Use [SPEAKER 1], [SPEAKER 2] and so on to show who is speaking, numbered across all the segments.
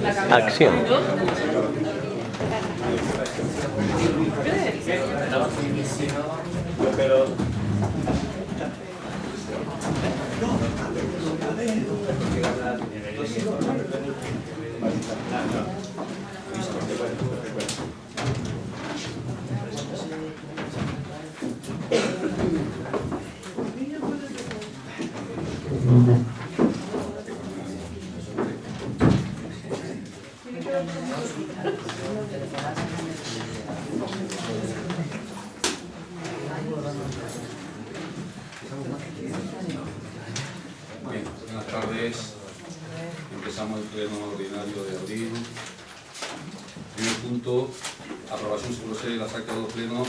[SPEAKER 1] Acción.
[SPEAKER 2] Bien, buenas tardes. Empezamos el pleno ordinario de abril. Primer punto, aprobación sobre procede las actas de los plenos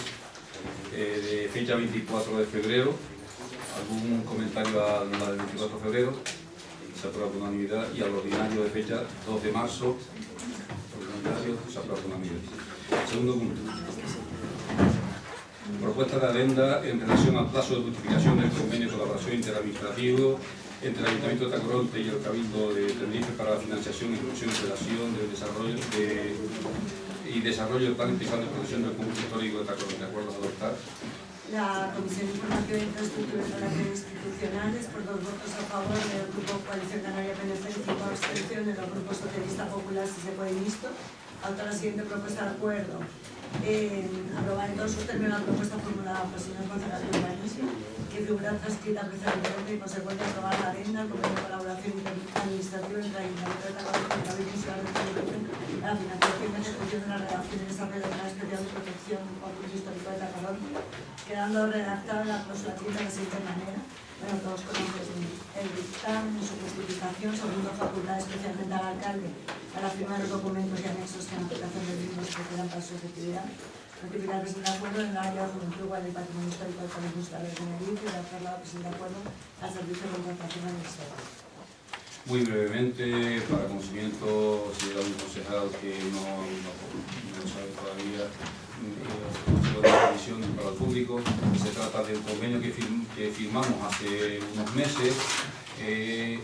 [SPEAKER 2] de fecha 24 de febrero. ¿Algún comentario a la del 24 de febrero? Se aprueba por unanimidad. Y al ordinario de fecha 2 de marzo, ordinario, se aprueba por unanimidad. Segundo punto. Propuesta de adenda en relación al plazo de justificación del convenio de colaboración interadministrativo entre el Ayuntamiento de Tacoronte y el Cabildo de Tenerife para la financiación, inclusión y relación del desarrollo del plan especial de protección del conjunto histórico de Tacoronte. ¿De acuerdo a adoptar?
[SPEAKER 3] La Comisión de Información de Infraestructuras y Relaciones Institucionales, por 2 votos a favor del Grupo Coalición Canaria PNC y 5 abstenciones del Grupo Socialista Popular, si se puede visto. Adopta la siguiente propuesta de acuerdo. Aprobar en todos sus términos la propuesta formulada por el señor concejal de urbanismo, que figura transcrita precisamente y consecuente aprobar la adenda al convenio de colaboración administrativa entre el Ayuntamiento de Tacoronte y el Cabildo Insular de Tenerife para la financiación y ejecución de la redacción y desarrollo del plan especial de protección del conjunto histórico de Tacoronte, quedando redactada la cláusula quinta de la siguiente manera. Bueno, todos conocen el dictamen en su justificación, segundo facultad especialmente al alcalde para firmar los documentos y anexos que en aplicación del mismo se requieran para su efectividad. Notificar que se de acuerdo en el área de juventud igual del patrimonio histórico del Cabildo Insular de Tenerife y hacer la presente de acuerdo al servicio de contratación administrativa.
[SPEAKER 2] Muy brevemente, para conocimiento, si era un concejal que no sabe todavía, de la comisión para el público, se trata del convenio que firmamos hace unos meses, que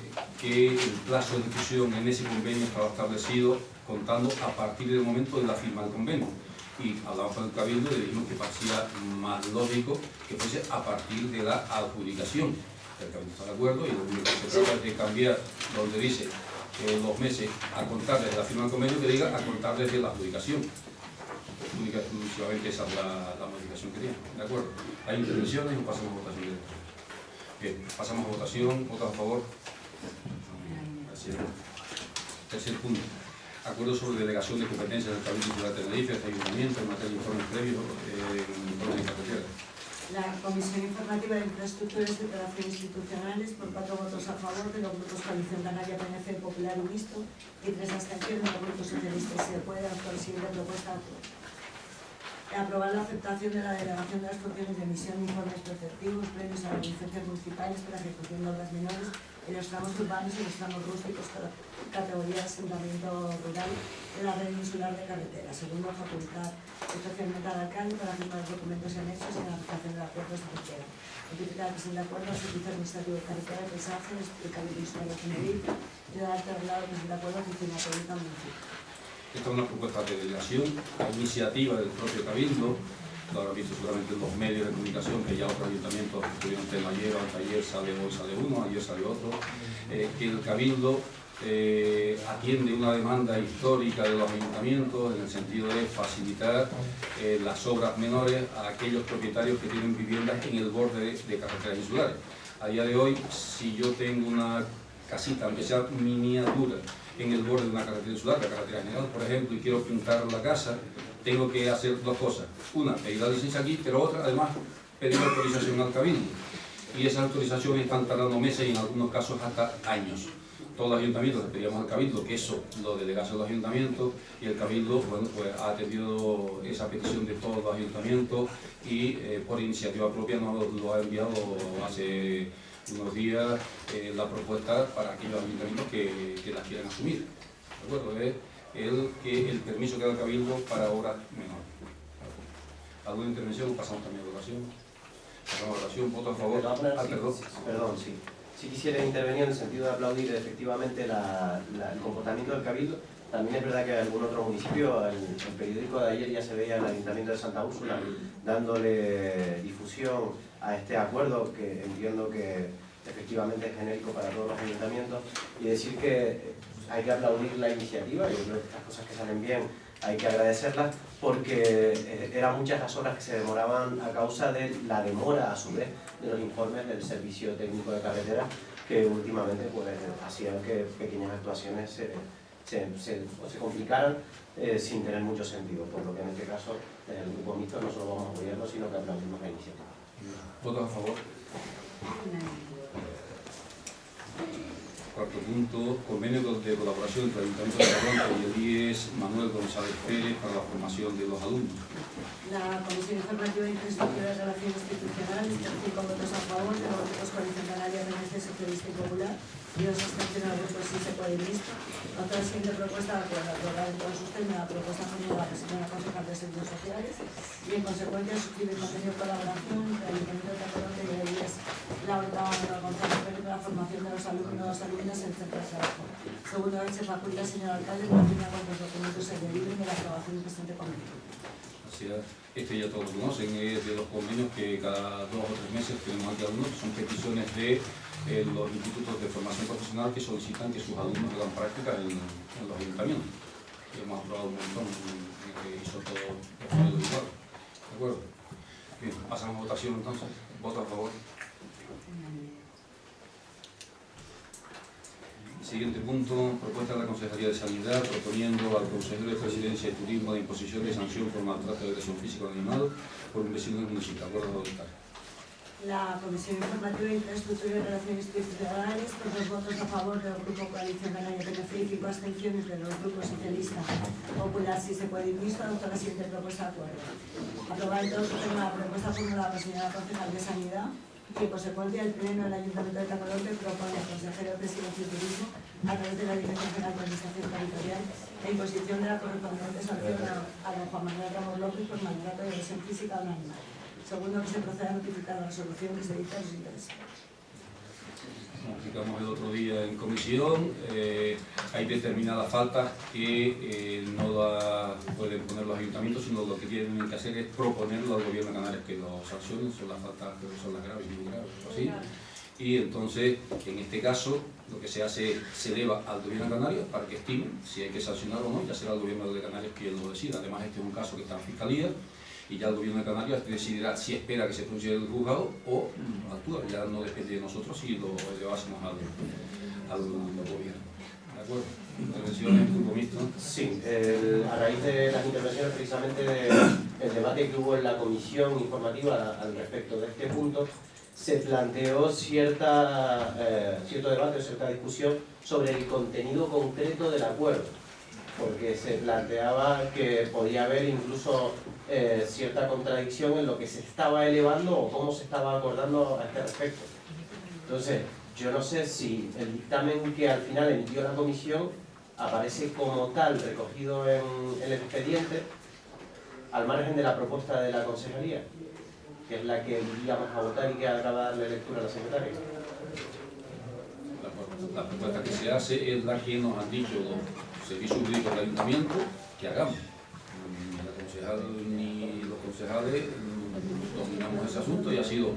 [SPEAKER 2] el plazo de ejecución en ese convenio estaba establecido contando a partir del momento de la firma del convenio. Y hablamos con el Cabildo y le dijimos que parecía más lógico que fuese a partir de la adjudicación. El Cabildo está de acuerdo y lo único que se trata es de cambiar donde dice 2 meses a contar desde la firma del convenio, que diga a contar desde la adjudicación. Exclusivamente esa es la modificación que tiene. ¿De acuerdo? ¿Hay intervenciones o pasamos a votación directa? Bien, pasamos a votación. ¿Votos a favor? Gracias. Tercer punto. Acuerdo sobre delegación de competencias del Cabildo Insular de Tenerife, este ayuntamiento en materia de informes previos en informes de carretera.
[SPEAKER 3] La Comisión Informativa de Infraestructuras y Relaciones Institucionales, por 4 votos a favor de los grupos Coalición Canaria, PNC, Popular y Visto, y 3 abstenciones de los grupos socialistas. Si se puede, adoptar la siguiente propuesta. Aprobar la aceptación de la delegación de las funciones de emisión de informes preceptivos previos a las licencias municipales para ejecución de obras menores en los tramos urbanos y los tramos rústicos, categoría de asentamiento rural de la red insular de carretera. Segundo, facultad especialmente al alcalde para firmar los documentos y anexos en la aplicación del acuerdo de carretera. Notificar que se de acuerdo al Servicio Administrativo de Carretera de Paisaje del Cabildo Insular de Tenerife y de darte arreglado que se de acuerdo a la Oficina Técnica Municipal.
[SPEAKER 2] Esta es una propuesta de delegación, a iniciativa del propio Cabildo. Lo habrán visto seguramente en los medios de comunicación que ya otros ayuntamientos estuvieron tema ayer, ayer sale uno, ayer sale otro, que el Cabildo atiende una demanda histórica de los ayuntamientos en el sentido de facilitar las obras menores a aquellos propietarios que tienen viviendas en el borde de carreteras insulares. A día de hoy, si yo tengo una casita, aunque sea miniatura, en el borde de una carretera insular, la carretera general, por ejemplo, y quiero pintar la casa, tengo que hacer 2 cosas. Una, pedir la licencia aquí, pero otra, además, pedir autorización al Cabildo. Y esas autorizaciones están tardando meses y en algunos casos hasta años. Todos los ayuntamientos le pedíamos al Cabildo que eso lo delegase a los ayuntamientos y el Cabildo, bueno, pues ha atendido esa petición de todos los ayuntamientos y por iniciativa propia nos lo ha enviado hace unos días la propuesta para aquellos ayuntamientos que las quieran asumir. ¿De acuerdo? Es el permiso que da el Cabildo para obras menores. ¿Alguna intervención? Pasamos también a votación. Pasamos a votación. ¿Voto a favor?
[SPEAKER 4] Perdón, sí. Sí quisiera intervenir en el sentido de aplaudir efectivamente el comportamiento del Cabildo,
[SPEAKER 1] También es verdad que en algún otro municipio, el periódico de ayer ya se veía en el Ayuntamiento de Santa Úrsula dándole difusión a este acuerdo, que entiendo que efectivamente es genérico para todos los ayuntamientos, y decir que hay que aplaudir la iniciativa. Yo creo que estas cosas que salen bien hay que agradecerlas, porque eran muchas las horas que se demoraban a causa de la demora, a su vez, de los informes del Servicio Técnico de Carretera, que últimamente pues hacían que pequeñas actuaciones se complicaran sin tener mucho sentido, por lo que en este caso el Grupo Mixto no solo vamos a apoyarlo, sino que aplaudimos la iniciativa.
[SPEAKER 2] ¿Votos a favor? Cuarto punto, convenio de colaboración entre el Ayuntamiento de Tacoronte y el IES Manuel González Pérez para la formación de los alumnos.
[SPEAKER 3] La Comisión Informativa de Infraestructura y Relaciones Institucionales, por 5 votos a favor, de los grupos Coalición Canaria, PNC, Socialista y Popular, y 2 abstenciones al grupo Sí se puede listo. Otra siguiente propuesta de acuerdo, aprobada en todos ustedes, la propuesta formulada por la señora concejal de Servicios Sociales, y en consecuencia suscribe el convenio de colaboración entre el Ayuntamiento de Tacoronte y el IES Manuel González Pérez para la formación de los alumnos en centros de trabajo. Segundo, se faculta al señor alcalde en línea con los documentos se deriven de la aprobación del presente convenio.
[SPEAKER 2] Este ya todos lo conocen, es de los convenios que cada 2 o 3 meses tenemos aquí algunos, que son peticiones de los institutos de formación profesional que solicitan que sus alumnos hagan prácticas en los ayuntamientos. Y hemos aprobado un montón, que hizo todo igual. ¿De acuerdo? Bien, pasamos a votación entonces. ¿Voto a favor? Siguiente punto, propuesta de la Consejería de Sanidad proponiendo al consejero de Presidencia y Turismo de imposición de sanción por maltrato de agresión física o animal por un vecino del municipio. Acuerdo voluntario.
[SPEAKER 3] La Comisión Informativa de Infraestructura y Relaciones Institucionales, por 2 votos a favor del Grupo Coalición Canaria, PNC, y 5 abstenciones de los grupos Socialista, Popular, Si se puede ir visto, adopta la siguiente propuesta de acuerdo. Aprobar en todos los temas la propuesta formulada por la señora concejal de Sanidad, que en consecuencia el Pleno del Ayuntamiento de Tacoronte propone al consejero de Presidencia y Turismo, a través de la Dirección General de Administración Territorial, la imposición de la correspondiente sanción a don Juan Manuel Ramos López por maltrato de agresión física a un animal. Segundo, que se proceda a notificar la resolución que se dicta a los intereses.
[SPEAKER 2] Como explicamos el otro día en comisión, hay determinadas faltas que no las pueden poner los ayuntamientos, sino lo que tienen que hacer es proponerlo al gobierno de Canarias que lo sancionen. Son las faltas que son las graves y muy graves, así. Y entonces, en este caso, lo que se hace es se eleva al gobierno de Canarias para que estime si hay que sancionar o no, ya será el gobierno de Canarias quien lo decida. Además, este es un caso que está en Fiscalía, y ya el gobierno de Canarias decidirá si espera que se pronuncie el juzgado o actúa. Ya no depende de nosotros si lo elevásemos al gobierno. ¿De acuerdo? ¿Intervenciones, Grupo Mixto?
[SPEAKER 1] Sí, a raíz de las intervenciones precisamente del debate que hubo en la comisión informativa al respecto de este punto, se planteó cierto debate, cierta discusión sobre el contenido concreto del acuerdo, porque se planteaba que podía haber incluso cierta contradicción en lo que se estaba elevando o cómo se estaba acordando a este respecto. Entonces, yo no sé si el dictamen que al final emitió la comisión aparece como tal recogido en el expediente al margen de la propuesta de la consejería, que es la que iríamos a votar y que acaba de darle lectura a la secretaria.
[SPEAKER 2] La propuesta que se hace es la que nos han dicho los servicios jurídicos del ayuntamiento que hagamos. Ni la concejal ni los concejales dominamos ese asunto, y ha sido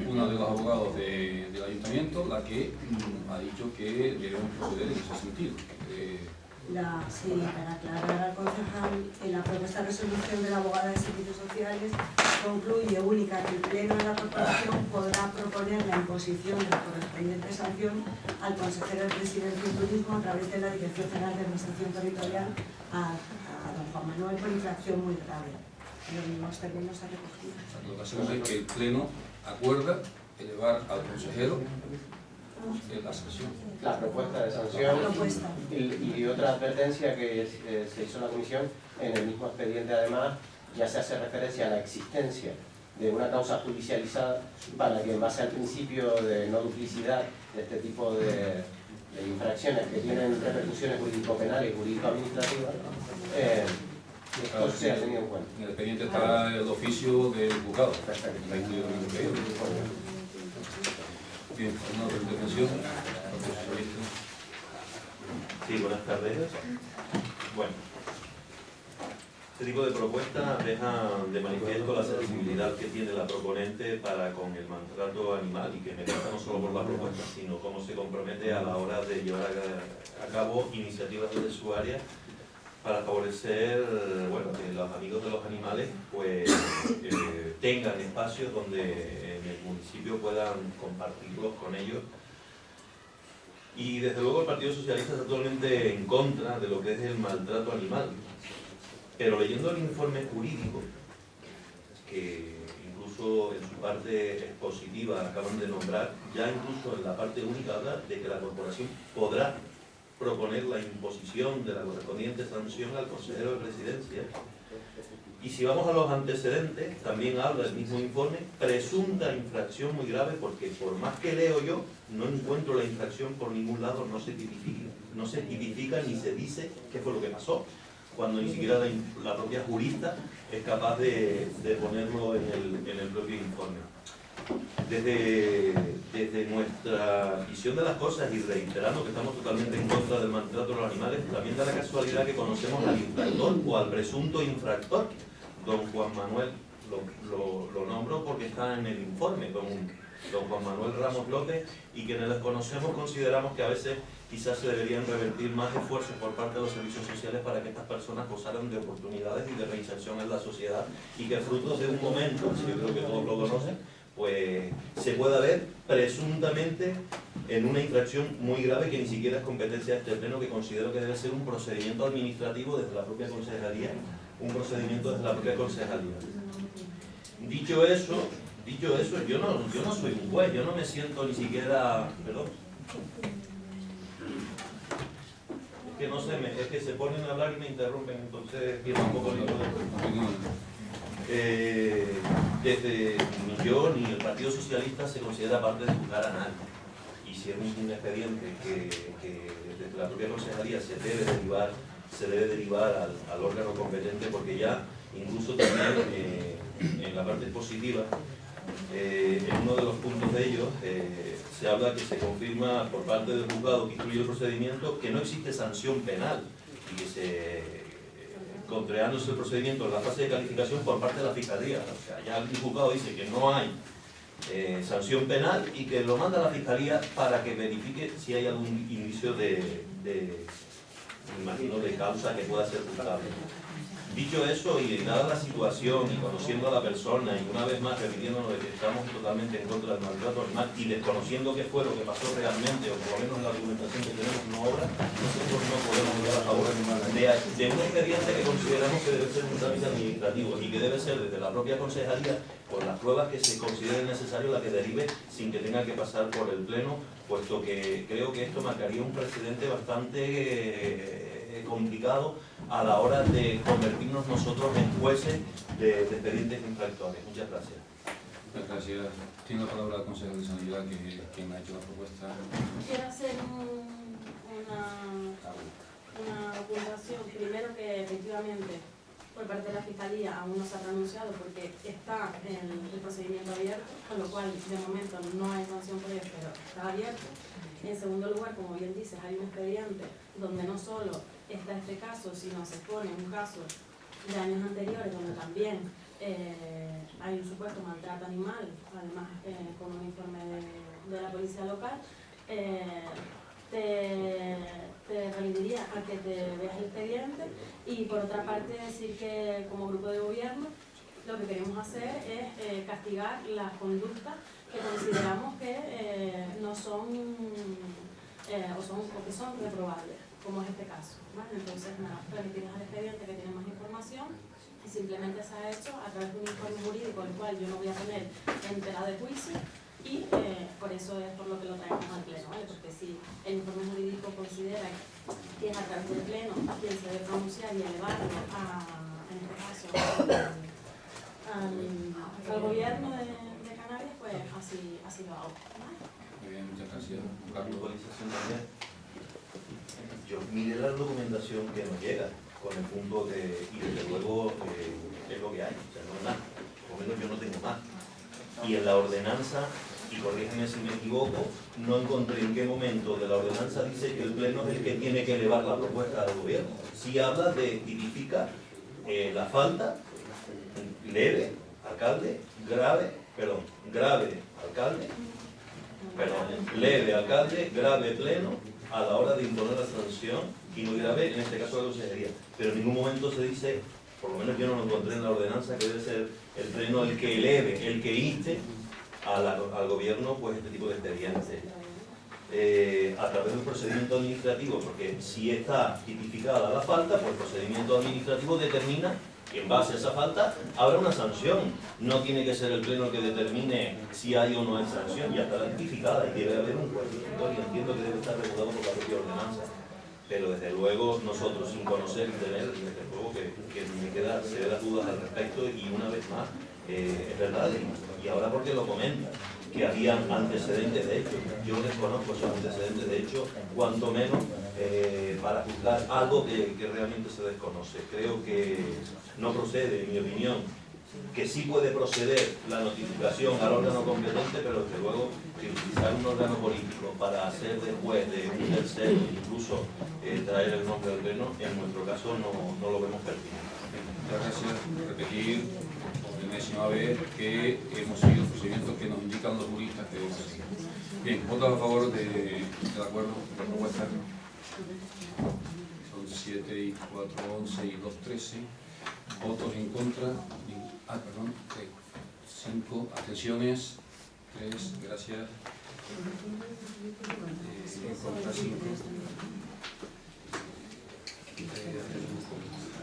[SPEAKER 2] una de los abogados del ayuntamiento la que ha dicho que debemos proceder en ese sentido.
[SPEAKER 3] Sí, para aclarar al concejal, en la propuesta de resolución de la abogada de Servicios Sociales concluye única que el Pleno de la Corporación podrá proponer la imposición de la correspondiente sanción al consejero de Presidencia y Turismo a través de la Dirección General de Administración Territorial a don Juan Manuel por infracción muy grave. En los mismos términos se ha recogido.
[SPEAKER 2] Lo que hacemos es que el Pleno acuerda elevar al consejero la sanción.
[SPEAKER 1] La propuesta de sanción y otra advertencia que se hizo en la comisión, en el mismo expediente además, ya se hace referencia a la existencia de una causa judicializada para que en base al principio de no duplicidad de este tipo de infracciones que tienen repercusiones jurídico-penales y jurídico-administrativas, esto sea tenido en cuenta.
[SPEAKER 2] En el expediente está el oficio del juzgado.
[SPEAKER 1] Perfecto.
[SPEAKER 2] Bien, ¿alguna otra intervención?
[SPEAKER 4] Sí, buenas tardes. Este tipo de propuestas dejan de manifiesto la sensibilidad que tiene la proponente para con el maltrato animal y que me encanta no solo por la propuesta, sino cómo se compromete a la hora de llevar a cabo iniciativas de su área para favorecer, bueno, que los amigos de los animales pues tengan espacios donde en el municipio puedan compartirlos con ellos. Y desde luego el Partido Socialista está totalmente en contra de lo que es el maltrato animal. Pero leyendo el informe jurídico, que incluso en su parte expositiva acaban de nombrar, ya incluso en la parte única habla de que la corporación podrá proponer la imposición de la correspondiente sanción al consejero de presidencia. Y si vamos a los antecedentes, también habla el mismo informe, presunta infracción muy grave, porque por más que leo yo, no encuentro la infracción por ningún lado, no se tipifica ni se dice qué fue lo que pasó, cuando ni siquiera la propia jurista es capaz de ponerlo en el propio informe. Desde nuestra visión de las cosas y reiterando que estamos totalmente en contra del maltrato de los animales, también da la casualidad que conocemos al infractor o al presunto infractor. Don Juan Manuel lo nombro porque está en el informe, don Juan Manuel Ramos López, y quienes los conocemos consideramos que a veces quizás se deberían revertir más esfuerzos por parte de los servicios sociales para que estas personas gozaran de oportunidades y de reinserción en la sociedad, y que fruto de un momento, si yo creo que todos lo conocen, pues se pueda ver presuntamente en una infracción muy grave que ni siquiera es competencia de este pleno, que considero que debe ser un procedimiento administrativo desde la propia concejalía, Dicho eso, yo no soy un juez, yo no me siento ni siquiera, perdón, es que se ponen a hablar y me interrumpen, entonces pierdo un poco el hilo desde ni yo ni el Partido Socialista se considera parte de juzgar a nadie, y si es un expediente que desde la propia concejalía se debe derivar al órgano competente, porque ya incluso también en la parte expositiva, en uno de los puntos de ellos se habla que se confirma por parte del juzgado que instruye el procedimiento que no existe sanción penal y que contrariándose el procedimiento en la fase de calificación por parte de la Fiscalía. O sea, ya el juzgado dice que no hay sanción penal y que lo manda a la Fiscalía para que verifique si hay algún indicio de causa que pueda ser juzgable. Dicho eso, y dada la situación y conociendo a la persona, y una vez más repitiéndonos de que estamos totalmente en contra del maltrato animal y desconociendo qué fue lo que pasó realmente, o por lo menos la argumentación que tenemos no obra, nosotros no podemos llegar a favor de un expediente que consideramos que debe ser un trámite administrativo y que debe ser desde la propia concejalía, por las pruebas que se consideren necesarias, la que derive sin que tenga que pasar por el pleno, puesto que creo que esto marcaría un precedente bastante complicado a la hora de convertirnos nosotros en jueces de expedientes infractores. Muchas gracias.
[SPEAKER 2] Muchas gracias. Tiene la palabra el consejero de Sanidad, que me ha hecho la propuesta.
[SPEAKER 5] Quiero hacer una apuntación. Primero, que efectivamente por parte de la Fiscalía aún no se ha pronunciado porque está en el procedimiento abierto, con lo cual de momento no hay sanción por ello, pero está abierto. En segundo lugar, como bien dices, hay un expediente donde no solo está este caso, sino se pone un caso de años anteriores donde también hay un supuesto maltrato animal, además con un informe de la policía local. Te remitiría a que te veas el expediente, y por otra parte decir que como grupo de gobierno lo que queremos hacer es castigar las conductas que consideramos que no son o que son reprobables, como es este caso, ¿vale? Entonces, nada, remitirnos al expediente que tiene más información, y simplemente se ha hecho a través de un informe jurídico, el cual yo no voy a poner en tela de juicio, y por eso es por lo que lo traemos al pleno, ¿vale? Porque si el informe jurídico considera que es a través del pleno quien se debe pronunciar y elevarlo en este caso al gobierno de Canarias, pues así lo hago, ¿vale?
[SPEAKER 2] Muy bien, muchas gracias.
[SPEAKER 4] La globalización también. Yo miré la documentación que nos llega con el punto y desde luego es lo que hay, o sea, no es más, por lo menos yo no tengo más. Y en la ordenanza, y corrígeme si me equivoco, no encontré en qué momento de la ordenanza dice que el pleno es el que tiene que elevar la propuesta del gobierno. Sí habla de tipificar la falta, leve, alcalde, grave, alcalde, leve, alcalde, grave, pleno, a la hora de imponer la sanción, y muy grave, en este caso la consejería. Pero en ningún momento se dice, por lo menos yo no lo encontré en la ordenanza, que debe ser el pleno el que eleve, el que inste al gobierno pues este tipo de expedientes. A través del procedimiento administrativo, porque si está tipificada la falta, pues el procedimiento administrativo determina que en base a esa falta habrá una sanción. No tiene que ser el pleno el que determine si hay o no hay sanción, ya estará tipificada y debe haber un cuestionamiento y entiendo que debe estar regulado por la propia ordenanza. Pero desde luego nosotros, sin conocer y tener, desde luego que me queda severas dudas al respecto, y una vez más, es verdad, y ahora porque lo comenta, que había antecedentes de hecho. Yo desconozco esos antecedentes de hecho, cuanto menos para juzgar algo que realmente se desconoce. Creo que no procede, en mi opinión, que sí puede proceder la notificación al órgano competente, pero desde luego que utilizar un órgano político para hacer de juez de un tercero, incluso traer el nombre del pleno, en nuestro caso no lo vemos pertinente.
[SPEAKER 2] Muchas gracias. Repetir por enésima vez que hemos seguido el procedimiento que nos indican los juristas que debe seguir. Bien, votos a favor de acuerdo con la propuesta. Son 7 y 4, 11 y 2, 13. Votos en contra. 5. Abstenciones. 3. Gracias. En contra 5.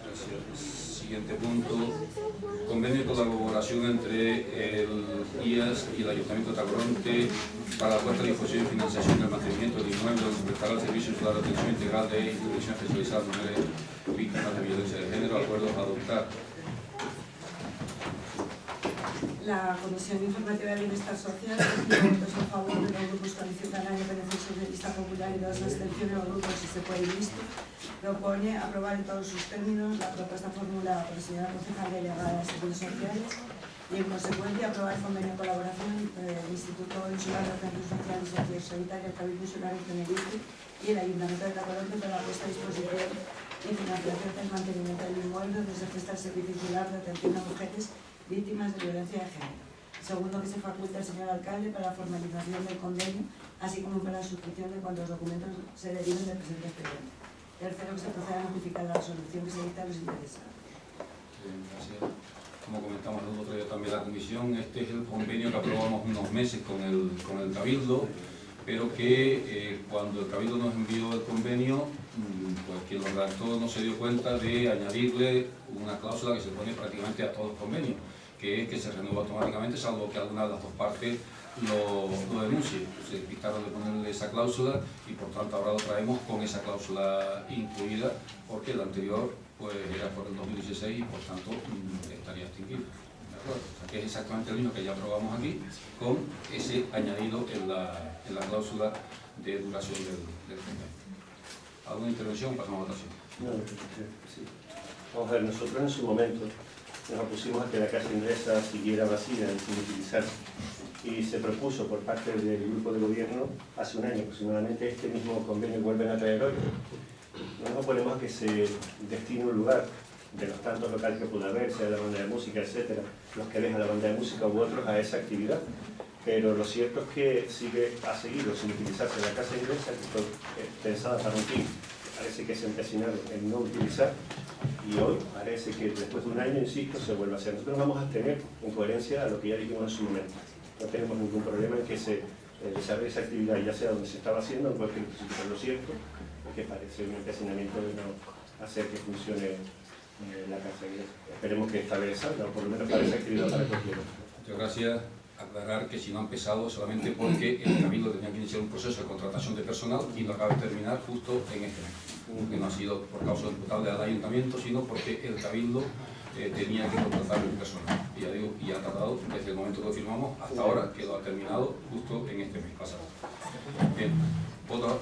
[SPEAKER 2] Gracias. Siguiente punto. Convenio con la colaboración entre el IAS y el Ayuntamiento de Tacoronte para la puesta a disposición y financiación del mantenimiento del inmueble donde se prestará el servicio de atención integral de intervención especializada a mujeres víctimas de violencia de género. Acuerdos a adoptar.
[SPEAKER 3] La Comisión Informativa de Bienestar Social, votos a favor de los grupos Coalición Canaria, PNC, Socialista Popular y 2 abstenciones, los grupos Si se puede visto, propone aprobar en todos sus términos la propuesta formulada por la señora concejal delegada de Servicios Sociales y, en consecuencia, aprobar el convenio de colaboración entre el Instituto Insular de Atención Social y Sociedad Sanitaria, el Cabildo Insular de Tenerife y el Ayuntamiento de Tacoronte para la puesta a disposición y financiación del mantenimiento del inmueble donde se presta el Servicio Insular de Atención a Mujeres víctimas de violencia de género. Segundo, que se faculta al señor alcalde para la formalización del convenio, así como para la suscripción de cuantos documentos se deriven del presente expediente. Tercero, que se proceda a notificar la resolución que se dicta a los interesados.
[SPEAKER 2] Gracias. Como comentamos el otro día también la comisión, este es el convenio que aprobamos unos meses con el Cabildo, pero que cuando el Cabildo nos envió el convenio, pues quien lo redactó no se dio cuenta de añadirle una cláusula que se pone prácticamente a todos los convenios, que es que se renueva automáticamente, salvo que alguna de las dos partes lo denuncie. Se despistaron de ponerle esa cláusula y por tanto ahora lo traemos con esa cláusula incluida, porque el anterior pues era por el 2016 y por tanto estaría extinguido. O sea, que es exactamente el mismo que ya aprobamos aquí, con ese añadido en la cláusula de duración del convenio. ¿Alguna intervención? Pasamos a votación.
[SPEAKER 6] No, sí. Vamos a ver, nosotros en su momento nos opusimos a que la casa inglesa siguiera vacía y sin utilizarse. Y se propuso por parte del grupo de gobierno, hace un año aproximadamente, este mismo convenio vuelven a traer hoy. No nos oponemos a que se destine un lugar de los tantos locales que pueda haber, sea la banda de música, etcétera, los que dejan la banda de música u otros a esa actividad. Pero lo cierto es que ha seguido sin utilizarse la casa inglesa, que fue pensada para un fin. Parece que se empecinaron en no utilizar y hoy parece que después de un año, insisto, se vuelve a hacer. Nosotros vamos a tener en coherencia a lo que ya dijimos en su momento. No tenemos ningún problema en que se desarrolle esa actividad, ya sea donde se estaba haciendo, en cualquier sitio. Pero lo cierto es que parece un empecinamiento de no hacer que funcione la casa inglesa. Esperemos que esta vez salga, o por lo menos para esa actividad para cualquiera.
[SPEAKER 2] Muchas gracias. Aclarar que si no ha empezado solamente porque el Cabildo tenía que iniciar un proceso de contratación de personal y lo acaba de terminar justo en este mes. Que no ha sido por causa imputable al ayuntamiento, sino porque el Cabildo tenía que contratar un personal. Y ya digo, y ha tardado desde el momento que lo firmamos hasta ahora, que lo ha terminado justo en este mes pasado. Bien, perdón.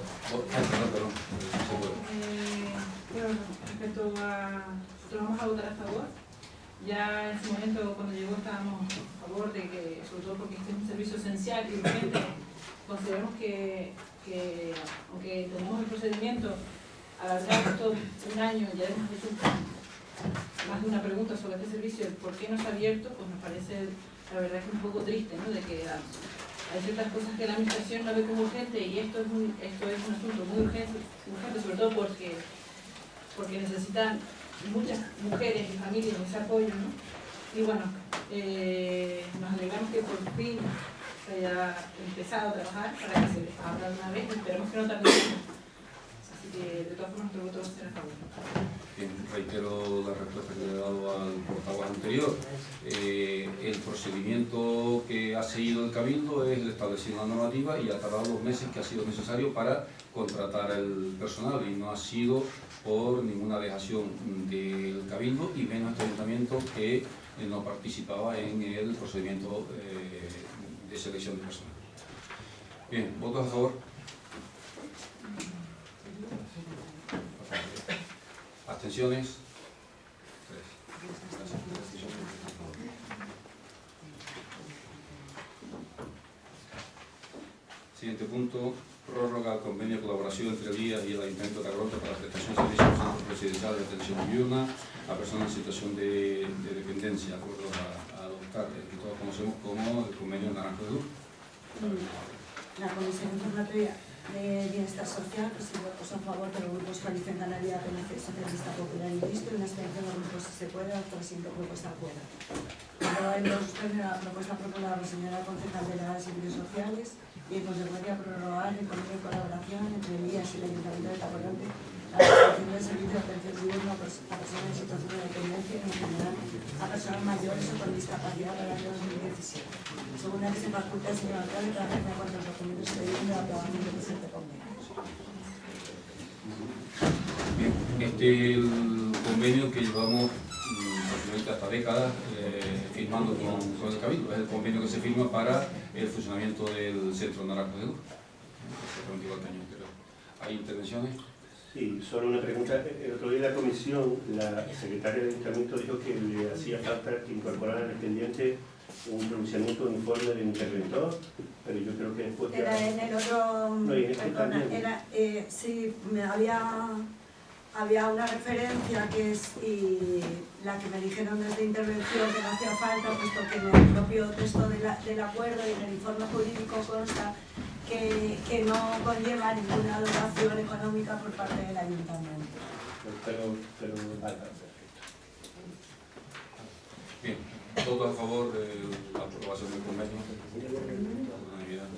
[SPEAKER 7] Bueno, respecto a... Nosotros vamos a votar a favor. Ya en su momento, cuando llegó, estábamos a favor de que, sobre todo porque este es un servicio esencial y urgente, consideramos que aunque tenemos el procedimiento alargado todo un año, ya hemos hecho más de una pregunta sobre este servicio, el por qué no está abierto, pues me parece la verdad que un poco triste, ¿no? De que hay ciertas cosas que la administración no ve como urgente y esto es un asunto muy urgente sobre todo porque necesitan muchas mujeres y familias ese apoyo, ¿no? Y bueno, nos alegramos que por fin se haya empezado a trabajar para que se les abra de una vez y esperemos que no tarde mucho. Así que de todas formas nuestro voto va a ser a favor.
[SPEAKER 2] Bien, reitero la respuesta que le he dado al portavoz anterior. El procedimiento que ha seguido el Cabildo es el establecido en la normativa y ha tardado los meses que ha sido necesario para contratar el personal y no ha sido por ninguna dejación del Cabildo y menos este ayuntamiento que no participaba en el procedimiento de selección de personal. Bien, ¿votos a favor? ¿Abstenciones? 3. Siguiente punto, prórroga al convenio de colaboración entre el IAS y el Ayuntamiento de Tacoronte para la prestación de servicios en centros residenciales de atención diurna a personas en situación de dependencia, de acuerdo a adoptar el que todos conocemos como el convenio Naranjo de Luz.
[SPEAKER 3] La Comisión Informativa de Bienestar Social, que se votó a favor de los grupos Coalición Canaria, PNC, Socialista Popular y Visto, y una abstención de los grupos Si se puede, hasta la siguiente propuesta acuerda. Aprobamos la propuesta propuesta por la señora concejal de las Servicios Sociales y en consecuencia prorrogar el convenio de colaboración entre el IAS y el Ayuntamiento de Tacoronte a la prestación del servicio de atención diurna a personas en situación de dependencia y en general a personas mayores o con discapacidad para el año 2017. Según la que se faculta el señor alcalde para hacer cuanto a los documentos que deben de aprobación del presente convenio.
[SPEAKER 2] Bien, este es el convenio que llevamos prácticamente hasta décadas firmando con el Cabildo. Es el convenio que se firma para el funcionamiento del Centro Naranjo de Luz. Exactamente igual que el año anterior. ¿Hay intervenciones?
[SPEAKER 6] Sí, solo una pregunta. El otro día en la comisión, la secretaria del Ayuntamiento dijo que le hacía falta incorporar al expediente un pronunciamiento, un informe del interventor, pero yo creo que después...
[SPEAKER 3] Era en el otro...
[SPEAKER 6] No, y en este
[SPEAKER 3] perdona,
[SPEAKER 6] también.
[SPEAKER 3] era, sí, había una referencia que es y la que me dijeron desde intervención que no hacía falta, puesto que en el propio texto del acuerdo y en el informe jurídico consta que no conlleva ninguna dotación económica por parte del ayuntamiento.
[SPEAKER 6] Pero vale, perfecto.
[SPEAKER 2] Bien, ¿todos a favor de la aprobación del convenio? Unanimidad.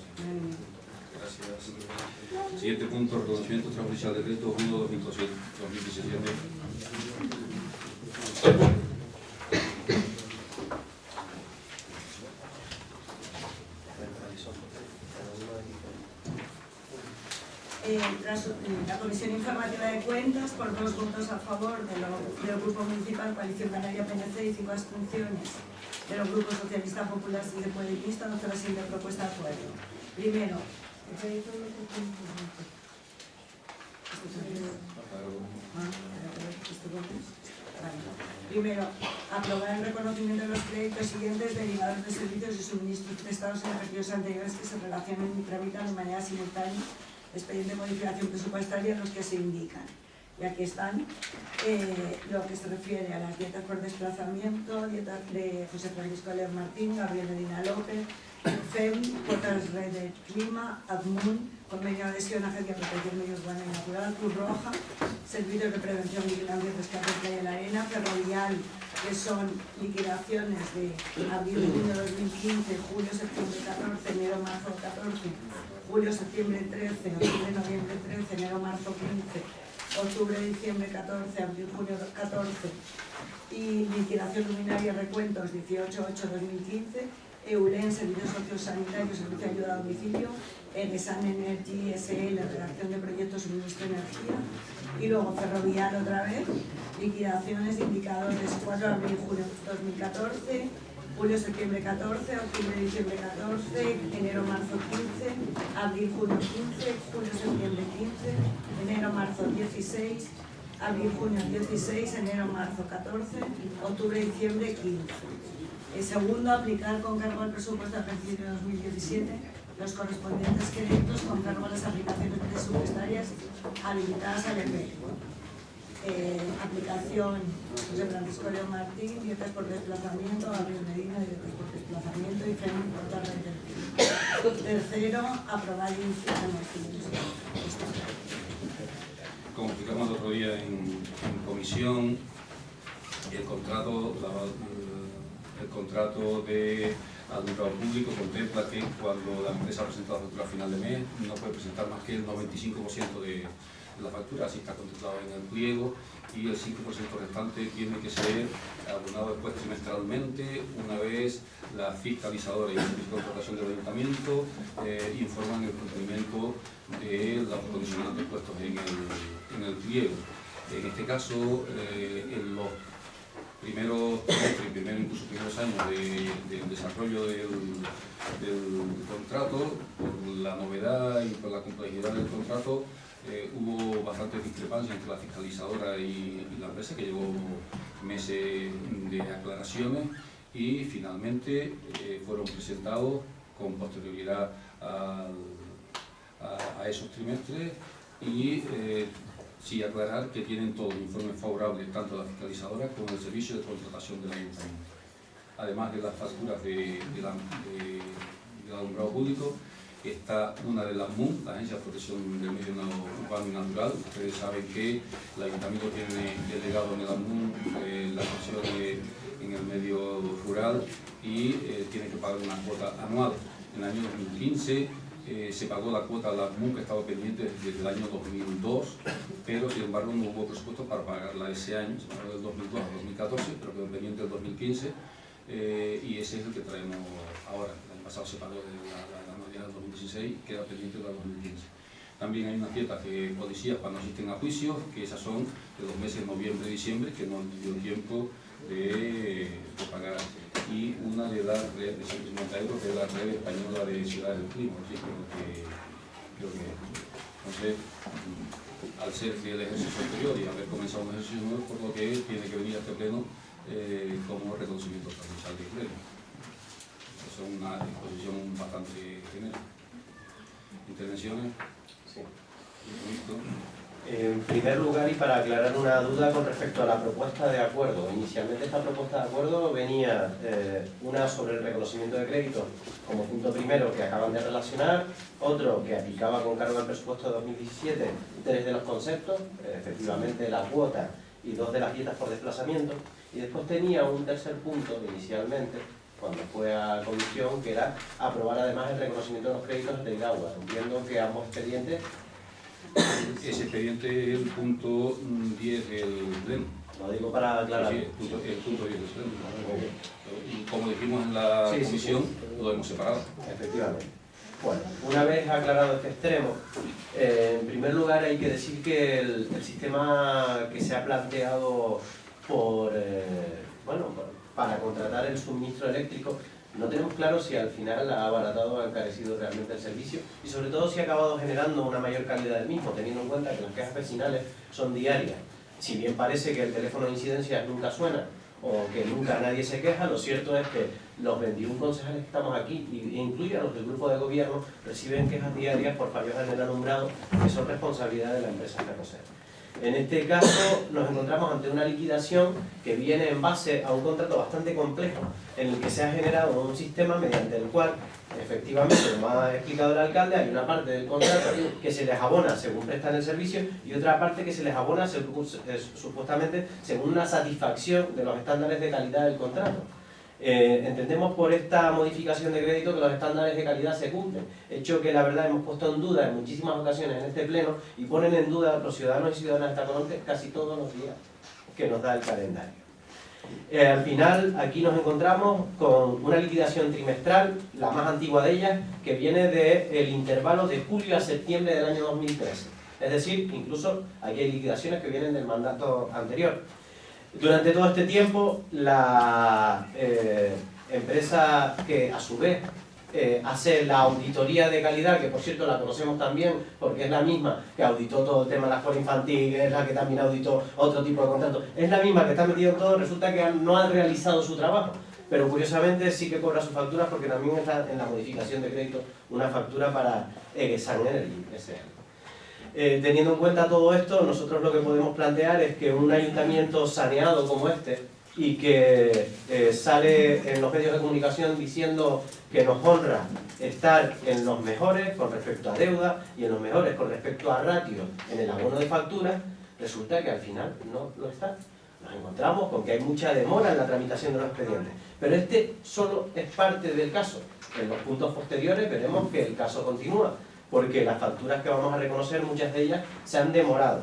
[SPEAKER 2] Gracias. Siguiente punto, reconocimiento transjudicial del decreto 1/2017.
[SPEAKER 3] La Comisión Informativa de Cuentas, por 2 votos a favor del Grupo Municipal Coalición Canaria PNC y 5 abstenciones de los grupos Socialista Popular y de Pueblo y Visto, adoptó la siguiente propuesta de acuerdo. Primero, Primero, aprobar el reconocimiento de los créditos siguientes derivados de servicios y suministros prestados en ejercicios anteriores que se relacionan y tramitan de manera simultánea expediente de modificación presupuestaria los que se indican. Y aquí están lo que se refiere a las dietas por desplazamiento, dietas de José Francisco León Martín, Gabriel Medina López, FEM, cuotas Red de Clima, ADMUN, Convenio de Adhesión, Agencia de Protección Medio Urbano y Natural, Cruz Roja, Servicios de Prevención, Vigilancia y Rescate de Playa de la Arena, Ferrovial, que son liquidaciones de abril, junio 2015, julio, septiembre 14, enero, marzo 14, julio, septiembre 13, octubre, noviembre 13, enero, marzo 15, octubre, diciembre 14, abril, junio 14 y liquidación luminaria recuentos 18/8/2015, EULEN, Servicios Sociosanitarios, Servicio de Ayuda a Domicilio, EGESAN Energy SL, Redacción de Proyectos Suministro de Energía, y luego Ferrovial otra vez, liquidaciones de indicadores 4 de abril, junio 2014, julio, septiembre 14, octubre, diciembre 14, enero, marzo 15, abril, junio 15, julio, septiembre 15, enero, marzo 16, abril, junio 16, enero, marzo 14, octubre, diciembre 15. El segundo, aplicar con cargo al presupuesto del ejercicio 2017 los correspondientes créditos con cargo a las aplicaciones presupuestarias habilitadas al EP. aplicación José Francisco León Martín, dietas por desplazamiento, Gabriel Medina, dietas por desplazamiento y Fran por tarde interactiva. Tercero, aprobar y incitar en
[SPEAKER 2] Como explicamos el otro día en comisión, el contrato de alumbrado público contempla que cuando la empresa presenta la factura a final de mes no puede presentar más que el 95% de la factura, así está contemplado en el pliego, y el 5% restante tiene que ser abonado después trimestralmente, una vez la fiscalizadora y el servicio de contratación del ayuntamiento informan el cumplimiento de los condicionantes puestos en el pliego. En este caso, en los primeros años de desarrollo del contrato, por la novedad y por la complejidad del contrato, hubo bastantes discrepancias entre la fiscalizadora y la empresa, que llevó meses de aclaraciones, y finalmente fueron presentados con posterioridad a esos trimestres, y sí aclarar que tienen todos los informes favorables tanto de la fiscalizadora como del servicio de contratación del ayuntamiento. Además de las facturas del alumbrado público, está una de las MUN, la Agencia de Protección del Medio Urbano y Natural. Ustedes saben que el ayuntamiento tiene delegado en el AMUN las acciones en el medio rural y tiene que pagar una cuota anual. En el año 2015 se pagó la cuota a la MUN, que estaba pendiente desde el año 2002, pero sin embargo no hubo presupuesto para pagarla ese año. Se pagó del 2002 al 2014, pero quedó pendiente del 2015, y ese es el que traemos ahora. El año pasado se pagó la anualidad del 2016, queda pendiente del 2015. También hay unas dietas de policías cuando asisten a juicios, que esas son de los meses de noviembre y diciembre, que no han tenido tiempo de pagar. Y una de la red de 150 euros de la red española de ciudades del clima. Así creo que, entonces, al ser el ejercicio anterior y haber comenzado un ejercicio nuevo, por lo que tiene que venir a este pleno como reconocimiento transversal de pleno. Es una exposición bastante general. ¿Intervenciones?
[SPEAKER 1] Sí.
[SPEAKER 2] ¿Listo?
[SPEAKER 1] En primer lugar, y para aclarar una duda con respecto a la propuesta de acuerdo. Inicialmente esta propuesta de acuerdo venía una sobre el reconocimiento de crédito como punto primero, que acaban de relacionar, otro que aplicaba con cargo al presupuesto de 2017 3 de los conceptos, efectivamente la cuota y 2 de las dietas por desplazamiento, y después tenía un tercer punto inicialmente, cuando fue a comisión, que era aprobar además el reconocimiento de los créditos de IRAUA. Entiendo que ambos expedientes...
[SPEAKER 2] Ese expediente es el punto 10 del pleno.
[SPEAKER 1] Lo digo para aclarar.
[SPEAKER 2] Sí, el punto 10 del pleno. Como dijimos en la comisión, lo hemos separado.
[SPEAKER 1] Efectivamente. Bueno, una vez aclarado este extremo, en primer lugar hay que decir que el sistema que se ha planteado para contratar el suministro eléctrico, no tenemos claro si al final ha abaratado o ha encarecido realmente el servicio, y sobre todo si ha acabado generando una mayor calidad del mismo, teniendo en cuenta que las quejas vecinales son diarias. Si bien parece que el teléfono de incidencias nunca suena o que nunca nadie se queja, lo cierto es que los 21 concejales que estamos aquí, e incluye a los del grupo de gobierno, reciben quejas diarias por fallos en el alumbrado que son responsabilidad de la empresa Ferrocer. En este caso nos encontramos ante una liquidación que viene en base a un contrato bastante complejo en el que se ha generado un sistema mediante el cual, efectivamente, como ha explicado el alcalde, hay una parte del contrato que se les abona según prestan el servicio y otra parte que se les abona supuestamente según una satisfacción de los estándares de calidad del contrato. Entendemos por esta modificación de crédito que los estándares de calidad se cumplen, hecho que la verdad hemos puesto en duda en muchísimas ocasiones en este pleno y ponen en duda a los ciudadanos y ciudadanas de Tacoronte casi todos los días que nos da el calendario. Al final aquí nos encontramos con una liquidación trimestral, la más antigua de ellas, que viene del intervalo de julio a septiembre del año 2013. Es decir, incluso aquí hay liquidaciones que vienen del mandato anterior. Durante todo este tiempo, la empresa que a su vez hace la auditoría de calidad, que por cierto la conocemos también porque es la misma que auditó todo el tema de la escuela infantil, es la que también auditó otro tipo de contratos, es la misma que está metida en todo, resulta que no ha realizado su trabajo, pero curiosamente sí que cobra sus facturas porque también está en la modificación de crédito una factura para Egesan Energy S.A. Teniendo en cuenta todo esto, nosotros lo que podemos plantear es que un ayuntamiento saneado como este, y que sale en los medios de comunicación diciendo que nos honra estar en los mejores con respecto a deuda y en los mejores con respecto a ratio en el abono de facturas, resulta que al final no lo está. Nos encontramos con que hay mucha demora en la tramitación de los expedientes, pero este solo es parte del caso. En los puntos posteriores veremos que el caso continúa, porque las facturas que vamos a reconocer, muchas de ellas se han demorado.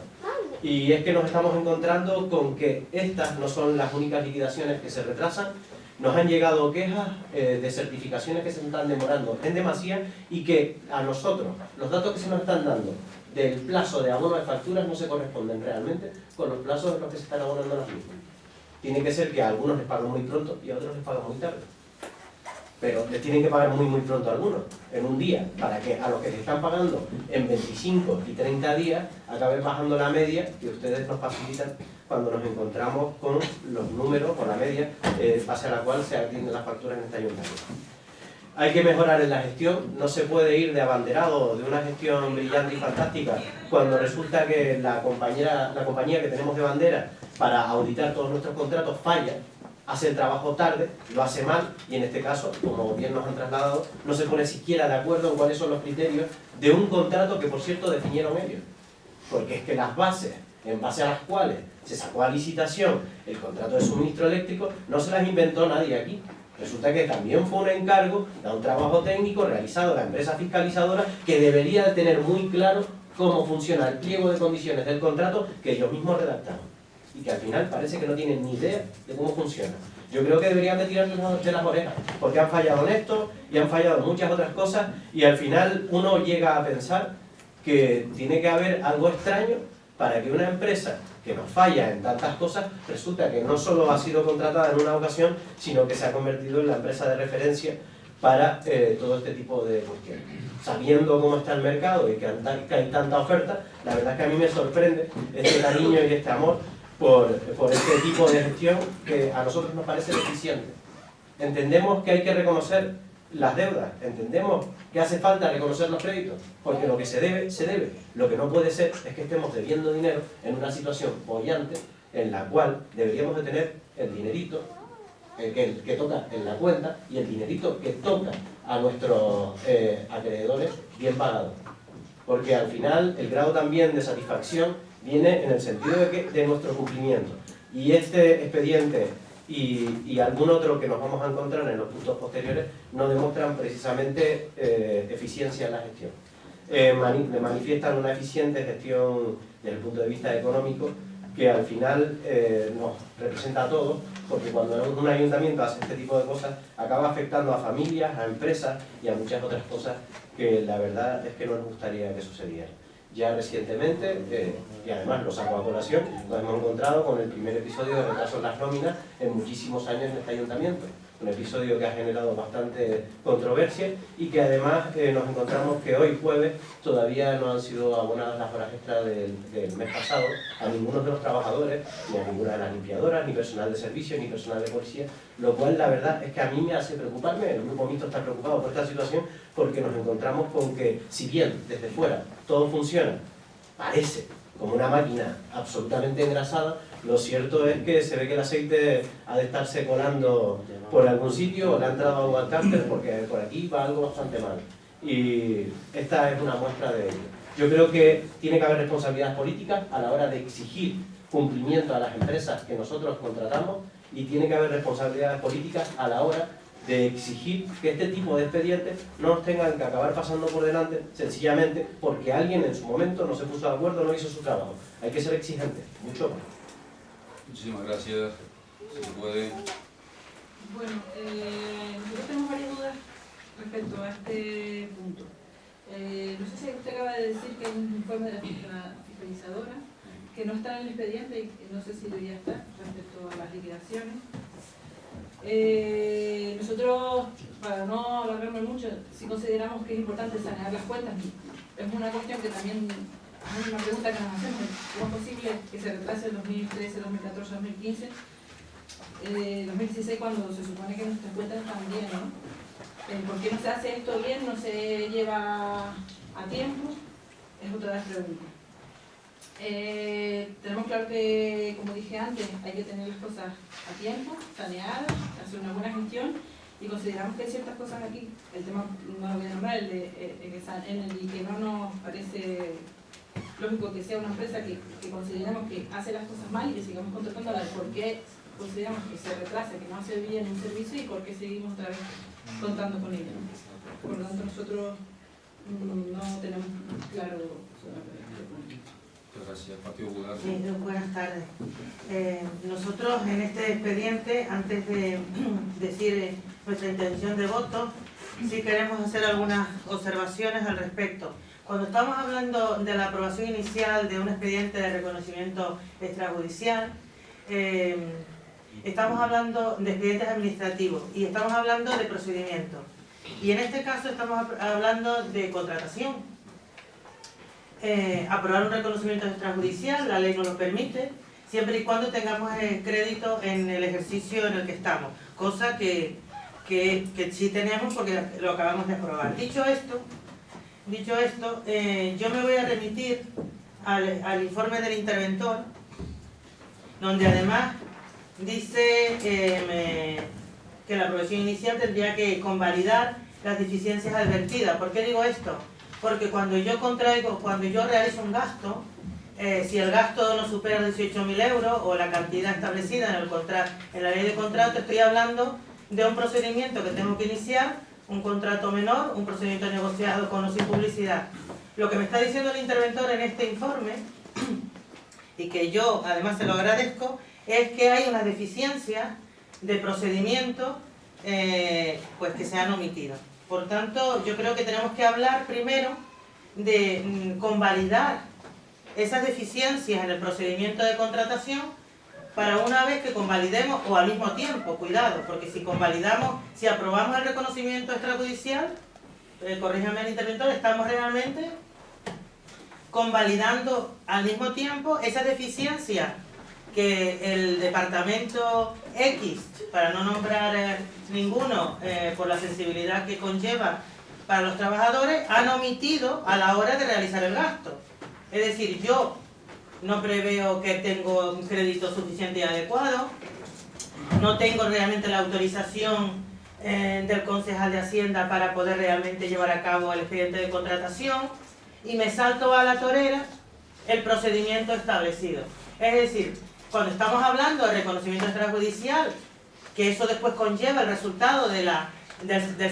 [SPEAKER 1] Y es que nos estamos encontrando con que estas no son las únicas liquidaciones que se retrasan. Nos han llegado quejas de certificaciones que se están demorando en demasía y que a nosotros, los datos que se nos están dando del plazo de abono de facturas no se corresponden realmente con los plazos en los que se están abonando las mismas. Tiene que ser que a algunos les pagan muy pronto y a otros les pagan muy tarde. Pero les tienen que pagar muy pronto a algunos, en un día, para que a los que se están pagando en 25 y 30 días acaben bajando la media que ustedes nos facilitan cuando nos encontramos con los números, con la media, base a la cual se atienden las facturas en este ayuntamiento. Hay que mejorar en la gestión, no se puede ir de abanderado de una gestión brillante y fantástica cuando resulta que la compañía que tenemos de bandera para auditar todos nuestros contratos falla, hace el trabajo tarde, lo hace mal y en este caso, como bien nos han trasladado, no se pone siquiera de acuerdo en cuáles son los criterios de un contrato que por cierto definieron ellos. Porque es que las bases en base a las cuales se sacó a licitación el contrato de suministro eléctrico no se las inventó nadie aquí. Resulta que también fue un encargo de un trabajo técnico realizado a la empresa fiscalizadora que debería de tener muy claro cómo funciona el pliego de condiciones del contrato que ellos mismos redactaron. Y que al final parece que no tienen ni idea de cómo funciona. Yo creo que deberían de tirarles de las orejas, porque han fallado en esto y han fallado en muchas otras cosas, y al final uno llega a pensar que tiene que haber algo extraño para que una empresa que nos falla en tantas cosas, resulta que no solo ha sido contratada en una ocasión, sino que se ha convertido en la empresa de referencia para todo este tipo de cuestiones. Sabiendo cómo está el mercado y que hay tanta oferta, la verdad es que a mí me sorprende este cariño y este amor por este tipo de gestión que a nosotros nos parece deficiente. Entendemos que hay que reconocer las deudas, entendemos que hace falta reconocer los créditos, porque lo que se debe, se debe. Lo que no puede ser es que estemos debiendo dinero en una situación boyante en la cual deberíamos de tener el dinerito que toca en la cuenta y el dinerito que toca a nuestros acreedores bien pagados. Porque al final el grado también de satisfacción viene en el sentido de nuestro cumplimiento. Y este expediente y algún otro que nos vamos a encontrar en los puntos posteriores no demuestran precisamente eficiencia en la gestión. Manifiestan una eficiente gestión desde el punto de vista económico que al final nos representa a todos, porque cuando un ayuntamiento hace este tipo de cosas acaba afectando a familias, a empresas y a muchas otras cosas que la verdad es que no nos gustaría que sucedieran. Ya recientemente, y además lo saco a colación, nos hemos encontrado con el primer episodio de retraso en las nóminas en muchísimos años en este ayuntamiento. Un episodio que ha generado bastante controversia y que además nos encontramos que hoy jueves todavía no han sido abonadas las horas extras del mes pasado a ninguno de los trabajadores, ni a ninguna de las limpiadoras, ni personal de servicio, ni personal de policía, lo cual la verdad es que a mí me hace preocuparme. El Grupo Mixto está preocupado por esta situación porque nos encontramos con que, si bien desde fuera todo funciona, parece como una máquina absolutamente engrasada, lo cierto es que se ve que el aceite ha de estarse colando por algún sitio, o le ha entrado agua al cárter, porque por aquí va algo bastante mal. Y esta es una muestra de ello. Yo creo que tiene que haber responsabilidades políticas a la hora de exigir cumplimiento a las empresas que nosotros contratamos, y tiene que haber responsabilidades políticas a la hora de exigir que este tipo de expedientes no nos tengan que acabar pasando por delante sencillamente porque alguien en su momento no se puso de acuerdo, no hizo su trabajo. Hay que ser exigentes, mucho más.
[SPEAKER 2] Muchísimas gracias. Si se puede.
[SPEAKER 7] Bueno, nosotros tenemos varias dudas respecto a este punto. No sé si usted acaba de decir que hay un informe de la fiscalizadora que no está en el expediente y no sé si debería estar respecto a las liquidaciones. Nosotros, para no alargarme mucho, sí consideramos que es importante sanear las cuentas. Es una cuestión que también es una pregunta que nos hacemos: ¿cómo es posible que se retrase el 2013, 2014, 2015, 2016 cuando se supone que nuestras cuentas están bien, ¿no? ¿Por qué no se hace esto bien, no se lleva a tiempo? Es otra de las preguntas. Tenemos claro que, como dije antes, hay que tener las cosas a tiempo, saneadas, hacer una buena gestión, y consideramos que hay ciertas cosas aquí, el tema no lo voy a nombrar, el de Energy, que no nos parece lógico que sea una empresa que consideremos que hace las cosas mal y que sigamos contratándola. ¿Por qué consideramos que se retrasa, que no hace bien un servicio y por qué seguimos otra vez contando con ella? Por lo tanto, nosotros no tenemos claro sobre
[SPEAKER 2] Muchas gracias. Partido Popular.
[SPEAKER 8] Buenas tardes. Nosotros en este expediente, antes de decir nuestra intención de voto, sí queremos hacer algunas observaciones al respecto. Cuando estamos hablando de la aprobación inicial de un expediente de reconocimiento extrajudicial, estamos hablando de expedientes administrativos y estamos hablando de procedimientos. Y en este caso estamos hablando de contratación. Aprobar un reconocimiento extrajudicial, la ley nos lo permite, siempre y cuando tengamos crédito en el ejercicio en el que estamos, cosa que sí tenemos porque lo acabamos de aprobar. Dicho esto, yo me voy a remitir al informe del interventor, donde además dice que la aprobación inicial tendría que convalidar las deficiencias advertidas. ¿Por qué digo esto? Porque cuando yo realizo un gasto, si el gasto no supera 18.000 euros o la cantidad establecida en la ley de contrato, estoy hablando de un procedimiento que tengo que iniciar, un contrato menor, un procedimiento negociado con o sin publicidad. Lo que me está diciendo el interventor en este informe, y que yo además se lo agradezco, es que hay unas deficiencias de procedimiento pues que se han omitido. Por tanto, yo creo que tenemos que hablar primero de convalidar esas deficiencias en el procedimiento de contratación para una vez que convalidemos, o al mismo tiempo, cuidado, porque si aprobamos el reconocimiento extrajudicial, corríjame el interventor, estamos realmente convalidando al mismo tiempo esa deficiencia que el departamento X, para no nombrar ninguno por la sensibilidad que conlleva para los trabajadores, han omitido a la hora de realizar el gasto. Es decir, yo no preveo que tengo un crédito suficiente y adecuado, no tengo realmente la autorización del concejal de Hacienda para poder realmente llevar a cabo el expediente de contratación y me salto a la torera el procedimiento establecido. Es decir, cuando estamos hablando de reconocimiento extrajudicial, que eso después conlleva el resultado del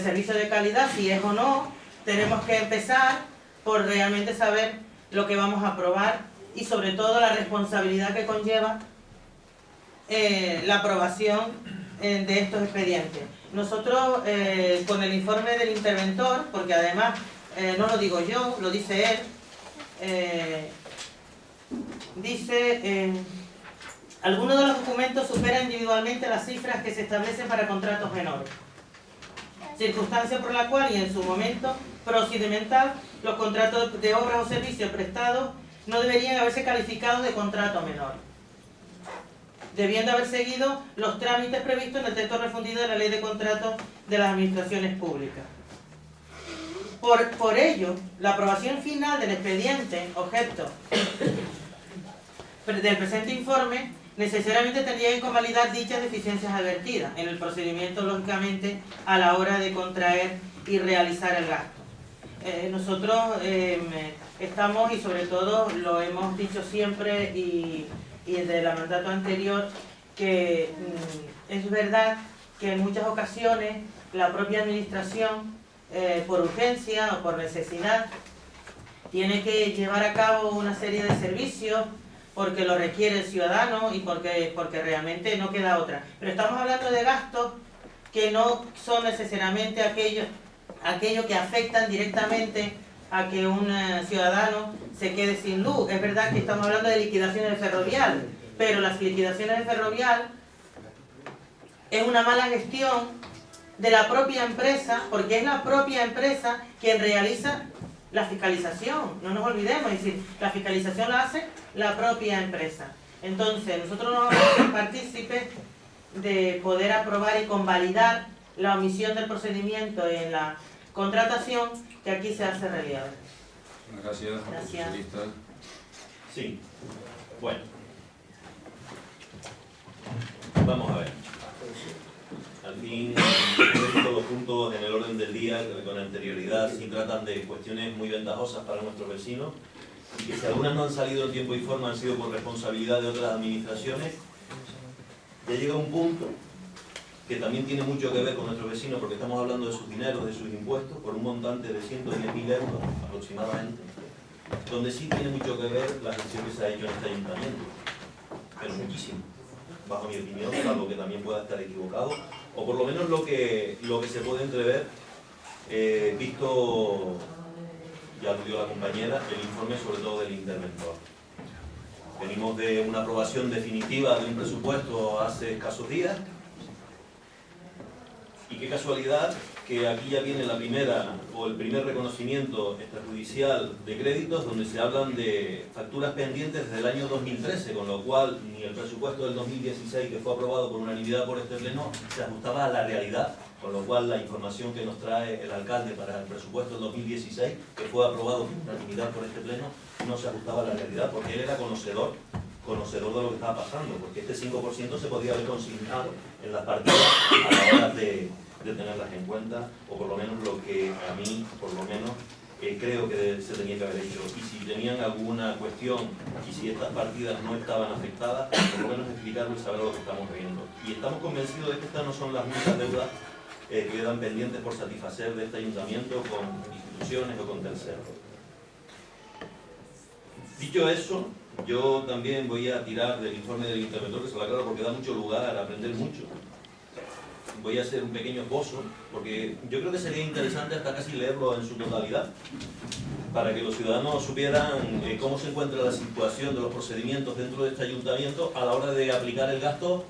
[SPEAKER 8] servicio de calidad, si es o no, tenemos que empezar por realmente saber lo que vamos a aprobar y sobre todo la responsabilidad que conlleva la aprobación de estos expedientes. Nosotros, con el informe del interventor, porque además no lo digo yo, lo dice él, dice... algunos de los documentos superan individualmente las cifras que se establecen para contratos menores, circunstancia por la cual y en su momento procedimental los contratos de obras o servicios prestados no deberían haberse calificado de contrato menor, debiendo haber seguido los trámites previstos en el texto refundido de la Ley de Contratos de las Administraciones Públicas. Por ello, la aprobación final del expediente objeto del presente informe necesariamente tendría que convalidar dichas deficiencias advertidas en el procedimiento, lógicamente, a la hora de contraer y realizar el gasto. Nosotros estamos, y sobre todo lo hemos dicho siempre y desde el mandato anterior, que es verdad que en muchas ocasiones la propia administración, por urgencia o por necesidad, tiene que llevar a cabo una serie de servicios porque lo requiere el ciudadano y porque realmente no queda otra. Pero estamos hablando de gastos que no son necesariamente aquellos que afectan directamente a que un ciudadano se quede sin luz. Es verdad que estamos hablando de liquidaciones de Ferrovial, pero las liquidaciones de Ferrovial es una mala gestión de la propia empresa, porque es la propia empresa quien realiza la fiscalización, no nos olvidemos, es decir, la fiscalización la hace la propia empresa. Entonces, nosotros no vamos a ser partícipes de poder aprobar y convalidar la omisión del procedimiento en la contratación que aquí se hace relieve.
[SPEAKER 2] Gracias.
[SPEAKER 8] Gracias.
[SPEAKER 4] Sí. Bueno. Vamos a ver. Al fin, todos los puntos en el orden del día, que con anterioridad sí tratan de cuestiones muy ventajosas para nuestros vecinos, y que si algunas no han salido en tiempo y forma han sido por responsabilidad de otras administraciones, ya llega un punto que también tiene mucho que ver con nuestros vecinos, porque estamos hablando de sus dineros, de sus impuestos, por un montante de 110.000 euros aproximadamente, donde sí tiene mucho que ver la gestión que se ha hecho en este ayuntamiento, pero muchísimo, bajo mi opinión, algo que también pueda estar equivocado, o por lo menos lo que se puede entrever, visto, ya lo dio la compañera, el informe sobre todo del interventor. Venimos de una aprobación definitiva de un presupuesto hace escasos días, y qué casualidad que aquí ya viene la primera o el primer reconocimiento extrajudicial de créditos donde se hablan de facturas pendientes desde el año 2013, con lo cual ni el presupuesto del 2016 que fue aprobado por unanimidad por este pleno se ajustaba a la realidad, con lo cual la información que nos trae el alcalde para el presupuesto del 2016 que fue aprobado por unanimidad por este pleno no se ajustaba a la realidad porque él era conocedor de lo que estaba pasando, porque este 5% se podía haber consignado en las partidas a la hora de tenerlas en cuenta, o por lo menos lo que a mí, por lo menos, creo que se tenía que haber hecho. Y si tenían alguna cuestión, y si estas partidas no estaban afectadas, por lo menos explicarlo y saber lo que estamos viendo. Y estamos convencidos de que estas no son las únicas deudas que quedan pendientes por satisfacer de este ayuntamiento con instituciones o con terceros. Dicho eso, yo también voy a tirar del informe del interventor, que se lo aclaro porque da mucho lugar a aprender mucho. Voy a hacer un pequeño esbozo, porque yo creo que sería interesante hasta casi leerlo en su totalidad, para que los ciudadanos supieran cómo se encuentra la situación de los procedimientos dentro de este ayuntamiento a la hora de aplicar el gasto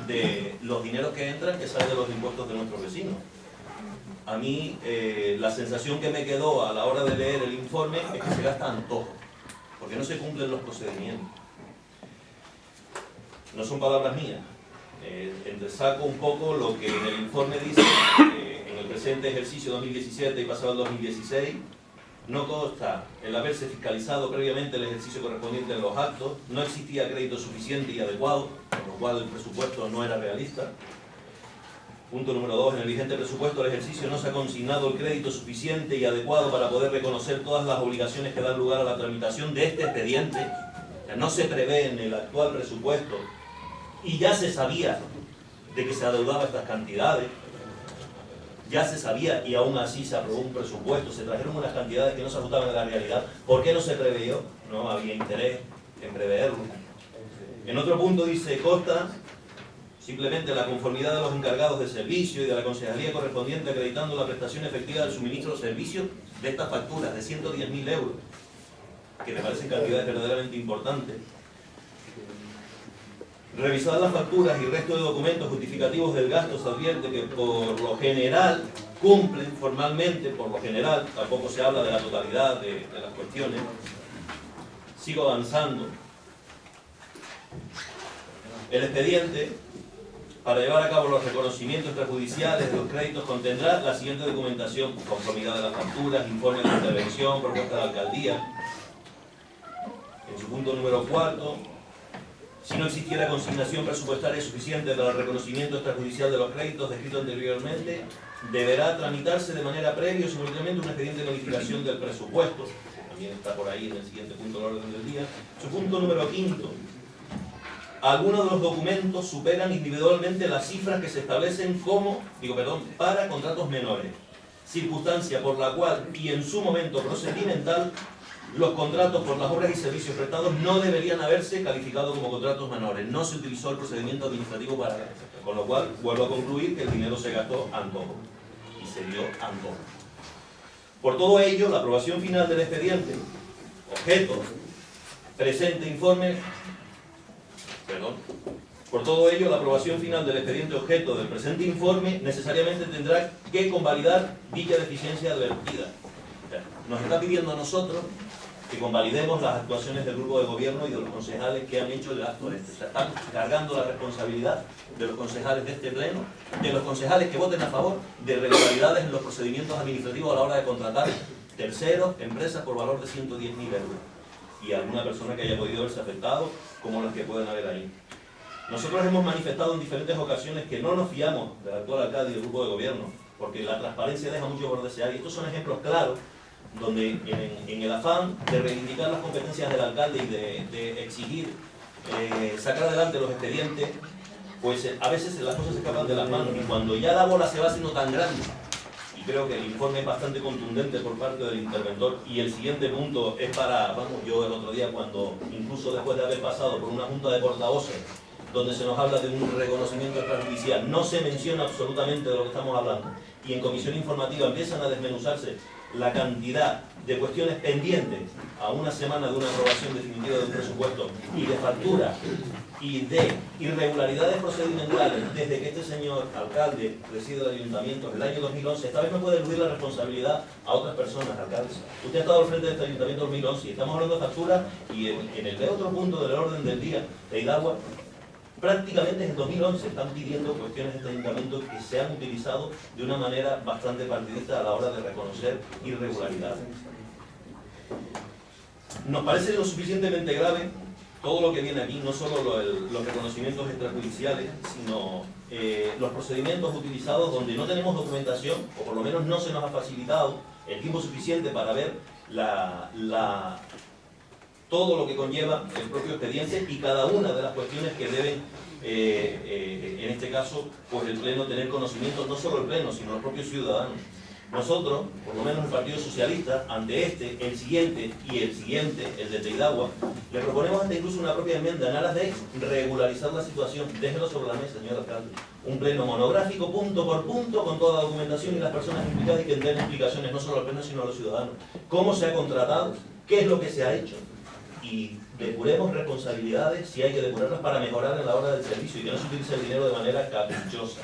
[SPEAKER 4] de los dineros que entran, que salen de los impuestos de nuestros vecinos. A mí, la sensación que me quedó a la hora de leer el informe es que se gasta a antojo, porque no se cumplen los procedimientos. No son palabras mías. Entresaco un poco lo que en el informe dice, en el presente ejercicio 2017 y pasado el 2016, no consta el haberse fiscalizado previamente el ejercicio correspondiente en los actos, no existía crédito suficiente y adecuado, por lo cual el presupuesto no era realista. Punto número 2, en el vigente presupuesto del ejercicio no se ha consignado el crédito suficiente y adecuado para poder reconocer todas las obligaciones que dan lugar a la tramitación de este expediente. O sea, no se prevé en el actual presupuesto y ya se sabía de que se adeudaba estas cantidades, ya se sabía y aún así se aprobó un presupuesto, se trajeron unas cantidades que no se ajustaban a la realidad. ¿Por qué no se preveyó? No había interés en preverlo. En otro punto dice, consta simplemente la conformidad de los encargados de servicio y de la concejalía correspondiente acreditando la prestación efectiva del suministro de servicios de estas facturas de 110.000 euros, que me parecen cantidades verdaderamente importantes. Revisadas las facturas y el resto de documentos justificativos del gasto, se advierte que por lo general cumplen formalmente, por lo general, tampoco se habla de la totalidad de las cuestiones. Sigo avanzando. El expediente, para llevar a cabo los reconocimientos extrajudiciales de los créditos, contendrá la siguiente documentación: conformidad de las facturas, informe de intervención, propuesta de alcaldía. En su punto número 4, si no existiera consignación presupuestaria suficiente para el reconocimiento extrajudicial de los créditos descrito anteriormente, deberá tramitarse de manera previa o simultáneamente un expediente de modificación del presupuesto. También está por ahí en el siguiente punto del orden del día. Su punto número 5. Algunos de los documentos superan individualmente las cifras que se establecen para contratos menores, circunstancia por la cual y en su momento procedimental los contratos por las obras y servicios prestados no deberían haberse calificado como contratos menores. No se utilizó el procedimiento administrativo para eso, con lo cual vuelvo a concluir que el dinero se gastó a antojo y se dio a antojo. Por todo ello, la aprobación final del expediente, objeto, presente informe, por todo ello, la aprobación final del expediente objeto del presente informe necesariamente tendrá que convalidar dicha deficiencia advertida. Nos está pidiendo a nosotros que convalidemos las actuaciones del grupo de gobierno y de los concejales que han hecho el gasto este. O sea, están cargando la responsabilidad de los concejales de este pleno, de los concejales que voten a favor de irregularidades en los procedimientos administrativos a la hora de contratar terceros, empresas por valor de 110.000 euros. y alguna persona que haya podido verse afectado, como las que pueden haber ahí. Nosotros hemos manifestado en diferentes ocasiones que no nos fiamos del actual alcalde y del grupo de gobierno, porque la transparencia deja mucho por desear, y estos son ejemplos claros donde en el afán de reivindicar las competencias del alcalde y de exigir sacar adelante los expedientes, pues a veces las cosas se escapan de las manos, y cuando ya la bola se va haciendo tan grande, y creo que el informe es bastante contundente por parte del interventor, y el siguiente punto es para, yo el otro día cuando, incluso después de haber pasado por una junta de portavoces, donde se nos habla de un reconocimiento extrajudicial, no se menciona absolutamente de lo que estamos hablando, y en comisión informativa empiezan a desmenuzarse la cantidad de cuestiones pendientes a una semana de una aprobación definitiva de un presupuesto, y de factura y de irregularidades procedimentales desde que este señor alcalde preside el ayuntamiento en el año 2011. Esta vez no puede eludir la responsabilidad a otras personas, alcalde. Usted ha estado al frente de este ayuntamiento en 2011 y estamos hablando de factura, y en el otro punto del orden del día de Hidalgo, prácticamente desde 2011 están pidiendo cuestiones de este ayuntamiento que se han utilizado de una manera bastante partidista a la hora de reconocer irregularidades. Nos parece lo suficientemente grave todo lo que viene aquí, no solo los reconocimientos extrajudiciales, sino los procedimientos utilizados donde no tenemos documentación, o por lo menos no se nos ha facilitado el tiempo suficiente para ver todo lo que conlleva el propio expediente y cada una de las cuestiones que deben, en este caso, pues el Pleno tener conocimiento, no solo el Pleno, sino los propios ciudadanos. Nosotros, por lo menos el Partido Socialista, ante el siguiente y el siguiente, el de Teidagua, le proponemos hasta incluso una propia enmienda en aras de regularizar la situación. Déjelo sobre la mesa, señor alcalde. Un pleno monográfico, punto por punto, con toda la documentación y las personas implicadas, y que den explicaciones no solo al Pleno, sino a los ciudadanos. ¿Cómo se ha contratado? ¿Qué es lo que se ha hecho? Y depuremos responsabilidades si hay que depurarlas para mejorar en la hora del servicio, y que no se utilice el dinero de manera caprichosa,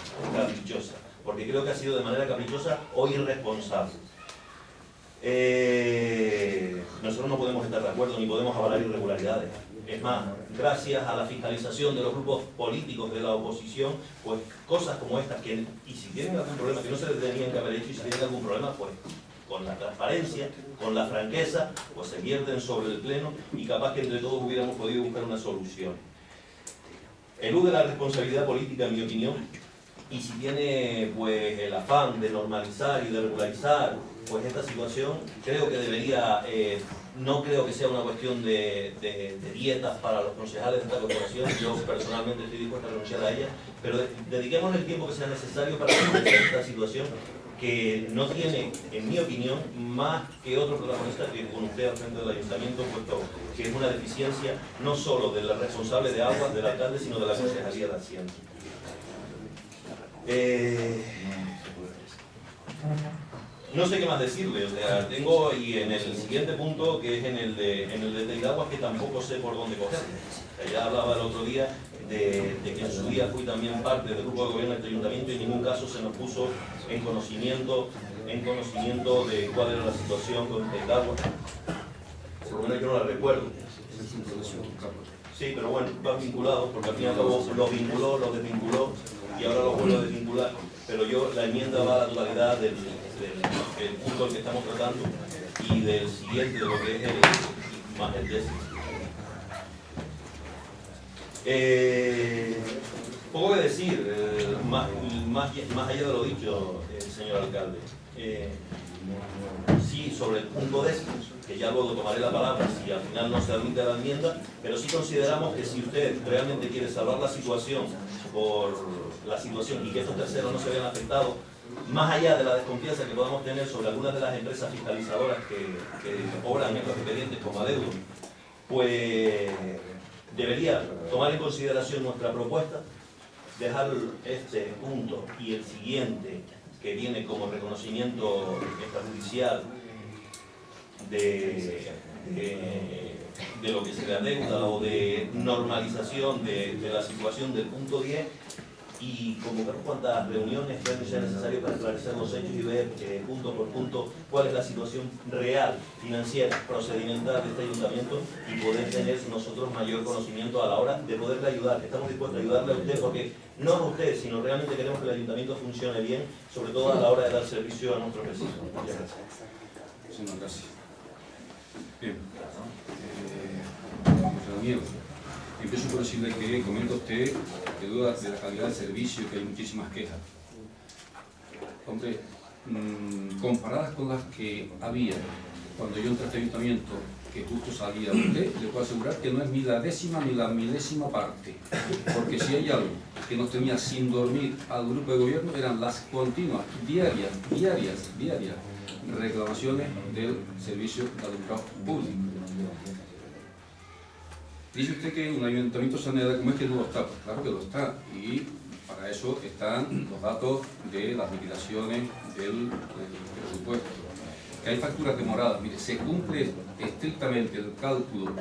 [SPEAKER 4] porque creo que ha sido de manera caprichosa o irresponsable. Nosotros no podemos estar de acuerdo ni podemos avalar irregularidades. Es más, gracias a la fiscalización de los grupos políticos de la oposición, pues cosas como estas, y si tienen algún problema, que no se les tenían que haber hecho, y si tienen algún problema, pues con la transparencia, con la franqueza, pues se vierten sobre el Pleno, y capaz que entre todos hubiéramos podido buscar una solución. Elude la responsabilidad política, en mi opinión, y si tiene pues el afán de normalizar y de regularizar pues esta situación, creo que debería, no creo que sea una cuestión de dietas para los concejales de esta corporación. Yo personalmente estoy dispuesto a renunciar a ella, pero dediquemos el tiempo que sea necesario para resolver esta situación, que no tiene, en mi opinión, más que otro protagonista que con usted al frente del ayuntamiento, puesto que es una deficiencia no solo del responsable de aguas, del alcalde, sino de la Concejalía de Hacienda. No sé qué más decirle, o sea, tengo, y en el siguiente punto, que es en el de Teidagua, que tampoco sé por dónde coger. Ya hablaba el otro día de que en su día fui también parte del grupo de gobierno de este ayuntamiento, y en ningún caso se nos puso en conocimiento de cuál era la situación con Teidagua. Por lo menos yo no la recuerdo. Sí, pero bueno, van vinculados, porque al fin y al cabo los vinculó, los desvinculó, y ahora los vuelvo a desvincular. Pero la enmienda va a la totalidad del punto al que estamos tratando, y del siguiente, de lo que es el décimo. Poco que decir, más allá de lo dicho, señor alcalde. Sí, sobre el punto décimo, que ya luego tomaré la palabra si al final no se admite la enmienda, pero sí consideramos que si usted realmente quiere salvar la situación por la situación y que estos terceros no se vean afectados, más allá de la desconfianza que podamos tener sobre algunas de las empresas fiscalizadoras que obran estos expedientes como adeudo, pues debería tomar en consideración nuestra propuesta, dejar este punto y el siguiente, que viene como reconocimiento extrajudicial de lo que se le adeuda, o de normalización de la situación del punto 10, y convocar cuantas reuniones sea necesario para esclarecer los hechos y ver punto por punto cuál es la situación real, financiera, procedimental de este ayuntamiento, y poder tener nosotros mayor conocimiento a la hora de poderle ayudar. Estamos dispuestos a ayudarle a usted, porque no a usted, sino realmente queremos que el ayuntamiento funcione bien, sobre todo a la hora de dar servicio a nuestros vecinos. Muchas gracias.
[SPEAKER 2] Muchas gracias. Bien. José Daniel, empiezo por decirle que comenta usted que duda de la calidad del servicio, que hay muchísimas quejas. Hombre, comparadas con las que había cuando yo entré a este ayuntamiento, que justo salía usted, le puedo asegurar que no es ni la décima ni la milésima parte. Porque si hay algo que nos tenía sin dormir al grupo de gobierno, eran las continuas, diarias reclamaciones del servicio de alumbrado público. Dice usted que un ayuntamiento saneado como este no lo está. Pues claro que lo está. Y para eso están los datos de las liquidaciones del presupuesto. Que hay facturas demoradas. Mire, se cumple estrictamente el cálculo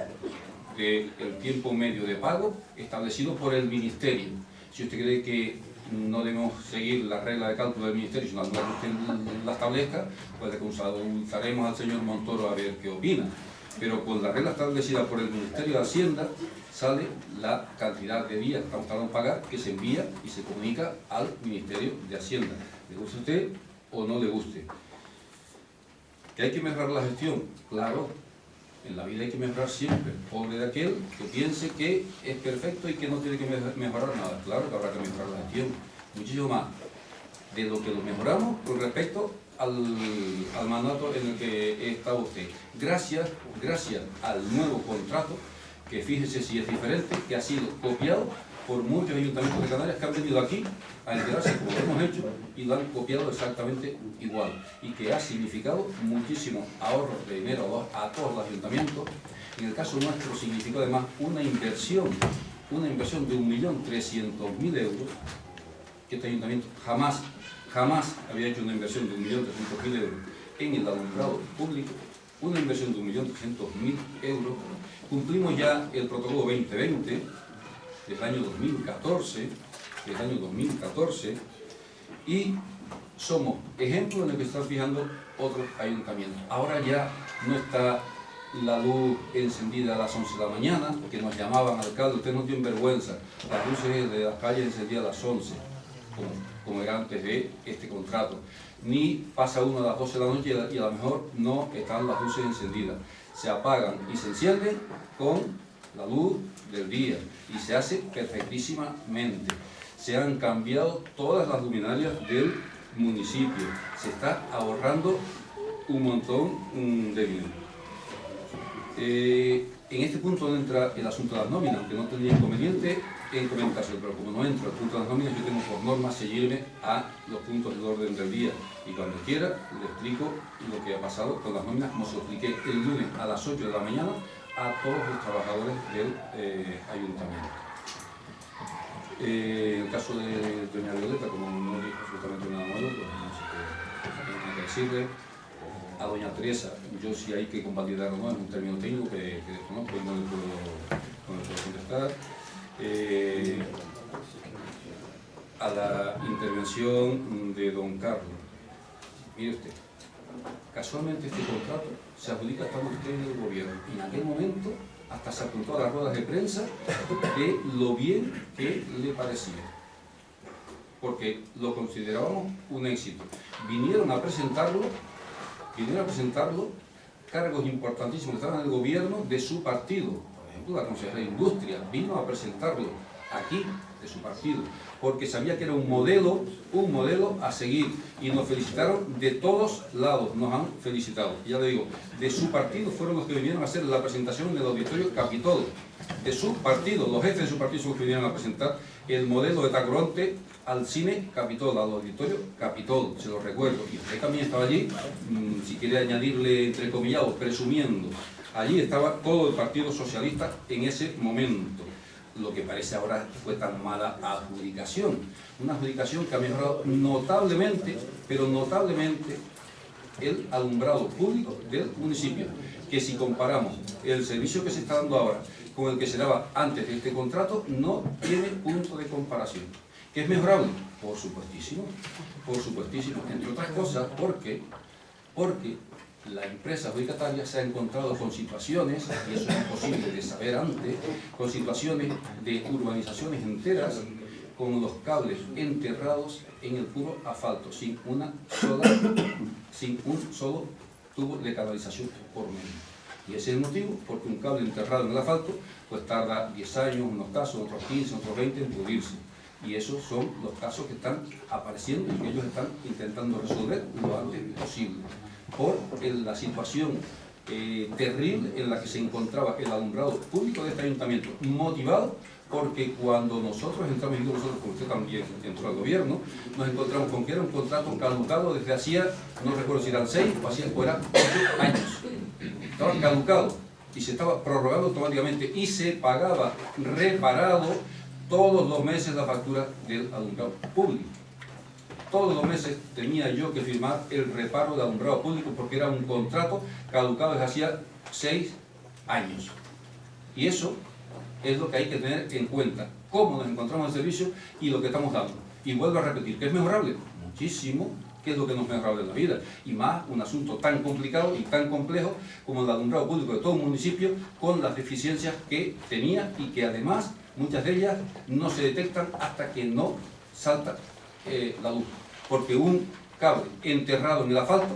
[SPEAKER 2] del tiempo medio de pago establecido por el Ministerio. Si usted cree que no debemos seguir la regla de cálculo del Ministerio, sino alguna que usted la establezca, pues le consultaremos al señor Montoro a ver qué opina. Pero con la regla establecida por el Ministerio de Hacienda sale la cantidad de días que estamos tardando en pagar, que se envía y se comunica al Ministerio de Hacienda. ¿Le guste a usted o no le guste? ¿Que hay que mejorar la gestión? Claro, en la vida hay que mejorar siempre. Pobre de aquel que piense que es perfecto y que no tiene que mejorar nada. Claro que habrá que mejorar la gestión, muchísimo más de lo que lo mejoramos con respecto al mandato en el que está usted. Gracias al nuevo contrato, que fíjese si es diferente, que ha sido copiado por muchos ayuntamientos de Canarias que han venido aquí a enterarse como lo hemos hecho y lo han copiado exactamente igual, y que ha significado muchísimo ahorro de dinero a todos los ayuntamientos. En el caso nuestro significó además una inversión de 1.300.000 euros, que este ayuntamiento jamás había hecho una inversión de 1.300.000 euros en el alumbrado público, una inversión de 1.300.000 euros. Cumplimos ya el protocolo 2020 del año 2014, y somos ejemplos en el que están fijando otros ayuntamientos. Ahora ya no está la luz encendida a las 11 de la mañana, porque nos llamaban, alcalde, usted no tiene vergüenza, las luces de las calles encendidas a las 11, como era antes de este contrato. Ni pasa uno a las 12 de la noche y a lo mejor no están las luces encendidas. Se apagan y se encienden con la luz del día y se hace perfectísimamente. Se han cambiado todas las luminarias del municipio. Se está ahorrando un montón de dinero. En este punto no entra el asunto de las nóminas, aunque no tendría inconveniente en comentárselo, pero como no entra el punto de las nóminas, yo tengo por norma seguirme a los puntos del orden del día, y cuando quiera le explico lo que ha pasado con las nóminas, como se lo expliqué el lunes a las 8 de la mañana a todos los trabajadores del ayuntamiento. En el caso de doña Violeta, como no dijo absolutamente nada malo, pues no sé qué tengo que decirle. A doña Teresa, yo si hay que convalidar o no, es un término técnico que desconozco y no le puedo contestar. A la intervención de don Carlos, mire usted, casualmente este contrato se adjudica estando usted en el gobierno, y en aquel momento hasta se apuntó a las ruedas de prensa de lo bien que le parecía, porque lo considerábamos un éxito. Vinieron a presentarlo cargos importantísimos que estaban en el gobierno de su partido. Por ejemplo, la consejera de Industria vino a presentarlo aquí, de su partido, porque sabía que era un modelo a seguir, y nos felicitaron de todos lados, nos han felicitado. Y ya le digo, de su partido fueron los que vinieron a hacer la presentación en el Auditorio Capitol. De su partido, los jefes de su partido son los que vinieron a presentar el modelo de Tacoronte al cine Capitol, al Auditorio Capitol, se lo recuerdo. Y usted también estaba allí, si quiere añadirle entrecomillado, presumiendo. Allí estaba todo el Partido Socialista en ese momento. Lo que parece ahora fue tan mala adjudicación. Una adjudicación que ha mejorado notablemente, pero notablemente, el alumbrado público del municipio. Que si comparamos el servicio que se está dando ahora con el que se daba antes de este contrato, no tiene punto de comparación. ¿Que es mejorable? Por supuestísimo, entre otras cosas porque la empresa adjudicataria se ha encontrado con situaciones, y eso es imposible de saber antes, con situaciones de urbanizaciones enteras con los cables enterrados en el puro asfalto, sin un solo tubo de canalización por medio. Y ese es el motivo, porque un cable enterrado en el asfalto pues tarda 10 años, en unos casos, otros 15, otros 20 en pudrirse. Y esos son los casos que están apareciendo y que ellos están intentando resolver lo antes posible. Por la situación terrible en la que se encontraba el alumbrado público de este ayuntamiento, motivado porque cuando nosotros entramos, y nosotros, como usted también entró al gobierno, nos encontramos con que era un contrato caducado desde hacía, no recuerdo si eran 6 o eran 8 años. Estaba caducado y se estaba prorrogando automáticamente y se pagaba reparado todos los meses la factura del alumbrado público. Todos los meses tenía yo que firmar el reparo del alumbrado público porque era un contrato caducado desde hacía 6 años. Y eso es lo que hay que tener en cuenta, cómo nos encontramos en el servicio y lo que estamos dando. Y vuelvo a repetir, ¿qué es mejorable? Muchísimo. ¿Qué es lo que nos mejorable en la vida? Y más un asunto tan complicado y tan complejo como el alumbrado público de todo un municipio, con las deficiencias que tenía y que además muchas de ellas no se detectan hasta que no salta la luz. Porque un cable enterrado en el asfalto,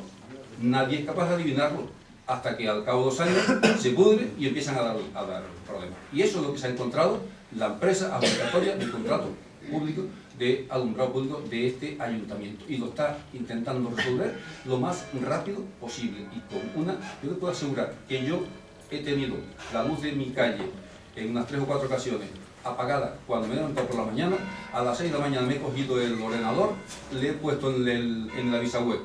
[SPEAKER 2] nadie es capaz de adivinarlo hasta que al cabo de 2 años se pudre y empiezan a dar problemas. Y eso es lo que se ha encontrado la empresa adjudicatoria del contrato público de alumbrado público de este ayuntamiento, y lo está intentando resolver lo más rápido posible. Y con yo le puedo asegurar que yo he tenido la luz de mi calle en unas 3 o 4 ocasiones apagada cuando me he levantado por la mañana. A las 6 de la mañana me he cogido el ordenador, le he puesto en la visa web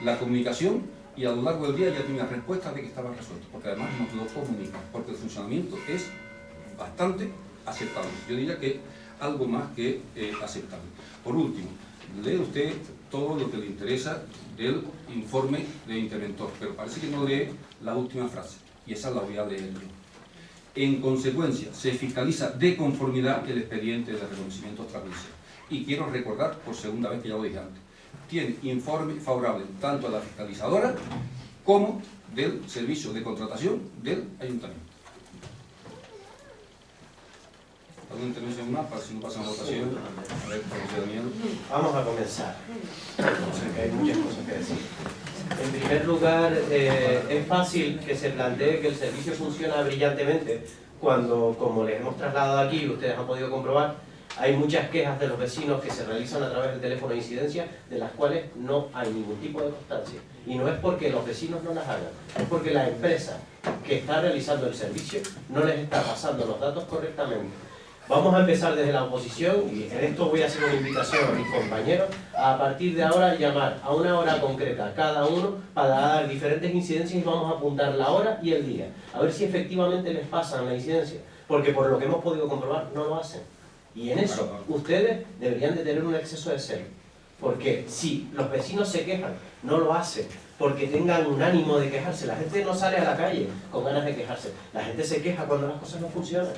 [SPEAKER 2] la comunicación, y a lo largo del día ya tenía respuesta de que estaba resuelto, porque además nos lo comunican, porque el funcionamiento es bastante aceptable. Yo diría que algo más que aceptable. Por último, lee usted todo lo que le interesa del informe del interventor, pero parece que no lee la última frase, y esa la voy a leer yo. En consecuencia, se fiscaliza de conformidad el expediente de reconocimiento extrajudicial. Y quiero recordar, por segunda vez que ya lo dije antes, tiene informe favorable tanto a la fiscalizadora como del servicio de contratación del ayuntamiento. ¿Alguna intervención más para si no pasan a votación? A ver, profesor Daniel.
[SPEAKER 1] Vamos a comenzar. Porque hay muchas cosas que decir. En primer lugar, es fácil que se plantee que el servicio funciona brillantemente cuando, como les hemos trasladado aquí y ustedes han podido comprobar, hay muchas quejas de los vecinos que se realizan a través del teléfono de incidencia, de las cuales no hay ningún tipo de constancia. Y no es porque los vecinos no las hagan, es porque la empresa que está realizando el servicio no les está pasando los datos correctamente. Vamos a empezar desde la oposición, y en esto voy a hacer una invitación a mis compañeros a partir de ahora llamar a una hora concreta cada uno para dar diferentes incidencias, y vamos a apuntar la hora y el día, a ver si efectivamente les pasan la incidencia, porque por lo que hemos podido comprobar no lo hacen. Y en eso ustedes deberían de tener un exceso de celo, porque si los vecinos se quejan, no lo hacen porque tengan un ánimo de quejarse. La gente no sale a la calle con ganas de quejarse, la gente se queja cuando las cosas no funcionan.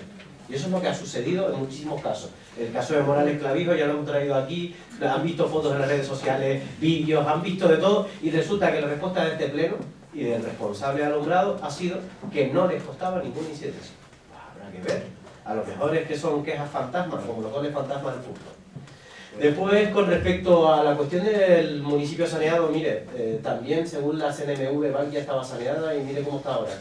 [SPEAKER 1] Y eso es lo que ha sucedido en muchísimos casos. El caso de Morales Clavijo ya lo hemos traído aquí, han visto fotos en las redes sociales, vídeos, han visto de todo, y resulta que la respuesta de este pleno y del responsable de alumbrado ha sido que no les costaba ninguna incidencia. Habrá que ver. A lo mejor es que son quejas fantasmas, como los goles fantasmas del fútbol. Después, con respecto a la cuestión del municipio saneado, mire, también según la CNMV, Bankia estaba saneada y mire cómo está ahora.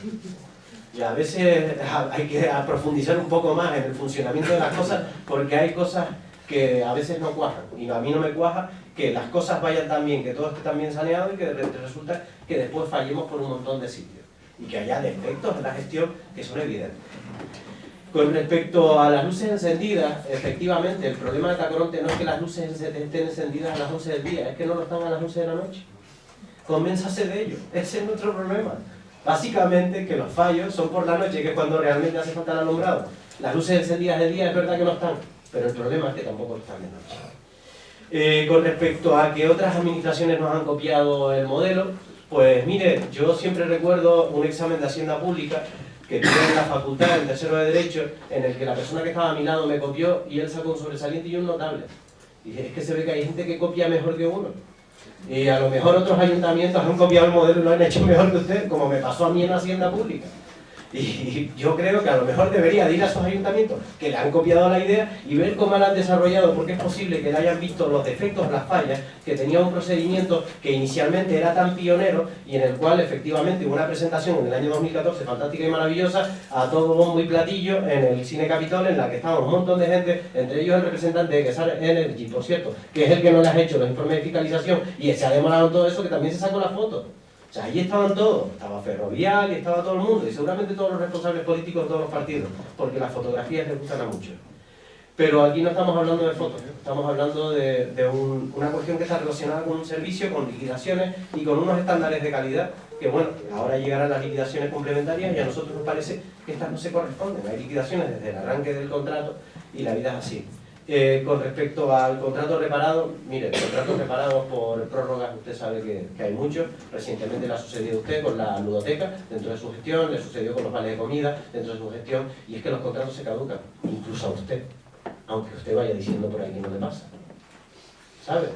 [SPEAKER 1] Y a veces hay que profundizar un poco más en el funcionamiento de las cosas, porque hay cosas que a veces no cuajan. Y a mí no me cuaja que las cosas vayan tan bien, que todo esté tan bien saneado, y que resulta que después fallemos por un montón de sitios. Y que haya defectos en la gestión que son evidentes. Con respecto a las luces encendidas, efectivamente, el problema de Tacoronte no es que las luces estén encendidas a las 11 del día, es que no lo están a las 11 de la noche. Convénzase de ello, ese es nuestro problema. Básicamente que los fallos son por la noche, que es cuando realmente hace falta el alumbrado. Las luces encendidas de día es verdad que no están, pero el problema es que tampoco están de noche. Con respecto a que otras administraciones nos han copiado el modelo, pues mire, yo siempre recuerdo un examen de Hacienda Pública que tuve en la facultad, en tercero de Derecho, en el que la persona que estaba a mi lado me copió y él sacó un sobresaliente y yo un notable. Y dije, es que se ve que hay gente que copia mejor que uno. Y a lo mejor otros ayuntamientos han copiado el modelo y lo han hecho mejor que usted, como me pasó a mí en la Hacienda Pública. Y yo creo que a lo mejor debería de ir a esos ayuntamientos que le han copiado la idea y ver cómo la han desarrollado, porque es posible que le hayan visto los defectos, las fallas, que tenía un procedimiento que inicialmente era tan pionero y en el cual efectivamente hubo una presentación en el año 2014 fantástica y maravillosa a todo bombo y platillo en el Cine Capitol, en la que estaba un montón de gente, entre ellos el representante de Quesar Energy, por cierto, que es el que no les ha hecho los informes de fiscalización y se ha demorado en todo eso, que también se sacó la foto. O sea, allí estaban todos, estaba Ferrovial y estaba todo el mundo, y seguramente todos los responsables políticos de todos los partidos, porque las fotografías les gustan a muchos. Pero aquí no estamos hablando de fotos, estamos hablando de una cuestión que está relacionada con un servicio, con liquidaciones y con unos estándares de calidad, que bueno, ahora llegarán las liquidaciones complementarias y a nosotros nos parece que estas no se corresponden. Hay liquidaciones desde el arranque del contrato y la vida es así. Con respecto al contrato reparado, mire, contratos reparados por prórrogas, usted sabe que hay muchos. Recientemente le ha sucedido a usted con la ludoteca, dentro de su gestión, le sucedió con los vales de comida, dentro de su gestión, y es que los contratos se caducan, incluso a usted, aunque usted vaya diciendo por ahí que no le pasa. ¿Sabe?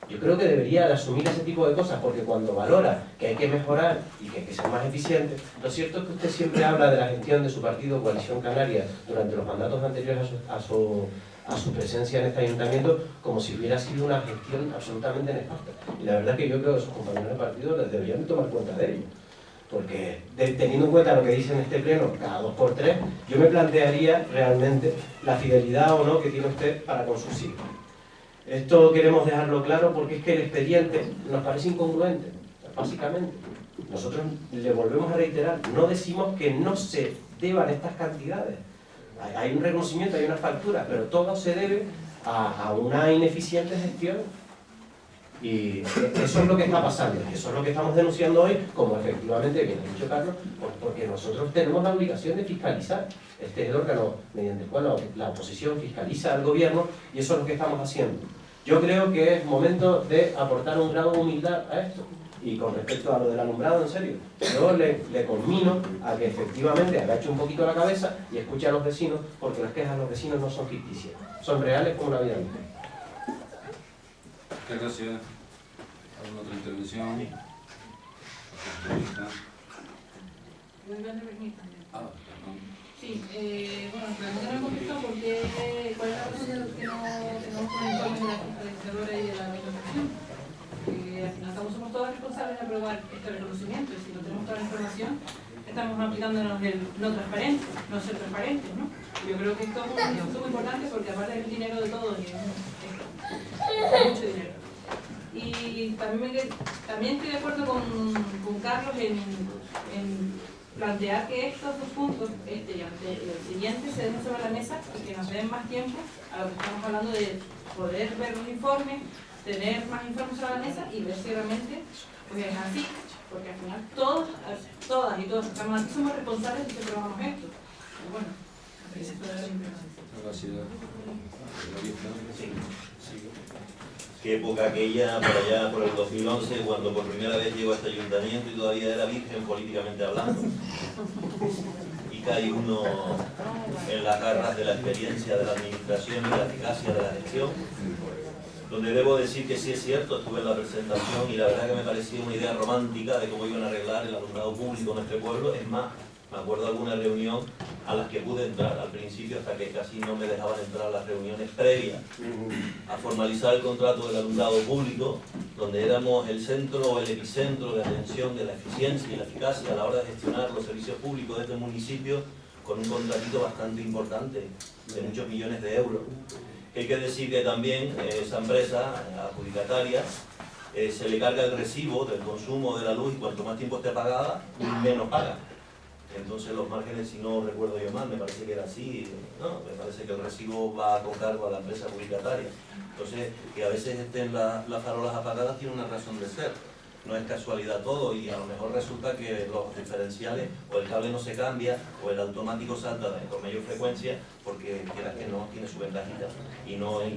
[SPEAKER 1] Yo creo que debería de asumir ese tipo de cosas, porque cuando valora que hay que mejorar y que hay que ser más eficiente, lo cierto es que usted siempre habla de la gestión de su partido Coalición Canaria durante los mandatos anteriores a su presencia en este ayuntamiento como si hubiera sido una gestión absolutamente nefasta. Y la verdad es que yo creo que sus compañeros de partido les deberían tomar cuenta de ello. Porque teniendo en cuenta lo que dice en este pleno cada 2x3, yo me plantearía realmente la fidelidad o no que tiene usted para con sus hijos. Esto queremos dejarlo claro porque es que el expediente nos parece incongruente, básicamente. Nosotros le volvemos a reiterar, no decimos que no se deban estas cantidades. Hay un reconocimiento, hay unas facturas, pero todo se debe a una ineficiente gestión. Y eso es lo que está pasando, y eso es lo que estamos denunciando hoy, como efectivamente bien ha dicho Carlos, porque nosotros tenemos la obligación de fiscalizar. Este es el órgano mediante el cual la oposición fiscaliza al gobierno, y eso es lo que estamos haciendo. Yo creo que es momento de aportar un grado de humildad a esto. Y con respecto a lo del alumbrado, en serio, yo le conmino a que efectivamente agache un poquito la cabeza y escuche a los vecinos, porque las quejas de los vecinos no son ficticias, son reales como la vida misma.
[SPEAKER 2] Muchas gracias. ¿Alguna otra intervención?
[SPEAKER 7] Sí, bueno, preguntar un poquito por qué, cuál es la razón de que no tenemos un informe de la fiscalizadora y de la organización. Al final somos todos responsables de aprobar este reconocimiento, y si no tenemos toda la información, estamos aplicándonos el no transparente, no ser transparentes, ¿no? Yo creo que esto es un asunto muy importante porque aparte del dinero de todos, es mucho dinero. Y también estoy de acuerdo con Carlos en plantear que estos dos puntos, este y el siguiente, se den sobre la mesa y que nos den más tiempo a lo que estamos hablando de poder ver los informes, tener más informes sobre la mesa y ver si realmente pues, es así, porque al final todas y todos que estamos aquí somos responsables de que probamos esto. Pero bueno, eso es
[SPEAKER 2] Gracias.
[SPEAKER 4] Qué época aquella, por allá por el 2011, cuando por primera vez llegó a este ayuntamiento y todavía era virgen políticamente hablando. Y cae uno en las garras de la experiencia de la administración y la eficacia de la gestión. Donde debo decir que sí es cierto, estuve en la presentación y la verdad que me parecía una idea romántica de cómo iban a arreglar el alumbrado público en este pueblo. Es más, me acuerdo de alguna reunión a las que pude entrar al principio hasta que casi no me dejaban entrar a las reuniones previas a formalizar el contrato del alumbrado público, donde éramos el centro o el epicentro de atención de la eficiencia y la eficacia a la hora de gestionar los servicios públicos de este municipio con un contratito bastante importante de muchos millones de euros. Hay que decir que también esa empresa adjudicataria se le carga el recibo del consumo de la luz y cuanto más tiempo esté apagada, menos paga. Entonces los márgenes, si no recuerdo yo mal, me parece que era así, no, me parece que el recibo va con cargo a la empresa adjudicataria. Entonces, que a veces estén las farolas apagadas tiene una razón de ser. No es casualidad todo y a lo mejor resulta que los diferenciales o el cable no se cambia o el automático salta con mayor frecuencia porque quieras que no tiene su ventajita y no es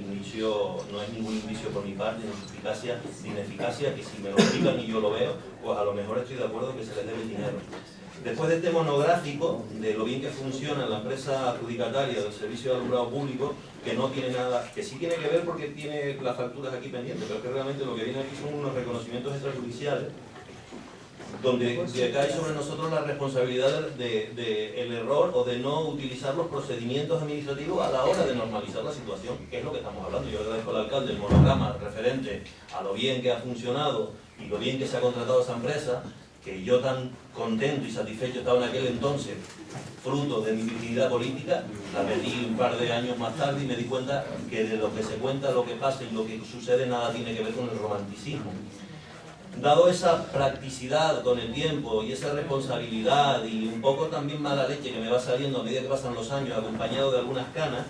[SPEAKER 4] ningún indicio por mi parte ni su eficacia ni ineficacia que si me lo explican y yo lo veo, pues a lo mejor estoy de acuerdo que se les debe el dinero. Después de este monográfico de lo bien que funciona la empresa adjudicataria del servicio de alumbrado público, que no tiene nada, que sí tiene que ver porque tiene las facturas aquí pendientes, pero que realmente lo que viene aquí son unos reconocimientos extrajudiciales donde cae sobre nosotros la responsabilidad de el error o de no utilizar los procedimientos administrativos a la hora de normalizar la situación, que es lo que estamos hablando. Yo agradezco al alcalde el monograma referente a lo bien que ha funcionado y lo bien que se ha contratado esa empresa, que yo tan contento y satisfecho estaba en aquel entonces, fruto de mi virginidad política, la metí un par de años más tarde y me di cuenta que de lo que se cuenta, lo que pasa y lo que sucede nada tiene que ver con el romanticismo. Dado esa practicidad con el tiempo y esa responsabilidad y un poco también mala leche que me va saliendo a medida que pasan los años, acompañado de algunas canas,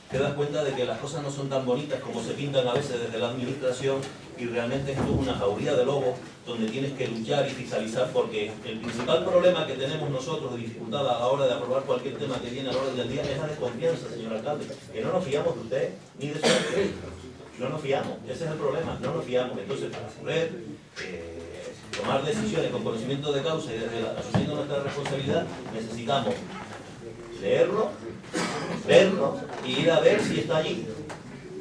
[SPEAKER 4] te das cuenta de que las cosas no son tan bonitas como se pintan a veces desde la administración y realmente esto es una jauría de lobos donde tienes que luchar y fiscalizar, porque el principal problema que tenemos nosotros de dificultad a la hora de aprobar cualquier tema que viene a la hora del día es la desconfianza, señor alcalde, que no nos fiamos de usted ni de su alcalde. No nos fiamos, ese es el problema, no nos fiamos. Entonces, para poder tomar decisiones con conocimiento de causa y desde asumiendo nuestra responsabilidad, necesitamos leerlo, verlo y ir a ver si está allí.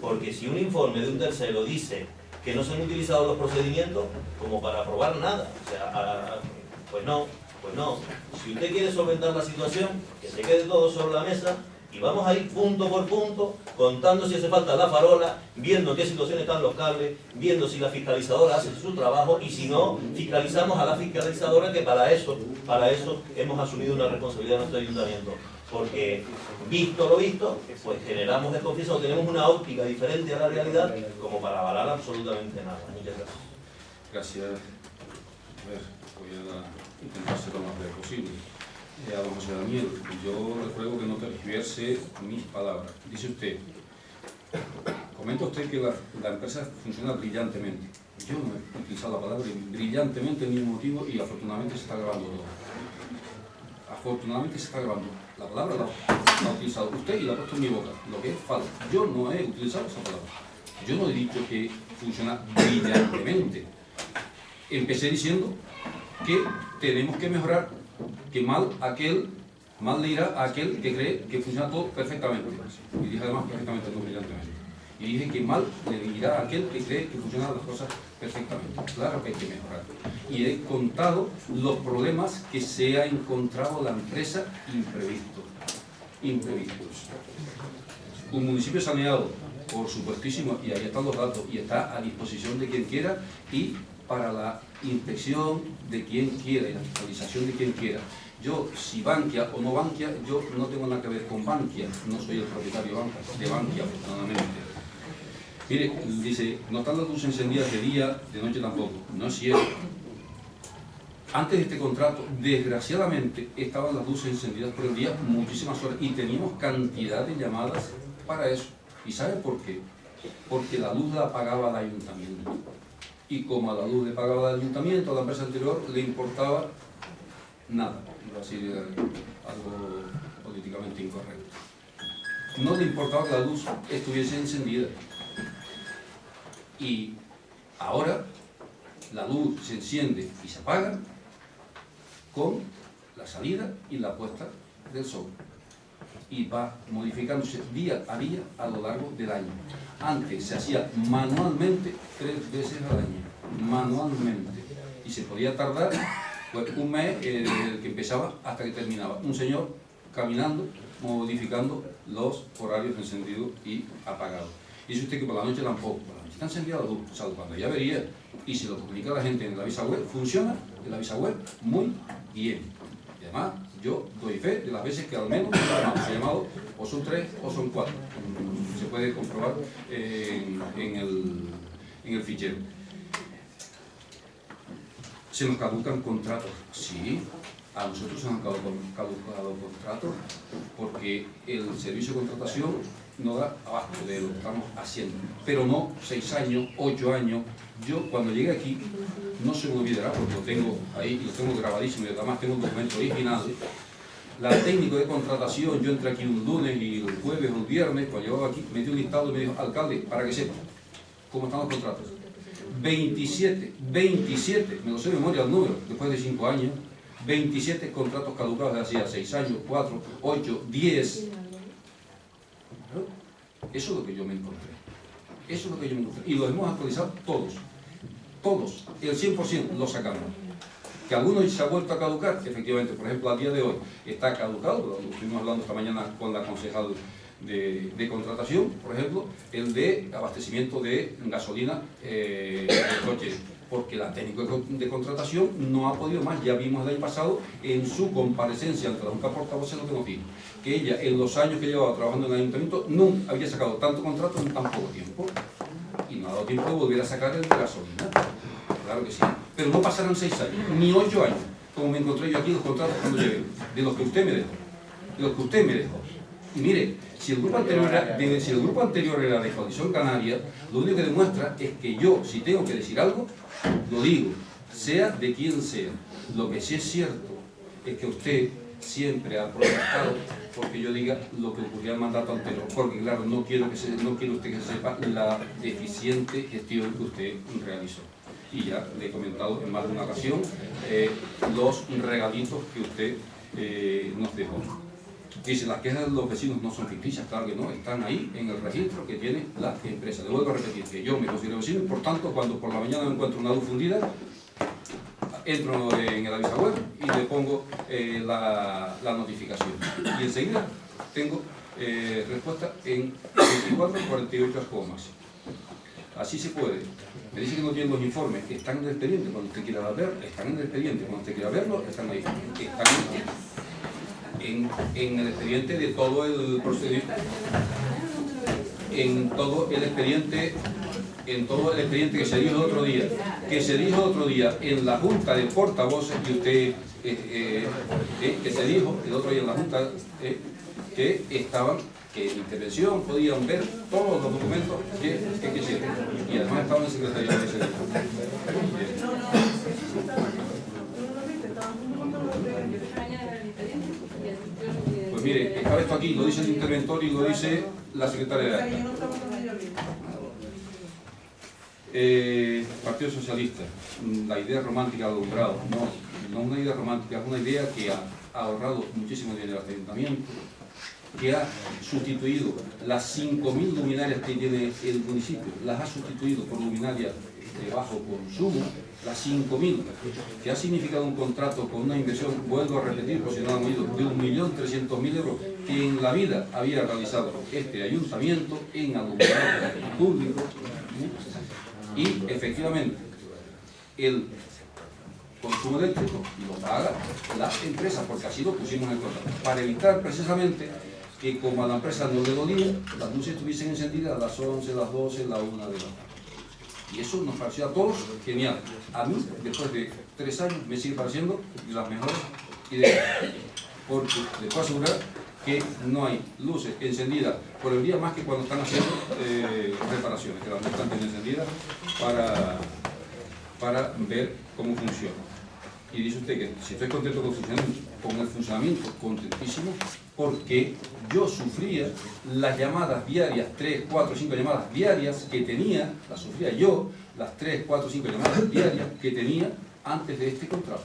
[SPEAKER 4] Porque si un informe de un tercero dice que no se han utilizado los procedimientos como para aprobar nada, o sea, pues no. Si usted quiere solventar la situación, que se quede todo sobre la mesa y vamos a ir punto por punto, contando si hace falta la farola, viendo en qué situación están los cables, viendo si la fiscalizadora hace su trabajo y si no, fiscalizamos a la fiscalizadora, que para eso hemos asumido una responsabilidad en nuestro ayuntamiento. Porque visto lo visto, pues generamos desconfianza o tenemos una óptica diferente a la realidad como para avalar absolutamente nada. Muchas gracias.
[SPEAKER 2] Gracias. A ver, voy a intentar ser lo más breve posible. A don José Daniel, yo le ruego que no tergiverse mis palabras. Dice usted, comenta usted que la empresa funciona brillantemente. Yo no he utilizado la palabra brillantemente en ningún motivo y afortunadamente se está grabando todo. Afortunadamente se está grabando. La palabra la ha utilizado usted y la ha puesto en mi boca, lo que es falso. Yo no he utilizado esa palabra. Yo no he dicho que funciona brillantemente. Empecé diciendo que tenemos que mejorar, que mal le irá a aquel que cree que funciona todo perfectamente. Y dije además perfectamente, no brillantemente. Y dije que mal le irá a aquel que cree que funcionan las cosas perfectamente. Claro que hay que mejorar. Y he contado los problemas que se ha encontrado la empresa imprevistos. Un municipio saneado, por supuestísimo, y ahí están los datos, y está a disposición de quien quiera, y para la inspección de quien quiera y la fiscalización de quien quiera. Yo, si Bankia o no Bankia, yo no tengo nada que ver con Bankia, no soy el propietario de Bankia, afortunadamente. Mire, dice, no están las luces encendidas de día, de noche tampoco. No es cierto. Antes de este contrato, desgraciadamente, estaban las luces encendidas por el día muchísimas horas y teníamos cantidad de llamadas para eso. ¿Y sabe por qué? Porque la luz la pagaba el ayuntamiento. Y como a la luz le pagaba el ayuntamiento, a la empresa anterior le importaba nada. Iba a decir algo políticamente incorrecto. No le importaba que la luz estuviese encendida. Y ahora la luz se enciende y se apaga con la salida y la puesta del sol. Y va modificándose día a día a lo largo del año. Antes se hacía manualmente 3 veces al año, manualmente. Y se podía tardar pues, un mes desde que empezaba hasta que terminaba. Un señor caminando, modificando los horarios encendidos y apagados. Y dice usted que por la noche tampoco. Por la noche está encendida la luz, salvo cuando ya vería. Y si lo comunica a la gente en la visa web, funciona en la visa web muy bien. Y además, yo doy fe de las veces que al menos se ha llamado, o son 3 o son 4. Se puede comprobar en el fichero. ¿Se nos caducan contratos? Sí, a nosotros se nos han caducado contratos porque el servicio de contratación no da abasto de lo que estamos haciendo. Pero no 6 años, 8 años. Yo cuando llegué aquí, no se me olvidará porque lo tengo ahí, lo tengo grabadísimo y además tengo un documento original. La técnica de contratación, yo entré aquí un lunes y el jueves o el viernes, cuando llegaba aquí, metí un listado y me dijo, alcalde, para que sepa cómo están los contratos. 27, me lo sé de memoria el número, después de 5 años, 27 contratos caducados de hacía 6 años, 4, 8, 10. Eso es lo que yo me encontré. Eso es lo que yo me encontré. Y los hemos actualizado todos. Todos. El 100% lo sacamos. Que algunos se ha vuelto a caducar, efectivamente, por ejemplo, a día de hoy está caducado, lo estuvimos hablando esta mañana con la concejal de contratación, por ejemplo, el de abastecimiento de gasolina de coches, porque la técnico de contratación no ha podido más. Ya vimos el año pasado en su comparecencia ante la Junta de Portavoces lo que nos dijo, que ella en los años que llevaba trabajando en el ayuntamiento nunca había sacado tanto contrato en tan poco tiempo, y no ha dado tiempo de volver a sacar el de gasolina. Claro que sí, pero no pasarán 6 años, ni 8 años, como me encontré yo aquí los contratos cuando llegué, de los que usted me dejó, de los que usted me dejó. Y mire, si el grupo anterior era de Coalición Canaria, lo único que demuestra es que yo, si tengo que decir algo, lo digo, sea de quien sea. Lo que sí es cierto es que usted siempre ha protestado porque yo diga lo que ocurría en el mandato anterior, porque claro, no quiero usted que sepa la deficiente gestión que usted realizó. Y ya le he comentado en más de una ocasión los regalitos que usted nos dejó. Dice, las quejas de los vecinos no son ficticias, claro que no, están ahí en el registro que tiene la empresa. Le vuelvo a repetir que yo me considero vecino y por tanto cuando por la mañana me encuentro una luz fundida, entro en el avisaweb y le pongo la notificación. Y enseguida tengo respuesta en 24 o 48 horas como máximo. Así se puede. Me dice que no tienen los informes, están en el expediente cuando usted quiera verlo, están en el expediente cuando usted quiera verlo, están ahí. Están en el expediente de todo el procedimiento, en todo el expediente que se dijo el otro día, en la Junta de Portavoces, y usted, que se dijo el otro día en la Junta, que estaban, que en intervención podían ver todos los documentos que quisieran, y además estaban en el secretariado de ese día. Pues mire, estaba esto aquí, lo dice el interventor y lo dice la secretaria de acta. Partido Socialista, la idea romántica del alumbrado, no una idea romántica, es una idea que ha ahorrado muchísimo dinero al ayuntamiento, que ha sustituido las 5.000 luminarias que tiene el municipio, las ha sustituido por luminarias de bajo consumo, las 5.000, que ha significado un contrato con una inversión, vuelvo a repetir, por si no han oído, de 1.300.000 euros que en la vida había realizado este ayuntamiento en alumbrado público, y efectivamente el consumo eléctrico lo paga la empresa, porque así lo pusimos en el contrato, para evitar precisamente que como a la empresa no le dolía, las luces estuviesen encendidas a las 11, las 12, la 1 de la tarde. Y eso nos pareció a todos genial. A mí, después de 3 años, me sigue pareciendo de las mejores ideas. Porque les puedo asegurar que no hay luces encendidas por el día más que cuando están haciendo reparaciones, que las están bien encendidas para ver cómo funciona. Y dice usted que si estoy contento con el funcionamiento, contentísimo, porque yo sufría las llamadas diarias, 3, 4, 5 llamadas diarias que tenía, las sufría yo, las 3, 4, 5 llamadas diarias que tenía antes de este contrato.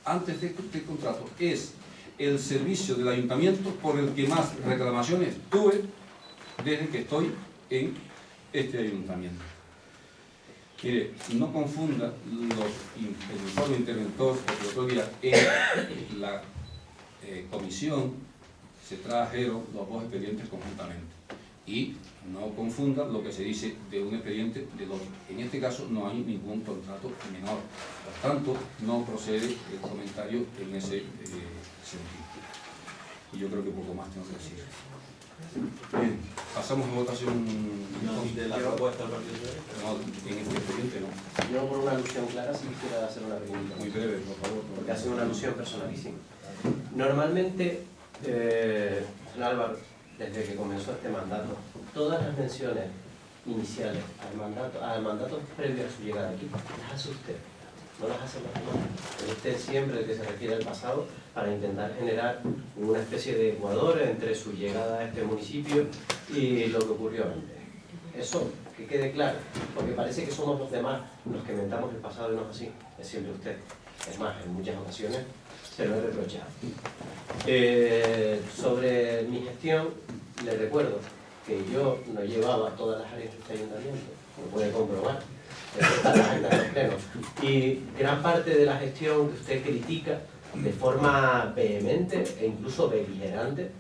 [SPEAKER 2] Antes de este contrato es el servicio del ayuntamiento por el que más reclamaciones tuve desde que estoy en este ayuntamiento. Mire, no confunda el informe interventor, porque el otro día en la comisión se trajeron los 2 expedientes conjuntamente. Y no confunda lo que se dice de un expediente del otro. En este caso no hay ningún contrato menor. Por tanto, no procede el comentario en ese sentido. Y yo creo que poco más tengo que decir. Bien, pasamos a votación.
[SPEAKER 4] ¿De la propuesta del Partido Socialista?
[SPEAKER 2] No, en este expediente no.
[SPEAKER 1] Yo por una alusión clara sí quisiera hacer una pregunta.
[SPEAKER 2] Muy breve, por favor.
[SPEAKER 1] Porque ha sido una alusión personalísima. Normalmente, Álvaro, desde que comenzó este mandato, todas las menciones iniciales al mandato previo a su llegada aquí, las hace usted, no las hace los demás. Es usted siempre el que se refiere al pasado para intentar generar una especie de ecuador entre su llegada a este municipio y lo que ocurrió antes. Eso, que quede claro, porque parece que somos los demás los que inventamos el pasado y no es así, es siempre usted. Es más, en muchas ocasiones se lo he reprochado. Sobre mi gestión, le recuerdo que yo no llevaba todas las áreas de este ayuntamiento, lo puede comprobar, está en las agendas de los plenos. Y gran parte de la gestión que usted critica de forma vehemente e incluso beligerante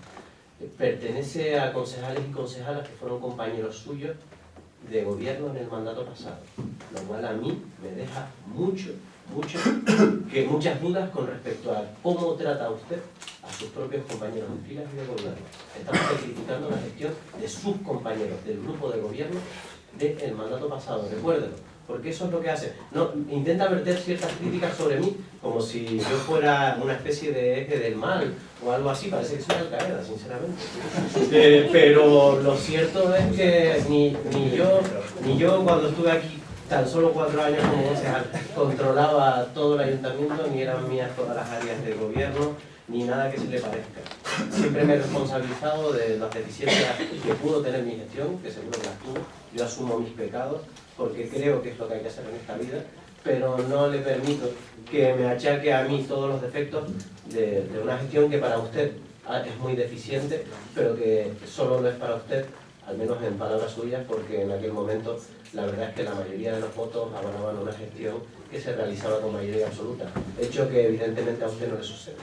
[SPEAKER 1] pertenece a concejales y concejalas que fueron compañeros suyos de gobierno en el mandato pasado, lo cual a mí me deja muchas dudas con respecto a cómo trata usted a sus propios compañeros de filas y de gobierno. Estamos criticando la gestión de sus compañeros del grupo de gobierno del mandato pasado, recuérdelo, porque eso es lo que hace. No, intenta verter ciertas críticas sobre mí como si yo fuera una especie de eje del mal o algo así, parece que soy Al Qaeda, sinceramente. Pero lo cierto es que ni yo cuando estuve aquí tan solo 4 años como concejal controlaba todo el ayuntamiento, ni eran mías todas las áreas de gobierno, ni nada que se le parezca. Siempre me he responsabilizado de las deficiencias que pudo tener mi gestión, que seguro que las tuvo. Yo asumo mis pecados porque creo que es lo que hay que hacer en esta vida, pero no le permito que me achaque a mí todos los defectos de una gestión que para usted es muy deficiente, pero que solo lo es para usted, al menos en palabras suyas, porque en aquel momento la verdad es que la mayoría de los votos avalaban una gestión que se realizaba con mayoría absoluta, hecho que evidentemente a usted no le sucede.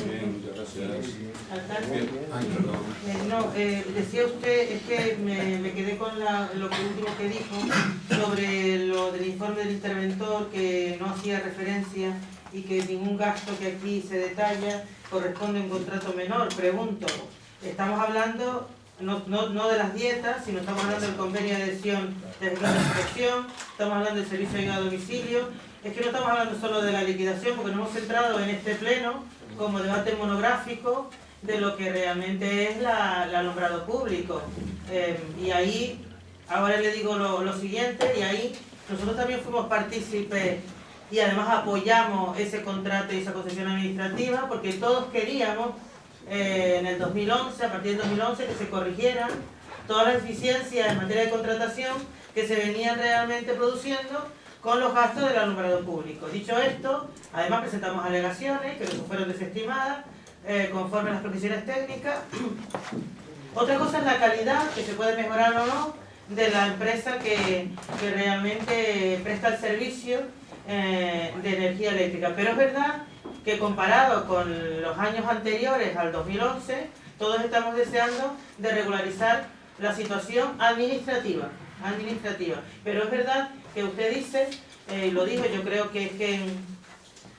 [SPEAKER 2] Bien, muchas gracias.
[SPEAKER 8] Alcalde.
[SPEAKER 2] Bien. Ay, perdón.
[SPEAKER 8] Decía usted, es que me quedé con lo que último que dijo sobre lo del informe del interventor, que no hacía referencia y que ningún gasto que aquí se detalla corresponde a un contrato menor. Pregunto, estamos hablando no de las dietas, sino estamos hablando del convenio de adhesión de inspección, estamos hablando del servicio de ayuda a domicilio. Es que no estamos hablando solo de la liquidación, porque nos hemos centrado en este pleno como debate monográfico de lo que realmente es el alumbrado público. Y ahí, ahora le digo lo siguiente, y ahí nosotros también fuimos partícipes y además apoyamos ese contrato y esa concesión administrativa, porque todos queríamos en el 2011, a partir del 2011, que se corrigieran todas las deficiencias en materia de contratación que se venían realmente produciendo con los gastos del alumbrado público. Dicho esto, además presentamos alegaciones que no fueron desestimadas conforme a las previsiones técnicas. Otra cosa es la calidad, que se puede mejorar o no, de la empresa que realmente presta el servicio de energía eléctrica. Pero es verdad que comparado con los años anteriores al 2011, todos estamos deseando de regularizar la situación administrativa. Pero es verdad que usted dice, lo dijo, yo creo que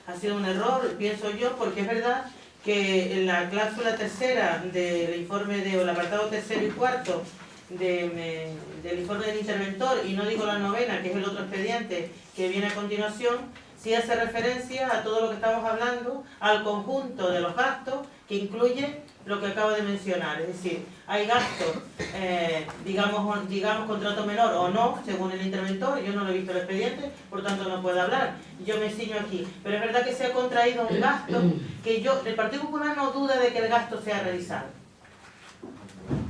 [SPEAKER 8] ha sido un error, pienso yo, porque es verdad que en la cláusula tercera del informe o el apartado tercero y cuarto del informe del interventor, y no digo la novena, que es el otro expediente que viene a continuación, sí hace referencia a todo lo que estamos hablando, al conjunto de los gastos que incluye lo que acabo de mencionar. Es decir, hay gastos, digamos contrato menor o no, según el interventor. Yo no lo he visto el expediente, por tanto no puedo hablar. Yo me ciño aquí. Pero es verdad que se ha contraído un gasto que el Partido Popular no duda de que el gasto sea realizado.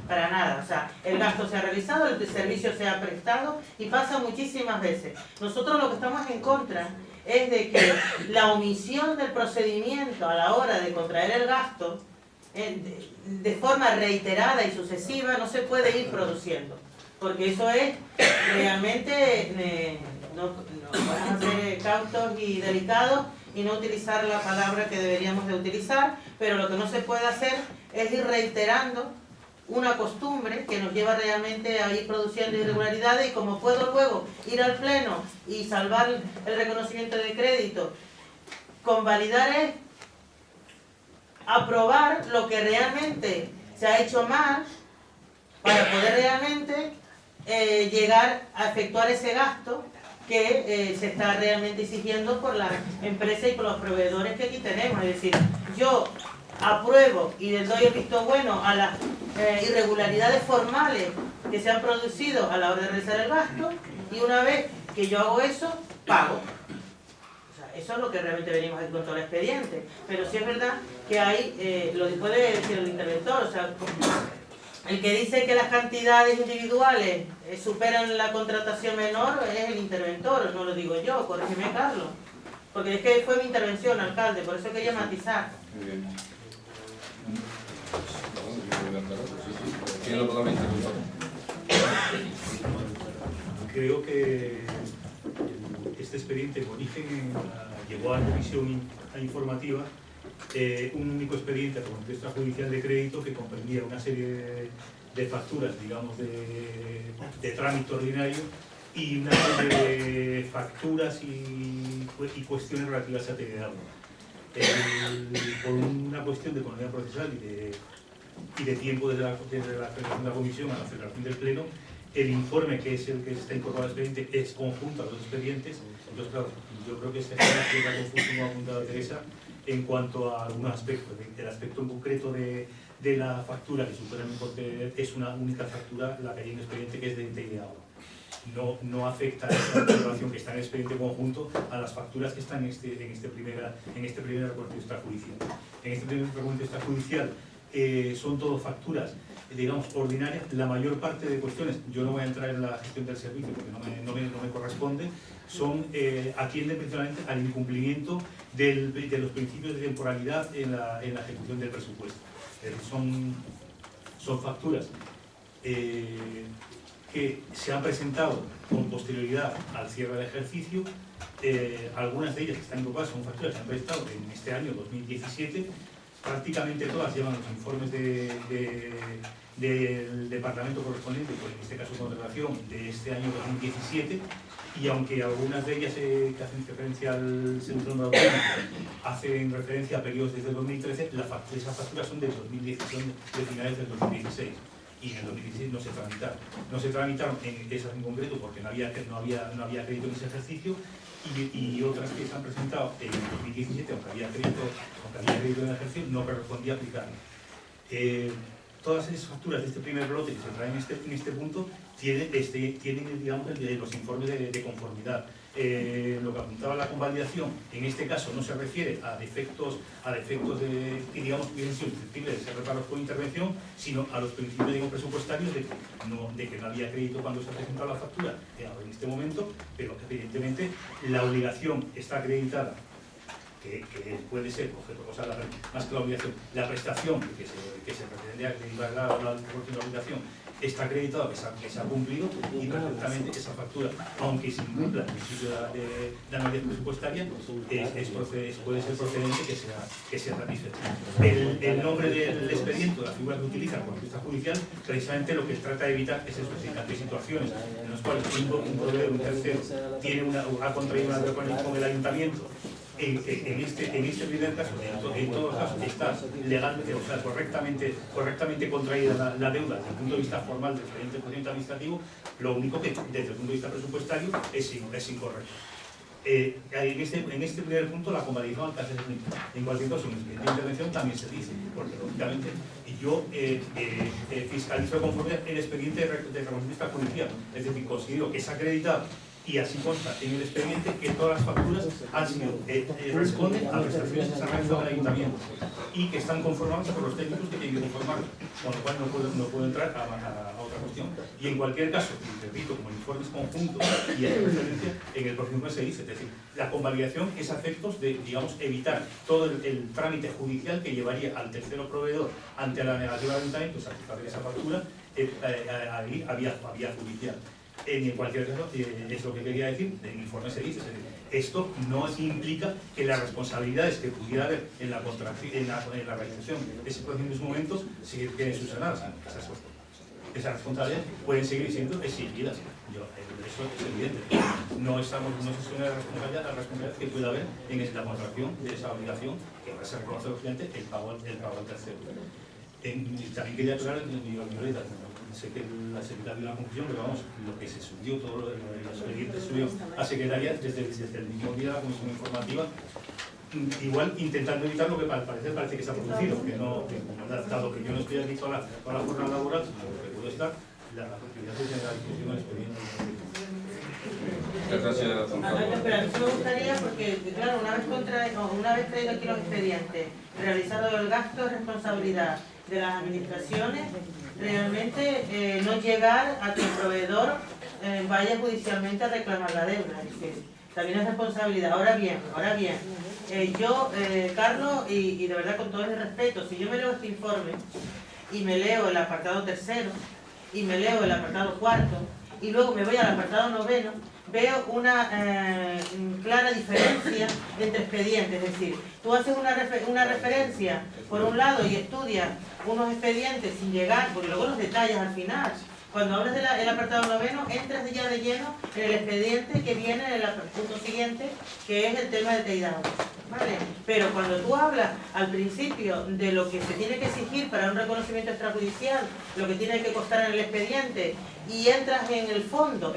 [SPEAKER 8] Para nada, o sea, el gasto se ha realizado, el servicio se ha prestado y pasa muchísimas veces. Nosotros lo que estamos en contra es de que la omisión del procedimiento a la hora de contraer el gasto de forma reiterada y sucesiva no se puede ir produciendo, porque eso es realmente no vamos a ser cautos y delicados y no utilizar la palabra que deberíamos de utilizar, pero lo que no se puede hacer es ir reiterando una costumbre que nos lleva realmente a ir produciendo irregularidades, y como puedo luego ir al pleno y salvar el reconocimiento de crédito, convalidar es aprobar lo que realmente se ha hecho mal para poder realmente llegar a efectuar ese gasto que se está realmente exigiendo por la empresa y por los proveedores que aquí tenemos. Es decir, yo apruebo y les doy el visto bueno a las irregularidades formales que se han producido a la hora de realizar el gasto, y una vez que yo hago eso, pago. O sea, eso es lo que realmente venimos aquí con todo el expediente. Pero sí es verdad que hay, lo puede decir el interventor, o sea, el que dice que las cantidades individuales superan la contratación menor es el interventor, no lo digo yo, corrígeme Carlos. Porque es que fue mi intervención, alcalde, por eso quería matizar.
[SPEAKER 2] Muy bien. Tiene totalmente razón.
[SPEAKER 9] Creo que este expediente en origen llegó a la comisión informativa un único expediente por un extrajudicial de crédito que comprendía una serie de facturas, digamos, de trámite ordinario y una serie de facturas y cuestiones relativas a ATE de agua. Por una cuestión de economía procesal y de tiempo desde la celebración de la comisión a la celebración del pleno, el informe, que es el que está incorporado al expediente, es conjunto a los expedientes. Entonces, claro, yo creo que se genera cierta confusión, como ha apuntado Teresa, en cuanto a algunos aspectos. El aspecto en concreto de la factura, que supone un importe, es una única factura, la que hay en el expediente, que es de ente y de agua. No afecta a esa observación que está en el expediente conjunto a las facturas que están en este primer recuento extrajudicial. En este primer recuento extrajudicial son todo facturas, digamos, ordinarias. La mayor parte de cuestiones, yo no voy a entrar en la gestión del servicio porque no me corresponde, atienden principalmente al incumplimiento de los principios de temporalidad en la ejecución del presupuesto. Son facturas que se han presentado con posterioridad al cierre del ejercicio. Algunas de ellas que están incorporadas son facturas que se han presentado en este año 2017. Prácticamente todas llevan los informes del departamento correspondiente, pues en este caso con relación de este año 2017, y aunque algunas de ellas que hacen referencia al Centro de Autónomo hacen referencia a periodos desde el 2013, esas facturas son del 2016, de finales del 2016. Y en el 2016 no se tramitaron. No se tramitaron en esas en concreto porque no había crédito en ese ejercicio, y otras que se han presentado en el 2017, aunque había crédito en el ejercicio, no correspondía aplicarlo. Todas esas facturas de este primer bloque que se traen en este punto tienen digamos, los informes de conformidad. Lo que apuntaba la convalidación, en este caso no se refiere a defectos que digamos hubiesen sido susceptibles de ser reparados por intervención, sino a los principios, digamos, presupuestarios de que no había crédito cuando se ha presentado la factura en este momento, pero evidentemente la obligación está acreditada, que puede ser, más que la obligación, la prestación que se pretende acreditar la obligación está acreditado que se ha cumplido, y perfectamente esa factura, aunque se incumpla el principio de anualidad presupuestaria, puede ser procedente que sea satisfecho. El nombre del expediente, la figura que utiliza la justicia judicial, precisamente lo que trata de evitar es eso, ante situaciones en las cuales un proveedor, un tercero, ha contraído una deuda con el ayuntamiento. En este primer caso, en todos los casos, está legalmente, o sea, correctamente contraída la deuda desde el punto de vista formal del expediente del procedimiento administrativo. Lo único que desde el punto de vista presupuestario es incorrecto. En este primer punto, la convalidación al caso es en cualquier caso, en el expediente de intervención también se dice, porque lógicamente yo fiscalizo conforme el expediente de reconocimiento judicial, es decir, considero que es acreditado, y así consta en el expediente que todas las facturas responden a prestaciones que se han realizado en el ayuntamiento y que están conformadas por los técnicos que tienen que conformarlo, con lo cual no puedo entrar a otra cuestión. Y en cualquier caso, y repito, como el informe es conjunto y hay referencia, en el próximo se dice, es decir, la convalidación es a efectos de, digamos, evitar todo el trámite judicial que llevaría al tercero proveedor ante la negativa del ayuntamiento, satisfacer esa factura, a vía judicial. En cualquier caso, es lo que quería decir, en el informe se dice, esto no implica que las responsabilidades que pudiera haber en la realización de ese procedimiento en su momento se queden subsanadas. Esas responsabilidades pueden seguir siendo exigidas. Eso es evidente. No se suena la responsabilidad que pueda haber en la contracción de esa obligación, que ahora se reconoce obviamente el pago al tercero. También quería aclarar, sé que la secretaria dio una conclusión, pero vamos, lo que se subió, todo el expediente subió a secretaría desde el mismo día de la comisión informativa, igual intentando evitar lo que parece que se ha producido, dado que yo no estoy aquí toda la jornada laboral, sino que puedo estar, la actividad es de la discusión del expediente.
[SPEAKER 8] Pero a mí me gustaría, porque claro, una vez traído aquí los expedientes, realizado el gasto de responsabilidad de las administraciones, realmente no llegar a que el proveedor vaya judicialmente a reclamar la deuda. Es que también es responsabilidad. Ahora bien, yo, Carlos, y de verdad con todo el respeto, si yo me leo este informe, y me leo el apartado tercero, y me leo el apartado cuarto, y luego me voy al apartado noveno, veo una clara diferencia entre expedientes. Es decir, tú haces una referencia por un lado y estudias unos expedientes sin llegar, porque luego los detalles al final. Cuando hablas del apartado noveno, entras ya de lleno en el expediente que viene en el punto siguiente, que es el tema de TEIDAO. ¿Vale? Pero cuando tú hablas al principio de lo que se tiene que exigir para un reconocimiento extrajudicial, lo que tiene que constar en el expediente, y entras en el fondo,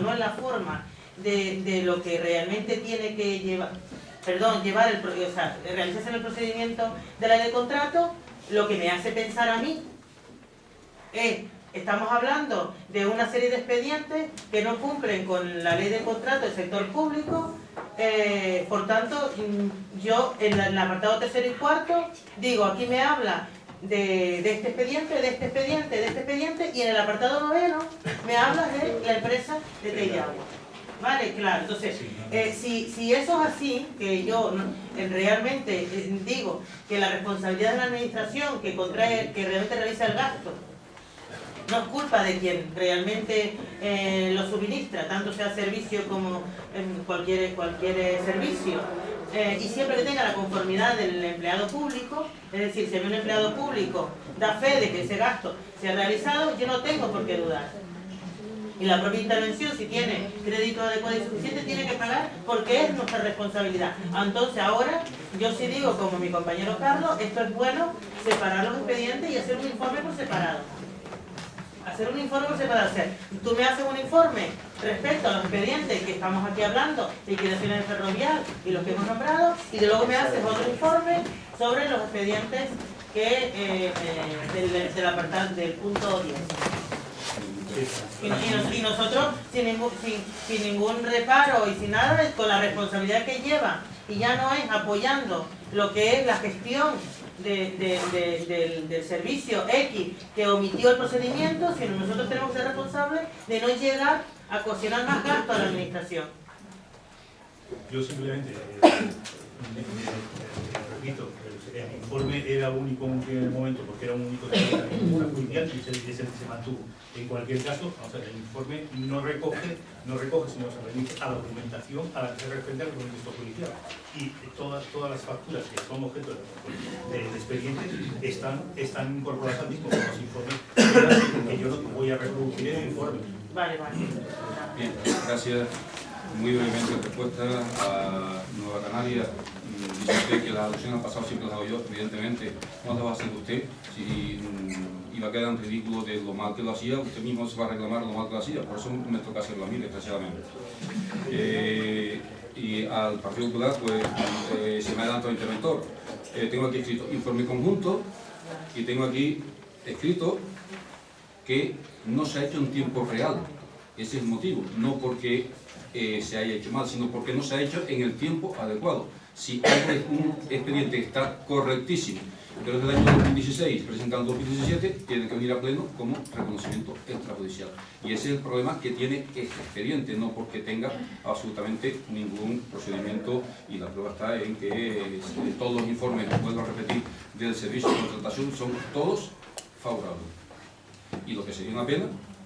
[SPEAKER 8] no en la forma, de lo que realmente tiene que llevar, realizarse en el procedimiento de la ley de contrato, lo que me hace pensar a mí es: estamos hablando de una serie de expedientes que no cumplen con la ley de contrato del sector público. Por tanto, yo en el apartado tercero y cuarto digo, aquí me habla de este expediente, de este expediente, de este expediente, y en el apartado noveno me habla de la empresa de TEIDAO. Vale, claro. Entonces, si eso es así, que yo realmente digo que la responsabilidad de la administración que realmente realiza el gasto no es culpa de quien realmente lo suministra, tanto sea servicio como cualquier servicio, y siempre que tenga la conformidad del empleado público. Es decir, si un empleado público da fe de que ese gasto se ha realizado, yo no tengo por qué dudar. Y la propia intervención, si tiene crédito adecuado y suficiente, tiene que pagar, porque es nuestra responsabilidad. Entonces ahora, yo sí digo, como mi compañero Carlos, esto es bueno, separar los expedientes y hacer un informe por separado. Hacer un informe por separado. O sea, tú me haces un informe respecto a los expedientes que estamos aquí hablando, liquidaciones de ferrovial y los que hemos nombrado, y luego me haces otro informe sobre los expedientes que del apartado del punto 10. Y nosotros sin ningún reparo y sin nada, con la responsabilidad que lleva, y ya no es apoyando lo que es la gestión del servicio X que omitió el procedimiento, sino nosotros tenemos que ser responsables de no llegar a ocasionar más gasto a la administración.
[SPEAKER 9] Yo simplemente repito, el informe era único en un primer momento porque era un único judicial y ese se mantuvo. En cualquier caso, o sea, el informe no recoge, sino se remite a la documentación a la que se refiere al procedimiento judicial. Y todas las facturas que son objeto del expediente están incorporadas al mismo con los informes, que yo no voy a reproducir en el informe.
[SPEAKER 8] Vale.
[SPEAKER 2] Bien, gracias. Muy brevemente respuesta a Nueva Canaria. Dice usted que las alusiones al pasado siempre las hago yo, evidentemente. ¿Cómo las va a hacer usted? Si iba a quedar en ridículo de lo mal que lo hacía, usted mismo se va a reclamar lo mal que lo hacía. Por eso me toca hacerlo a mí, desgraciadamente. Y al Partido Popular, pues se me adelanta el interventor. Tengo aquí escrito informe conjunto y tengo aquí escrito que no se ha hecho en tiempo real. Ese es el motivo, no porque se haya hecho mal, sino porque no se ha hecho en el tiempo adecuado. Si un expediente está correctísimo, pero es del año 2016, presentado en 2017, tiene que venir a pleno como reconocimiento extrajudicial. Y ese es el problema que tiene este expediente, no porque tenga absolutamente ningún procedimiento, y la prueba está en que todos los informes, vuelvo a repetir, del servicio de contratación son todos favorables. Y lo que sería una pena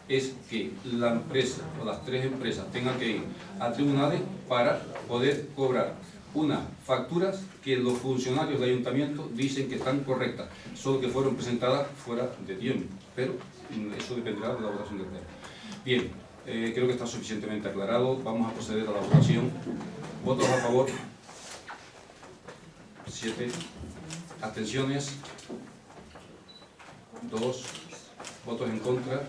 [SPEAKER 2] es que la empresa o las tres empresas tengan que ir a tribunales para poder cobrar unas facturas que los funcionarios del ayuntamiento dicen que están correctas, solo que fueron presentadas fuera de tiempo, pero eso dependerá de la votación del pleno. Bien, creo que está suficientemente aclarado. Vamos a proceder a la votación. ¿Votos a favor? 7. ¿Abstenciones? 2. ¿Votos en contra?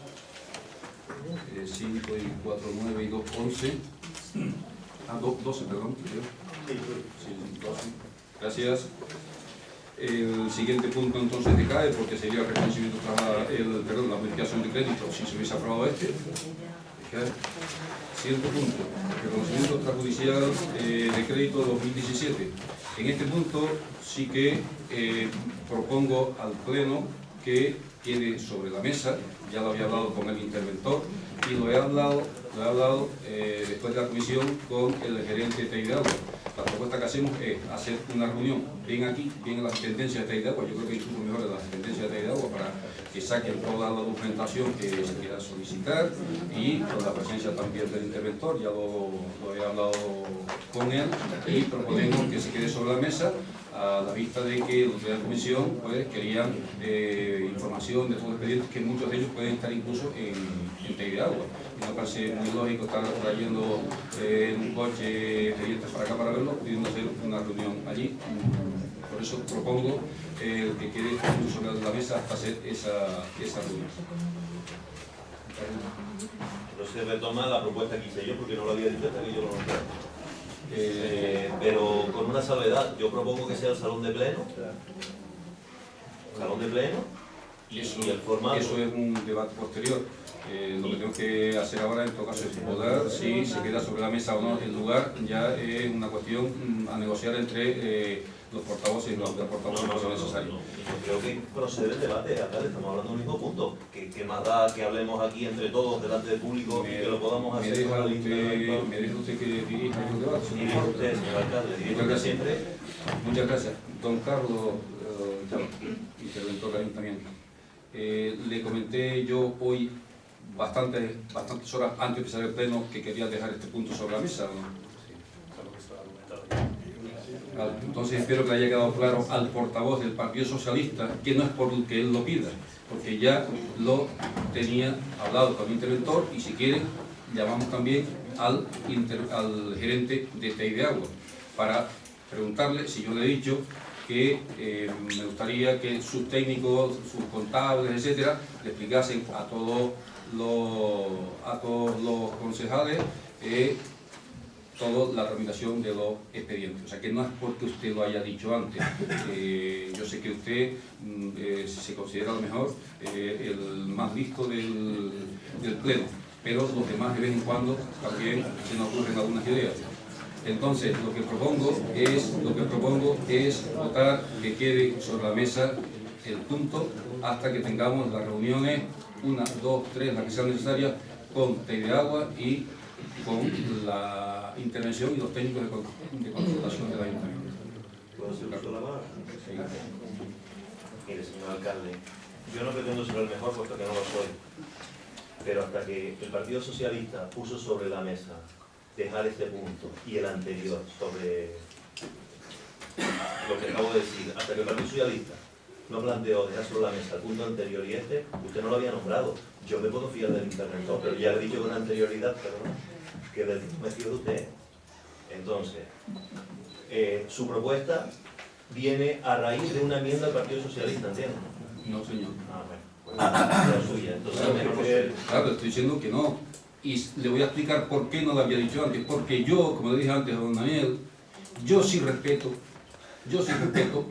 [SPEAKER 2] 5 y 4, 9 y 2, 11. 12, perdón. Sí, 12. Gracias. El siguiente punto entonces decae porque sería el reconocimiento, la modificación de crédito si se hubiese aprobado este. Decae. Siguiente punto, reconocimiento extrajudicial de crédito 2017. En este punto sí que propongo al Pleno que quede sobre la mesa. Ya lo había hablado con el interventor y lo he hablado después de la comisión con el gerente de TEI de Agua. La propuesta que hacemos es hacer una reunión bien aquí, bien en las dependencias de TEI de Agua, yo creo que incluso mejor en las dependencias de TEI de Agua, para que saquen toda la documentación que se quiera solicitar, y con la presencia también del interventor. Ya lo he hablado con él y proponemos que se quede sobre la mesa, a la vista de que los de la comisión pues querían información de todos los expedientes, que muchos de ellos pueden estar incluso en TEI de Agua. Y me parece muy lógico estar trayendo un coche expedientes para acá para verlo, pudiendo hacer una reunión allí. Por eso propongo que quede sobre la mesa hasta hacer esa reunión.
[SPEAKER 4] Pero se retoma la propuesta que hice yo, porque no lo había dicho hasta que yo lo nombré. Pero con una salvedad, yo propongo que sea el salón de pleno. Salón de pleno y el formato. Eso
[SPEAKER 2] es un debate posterior. Lo que tengo que hacer ahora en todo caso es poder, si se queda sobre la mesa o no el lugar, ya es una cuestión a negociar entre los portavoces y los portavoces no son necesarios.
[SPEAKER 4] Yo creo que procede el debate, acá estamos hablando del mismo punto. Que más da que hablemos aquí entre todos, delante del público, y que lo podamos hacer con la lista.
[SPEAKER 2] ¿Me deja usted que dirija el debate?
[SPEAKER 4] Dirija usted, señor alcalde, dirija usted siempre.
[SPEAKER 2] Muchas gracias. Don Carlos, interventor del ayuntamiento. Le comenté yo hoy, bastantes horas antes de empezar el pleno, que quería dejar este punto sobre la mesa, ¿no? Entonces espero que le haya quedado claro al portavoz del Partido Socialista que no es porque él lo pida, porque ya lo tenía hablado con el interventor, y si quieren llamamos también al gerente de TEI de Agua para preguntarle si yo le he dicho que me gustaría que sus técnicos, sus contables, etcétera, le explicasen a todos los concejales toda la tramitación de los expedientes. O sea, que no es porque usted lo haya dicho antes. Yo sé que usted se considera a lo mejor el más listo del pleno, pero los demás de vez en cuando también se nos ocurren algunas ideas. Entonces, lo que propongo es votar que quede sobre la mesa el punto hasta que tengamos las reuniones, 1, 2, 3, las que sean necesarias, con TEI de Agua y con la intervención y los técnicos de consultación del ayuntamiento.
[SPEAKER 4] ¿Puedo hacer uso de la palabra? Sí. Mire, señor alcalde, yo no pretendo ser el mejor, puesto que no lo soy, pero hasta que el Partido Socialista puso sobre la mesa dejar este punto y el anterior sobre lo que acabo de decir, hasta que el Partido Socialista no planteó dejar sobre la mesa el punto anterior y usted no lo había nombrado. Yo me puedo fiar del interventor, pero ya le he dicho con anterioridad, que del que me fío de usted. Entonces, su propuesta viene a raíz de una enmienda del Partido Socialista, ¿entiendes?
[SPEAKER 2] No, señor.
[SPEAKER 4] Ah, bueno, pues la suya. Entonces,
[SPEAKER 2] claro, estoy diciendo que no. Y le voy a explicar por qué no lo había dicho antes. Porque yo, como le dije antes a don Daniel, yo sí respeto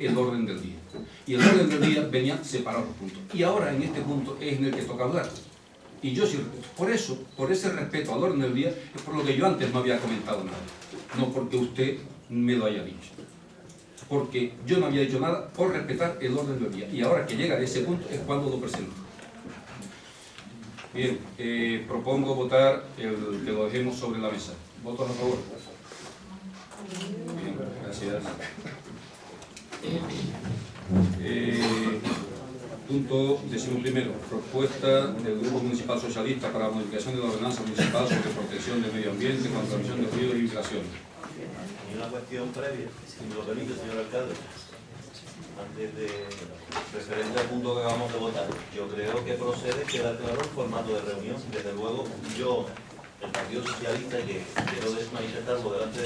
[SPEAKER 2] el orden del día. Y el orden del día venía separado los puntos. Y ahora en este punto es en el que toca hablar. Y yo sí respeto. Por eso, por ese respeto al orden del día, es por lo que yo antes no había comentado nada. No porque usted me lo haya dicho. Porque yo no había dicho nada por respetar el orden del día. Y ahora que llega a ese punto es cuando lo presento. Bien, propongo votar que lo dejemos sobre la mesa. ¿Votos a favor? Bien, gracias. Punto 11. Propuesta del Grupo Municipal Socialista para la modificación de la ordenanza municipal sobre protección del medio ambiente contra emisión de ruido y vibraciones.
[SPEAKER 4] Y una cuestión previa, si me lo permite, señor alcalde. Antes de referente al punto que vamos a votar, yo creo que procede quedar claro el formato de reunión. Desde luego, yo, el Partido Socialista, que quiero manifestarlo delante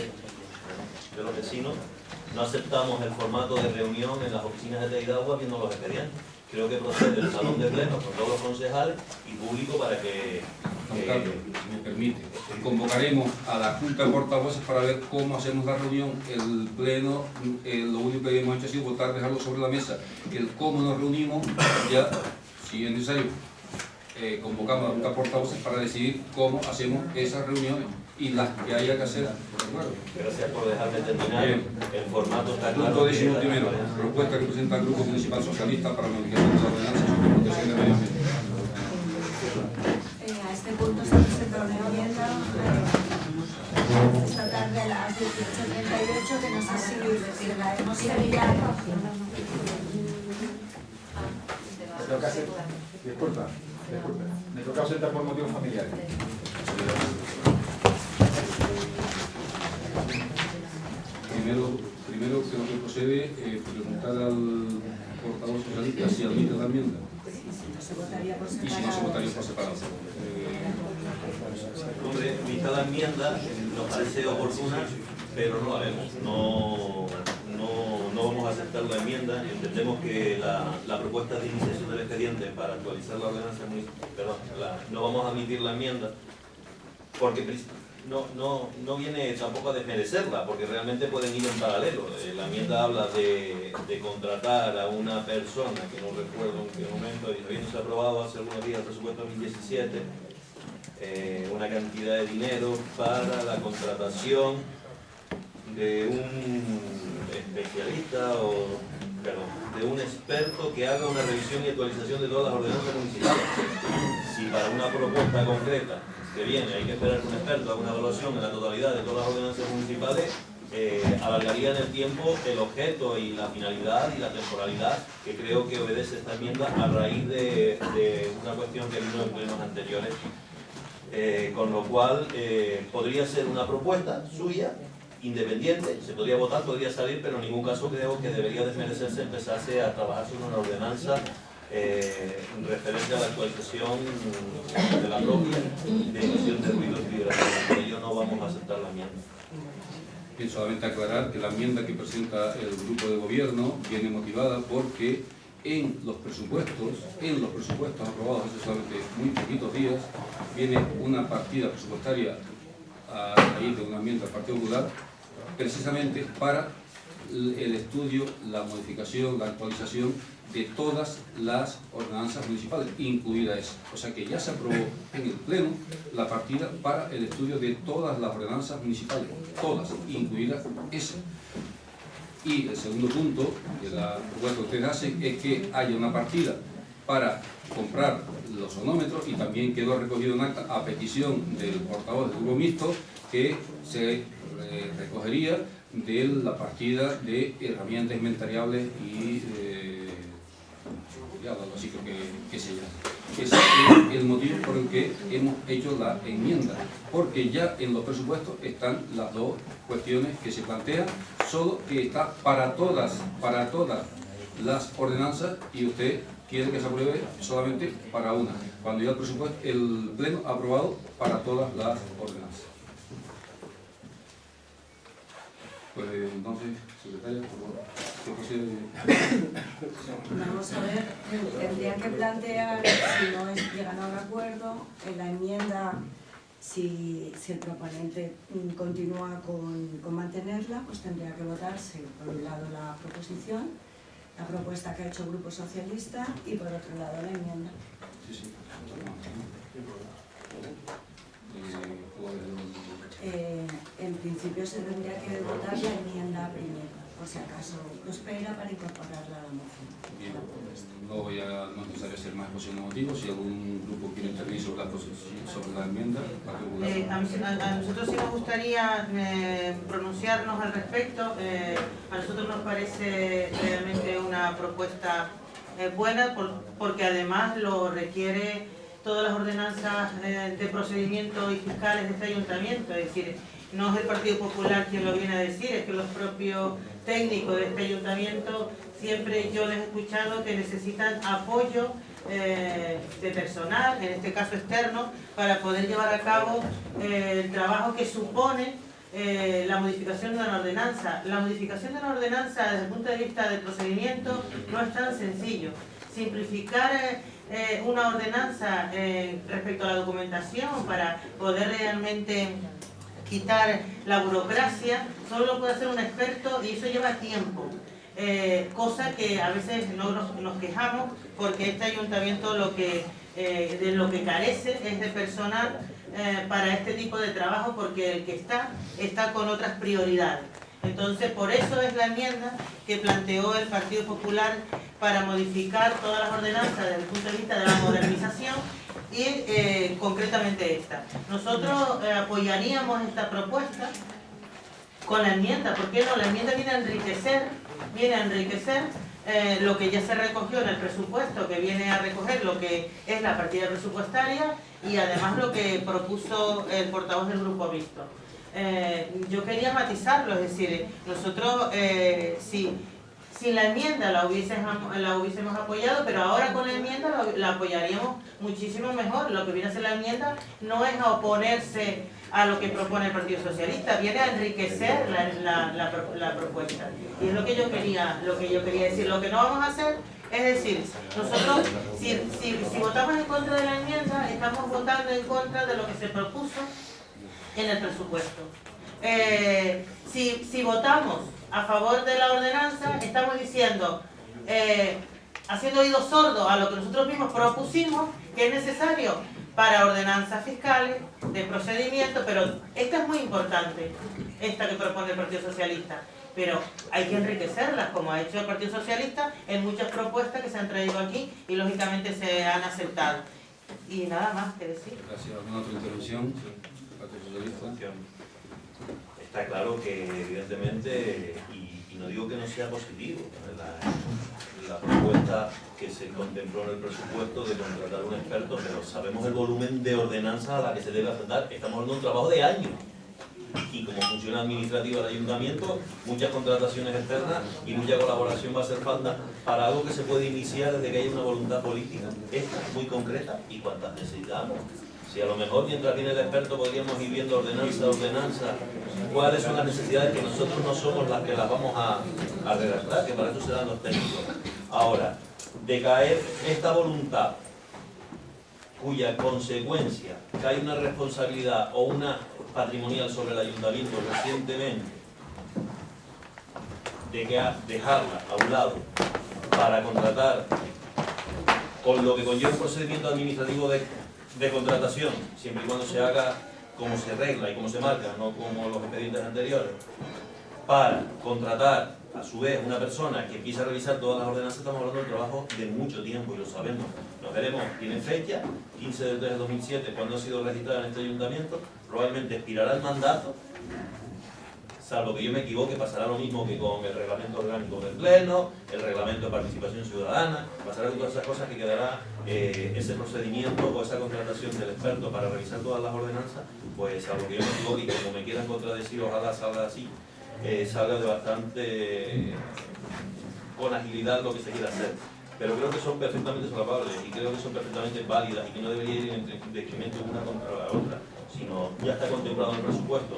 [SPEAKER 4] de los vecinos, no aceptamos el formato de reunión en las oficinas de TEI de Agua viendo los expedientes. Creo que procede el salón de pleno con todos los concejales y público para que...
[SPEAKER 2] Don Carlos, si me permite, convocaremos a la Junta de Portavoces para ver cómo hacemos la reunión. El pleno, lo único que hemos hecho ha sido votar, dejarlo sobre la mesa. El cómo nos reunimos, ya, si es necesario, convocamos a los portavoces para decidir cómo hacemos esas reuniones y las que haya que hacer.
[SPEAKER 4] Gracias por dejarme terminar.
[SPEAKER 2] Bien.
[SPEAKER 4] El formato está claro.
[SPEAKER 2] Punto 11º. Propuesta que presenta el Grupo Municipal Socialista para la modificación de la ordenanza sobre protección del medio ambiente.
[SPEAKER 3] A este punto se presenta una enmienda esta tarde a las 18:38, que no sé si la hemos enviado.
[SPEAKER 10] Disculpa, me toca ausentar por motivos familiares.
[SPEAKER 2] Primero creo que procede preguntar al portavoz socialista si admite la enmienda.
[SPEAKER 3] Se votaría por
[SPEAKER 2] Y si no,
[SPEAKER 3] separado.
[SPEAKER 2] se votaría por separado.
[SPEAKER 4] Hombre, vista la enmienda, nos parece oportuna, pero no la vemos. No vamos a aceptar la enmienda. Entendemos que la propuesta de iniciación del expediente para actualizar la ordenanza no vamos a admitir la enmienda porque no viene tampoco a desmerecerla, porque realmente pueden ir en paralelo. La enmienda habla de contratar a una persona, que no recuerdo en qué momento, y habiéndose aprobado hace algunos días el presupuesto 2017, una cantidad de dinero para la contratación de un especialista de un experto que haga una revisión y actualización de todas las ordenanzas municipales. Si para una propuesta concreta que viene hay que esperar que un experto haga una evaluación en la totalidad de todas las ordenanzas municipales, alargaría en el tiempo el objeto y la finalidad y la temporalidad que creo que obedece esta enmienda a raíz de una cuestión que vino en plenos anteriores. Con lo cual podría ser una propuesta suya, independiente, se podría votar, podría salir, pero en ningún caso creo que debería desmerecerse empezarse a trabajar sobre una ordenanza referente a la actualización de la propia de emisión de ruidos y vibraciones. Por ello no vamos a aceptar la enmienda.
[SPEAKER 2] Bien, solamente aclarar que la enmienda que presenta el grupo de gobierno viene motivada porque en los presupuestos aprobados hace solamente muy poquitos días, viene una partida presupuestaria a raíz de una enmienda del Partido Popular, precisamente para el estudio, la modificación, la actualización de todas las ordenanzas municipales, incluida esa. O sea que ya se aprobó en el Pleno la partida para el estudio de todas las ordenanzas municipales, todas, incluida esa. Y el segundo punto de la propuesta que ustedes hacen es que haya una partida para comprar los sonómetros, y también quedó recogido en acta a petición del portavoz del grupo mixto que se recogería de la partida de herramientas inventariables y algo así creo que se llama. Ese es el motivo por el que hemos hecho la enmienda, porque ya en los presupuestos están las dos cuestiones que se plantean, solo que está para todas las ordenanzas, y usted quiere que se apruebe solamente para una, cuando ya el presupuesto, el Pleno ha aprobado para todas las ordenanzas. Pues entonces, secretaria, por favor, ¿qué procede?
[SPEAKER 3] Vamos a ver, tendría que plantear, si no llegan a un acuerdo, en la enmienda, si el proponente continúa con mantenerla, pues tendría que votarse, por un lado, la proposición, la propuesta que ha hecho el Grupo Socialista, y por otro lado la enmienda.
[SPEAKER 2] Sí.
[SPEAKER 3] En principio se tendría que votar la enmienda primero, por si acaso prospera, para incorporarla a la moción.
[SPEAKER 2] Bien, no es necesario hacer más exposición de motivos. Si algún grupo quiere intervenir sobre la enmienda,
[SPEAKER 8] a nosotros sí nos gustaría pronunciarnos al respecto. A nosotros nos parece realmente una propuesta buena, porque además lo requiere todas las ordenanzas de procedimiento y fiscales de este ayuntamiento. Es decir, no es el Partido Popular quien lo viene a decir, es que los propios técnicos de este ayuntamiento siempre yo les he escuchado que necesitan apoyo de personal, en este caso externo, para poder llevar a cabo el trabajo que supone la modificación de una ordenanza. La modificación de una ordenanza desde el punto de vista del procedimiento no es tan sencillo. Simplificar una ordenanza respecto a la documentación para poder realmente quitar la burocracia solo lo puede hacer un experto, y eso lleva tiempo. Cosa que a veces no nos quejamos, porque este ayuntamiento lo que de lo que carece es de personal para este tipo de trabajo, porque el que está con otras prioridades. Entonces, por eso es la enmienda que planteó el Partido Popular para modificar todas las ordenanzas desde el punto de vista de la modernización y concretamente esta. Nosotros apoyaríamos esta propuesta con la enmienda. ¿Por qué no? La enmienda viene a enriquecer lo que ya se recogió en el presupuesto, que viene a recoger lo que es la partida presupuestaria y además lo que propuso el portavoz del Grupo Mixto. Yo quería matizarlo, es decir, nosotros si la enmienda la hubiésemos apoyado, pero ahora con la enmienda la apoyaríamos muchísimo mejor. Lo que viene a hacer la enmienda no es a oponerse a lo que propone el Partido Socialista, viene a enriquecer la propuesta. Y es lo que yo quería decir. Lo que no vamos a hacer es decir, nosotros si votamos en contra de la enmienda, estamos votando en contra de lo que se propuso en el presupuesto. Si votamos a favor de la ordenanza, estamos diciendo, haciendo oídos sordos a lo que nosotros mismos propusimos, que es necesario para ordenanzas fiscales, de procedimiento, pero esta es muy importante, esta que propone el Partido Socialista, pero hay que enriquecerlas, como ha hecho el Partido Socialista en muchas propuestas que se han traído aquí y lógicamente se han aceptado. Y nada más que decir.
[SPEAKER 2] Gracias. ¿Alguna otra intervención? Partido Socialista.
[SPEAKER 4] Está claro que evidentemente, y no digo que no sea positivo, la propuesta que se contempló en el presupuesto de contratar un experto, pero sabemos el volumen de ordenanzas a la que se debe afrontar. Estamos hablando de un trabajo de años. Y como funciona administrativa del ayuntamiento, muchas contrataciones externas y mucha colaboración va a hacer falta para algo que se puede iniciar desde que haya una voluntad política. Esta, muy concreta, y cuántas necesitamos. Si a lo mejor mientras viene el experto podríamos ir viendo ordenanza a ordenanza cuáles son las necesidades, que nosotros no somos las que las vamos a redactar, que para eso serán los técnicos. Ahora, decaer esta voluntad cuya consecuencia cae una responsabilidad o una patrimonial sobre el ayuntamiento recientemente, de que dejarla a un lado para contratar con lo que conlleva un procedimiento administrativo de contratación, siempre y cuando se haga como se regla y como se marca, no como los expedientes anteriores, para contratar a su vez una persona que empieza a revisar todas las ordenanzas. Estamos hablando de un trabajo de mucho tiempo y lo sabemos. Nos veremos, tiene fecha, 15 de 3 de 2007, cuando ha sido registrada en este ayuntamiento, probablemente expirará el mandato, salvo que yo me equivoque, pasará lo mismo que con el reglamento orgánico del Pleno, el reglamento de participación ciudadana, pasará con todas esas cosas que quedará ese procedimiento o esa contratación del experto para revisar todas las ordenanzas, pues salvo que yo me equivoque y como me quieran contradecir, ojalá salga así, salga de bastante con agilidad lo que se quiera hacer. Pero creo que son perfectamente solapables y creo que son perfectamente válidas y que no debería ir en detrimento una contra la otra, sino ya está contemplado en el presupuesto.